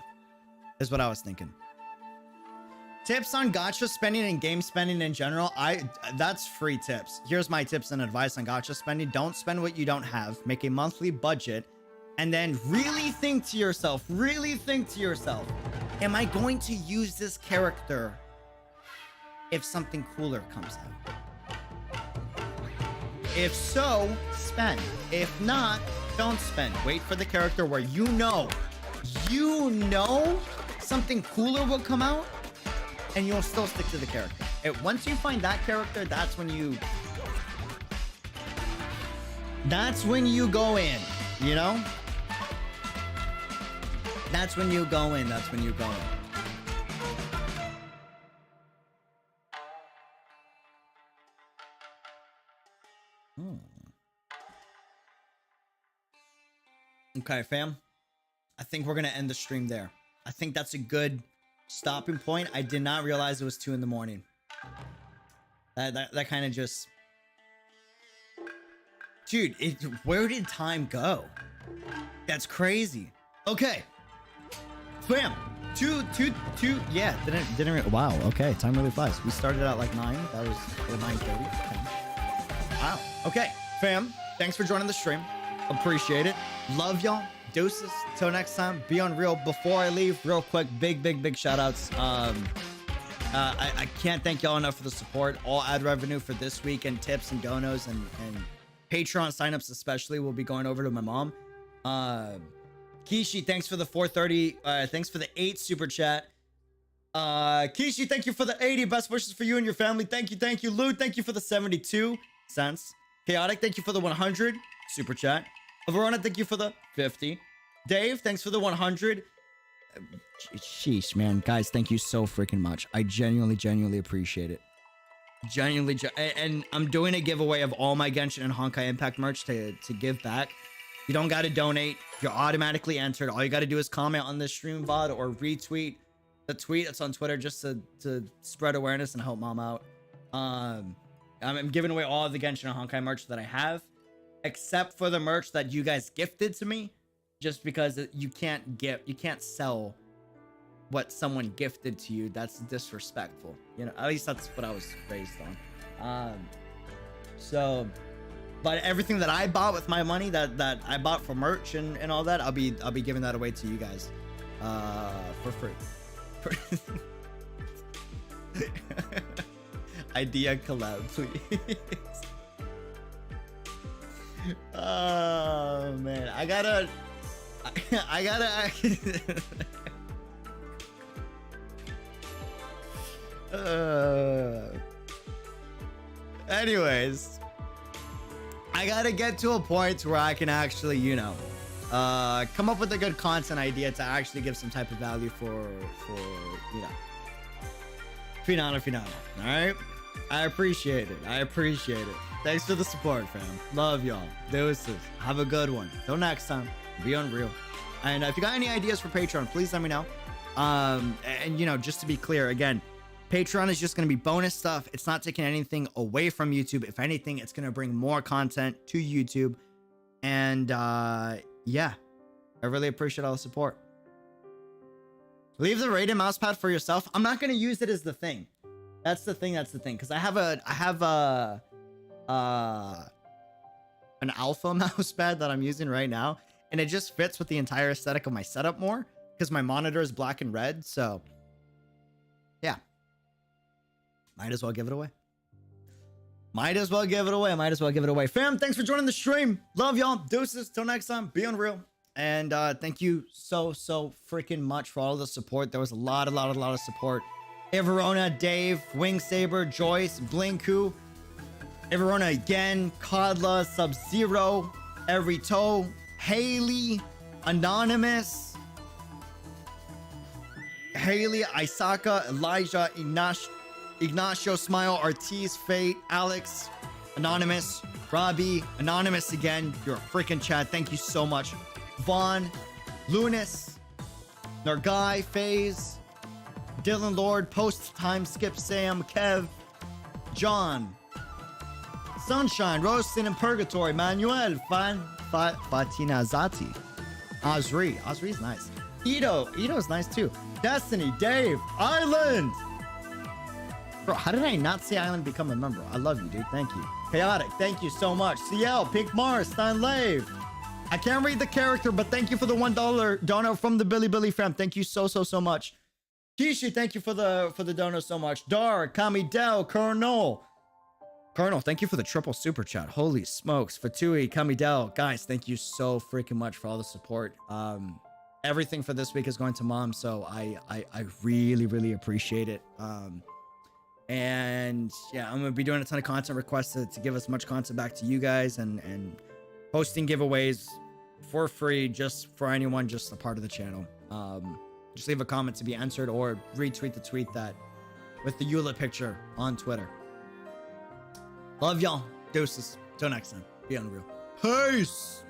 Is what I was thinking. Tips on gacha spending and game spending in general. That's free tips. Here's my tips and advice on gacha spending. Don't spend what you don't have. Make a monthly budget and then really think to yourself, am I going to use this character if something cooler comes out? If so, spend. If not, don't spend. Wait for the character where you know something cooler will come out, and you'll still stick to the character. Once you find that character, that's when you go in, you know? That's when you go in. Okay, fam. I think we're gonna end the stream there. I think that's a good stopping point. I did not realize it was 2 in the morning. That kind of just... Dude, where did time go? That's crazy. Okay. Fam. Two. Yeah, didn't... Wow, okay. Time really flies. We started at like 9. That was 9:30. Okay. Wow. Okay, fam. Thanks for joining the stream. Appreciate it. Love y'all. Deuces. Till next time. Be unreal. Before I leave, real quick, big shout outs. I can't thank y'all enough for the support. All ad revenue for this week and tips and donos and Patreon signups especially will be going over to my mom. Kishi, thanks for the 430. Thanks for the 8 super chat. Kishi, thank you for the 80. Best wishes for you and your family. Thank you. Lou, thank you for the 72 cents. Chaotic, thank you for the 100 super chat. Verona, thank you for the 50. Dave, thanks for the 100. Sheesh, man. Guys, thank you so freaking much. I genuinely appreciate it. And I'm doing a giveaway of all my Genshin and Honkai Impact merch to give back. You don't got to donate. You're automatically entered. All you got to do is comment on this stream VOD or retweet the tweet that's on Twitter just to spread awareness and help mom out. I'm giving away all of the Genshin and Honkai merch that I have, except for the merch that you guys gifted to me, just because you can't sell what someone gifted to you. That's disrespectful, you know. At least that's what I was raised on. But everything that I bought with my money that I bought for merch and all that, I'll be giving that away to you guys for free. Idea collab, please. Oh man, I gotta. Anyways, I gotta get to a point where I can actually, you know, come up with a good content idea to actually give some type of value for you know, Finana. All right, I appreciate it. Thanks for the support, fam. Love y'all. Deuces. Have a good one. Till next time. Be unreal. And if you got any ideas for Patreon, please let me know. And you know, just to be clear, again, Patreon is just going to be bonus stuff. It's not taking anything away from YouTube. If anything, it's going to bring more content to YouTube. And yeah, I really appreciate all the support. Leave the rated mousepad for yourself. I'm not going to use it as the thing. That's the thing. Because I have an alpha mousepad that I'm using right now, and it just fits with the entire aesthetic of my setup more because my monitor is black and red. So yeah, might as well give it away. Fam, thanks for joining the stream. Love y'all. Deuces. Till next time. Be unreal. And thank you so freaking much for all the support. There was a lot of support. Everona, Dave, Wingsaber, Joyce, Blinku, Everona again, Kodla, Sub-Zero, Everito, Haley, Anonymous, Haley, Isaka, Elijah, Ignacio, Smile, Ortiz, Fate, Alex, Anonymous, Robbie, Anonymous again. You're a freaking chat. Thank you so much. Vaughn, Lunas, Nargai, FaZe, Dylan Lord, Post Time, Skip Sam, Kev, John, Sunshine, Roasting in Purgatory, Manuel, Fatina Zati, Azri's nice. Ito's nice too. Destiny, Dave, Island. Bro, how did I not see Island become a member? I love you, dude. Thank you. Chaotic, thank you so much. CL, Pink Mars, Stein Lave. I can't read the character, but thank you for the $1 dono from the Billy fam. Thank you so much. Kishi, thank you for the dono so much. Dar, Kami Del, Colonel, thank you for the triple super chat. Holy smokes. Fatui, Kami Del, guys, thank you so freaking much for all the support. Everything for this week is going to mom, so I really appreciate it. And yeah, I'm gonna be doing a ton of content requests to give as much content back to you guys and posting giveaways for free just for anyone just a part of the channel. Just leave a comment to be answered or retweet the tweet that with the Eula picture on Twitter. Love y'all. Deuces. Till next time. Be unreal. Peace.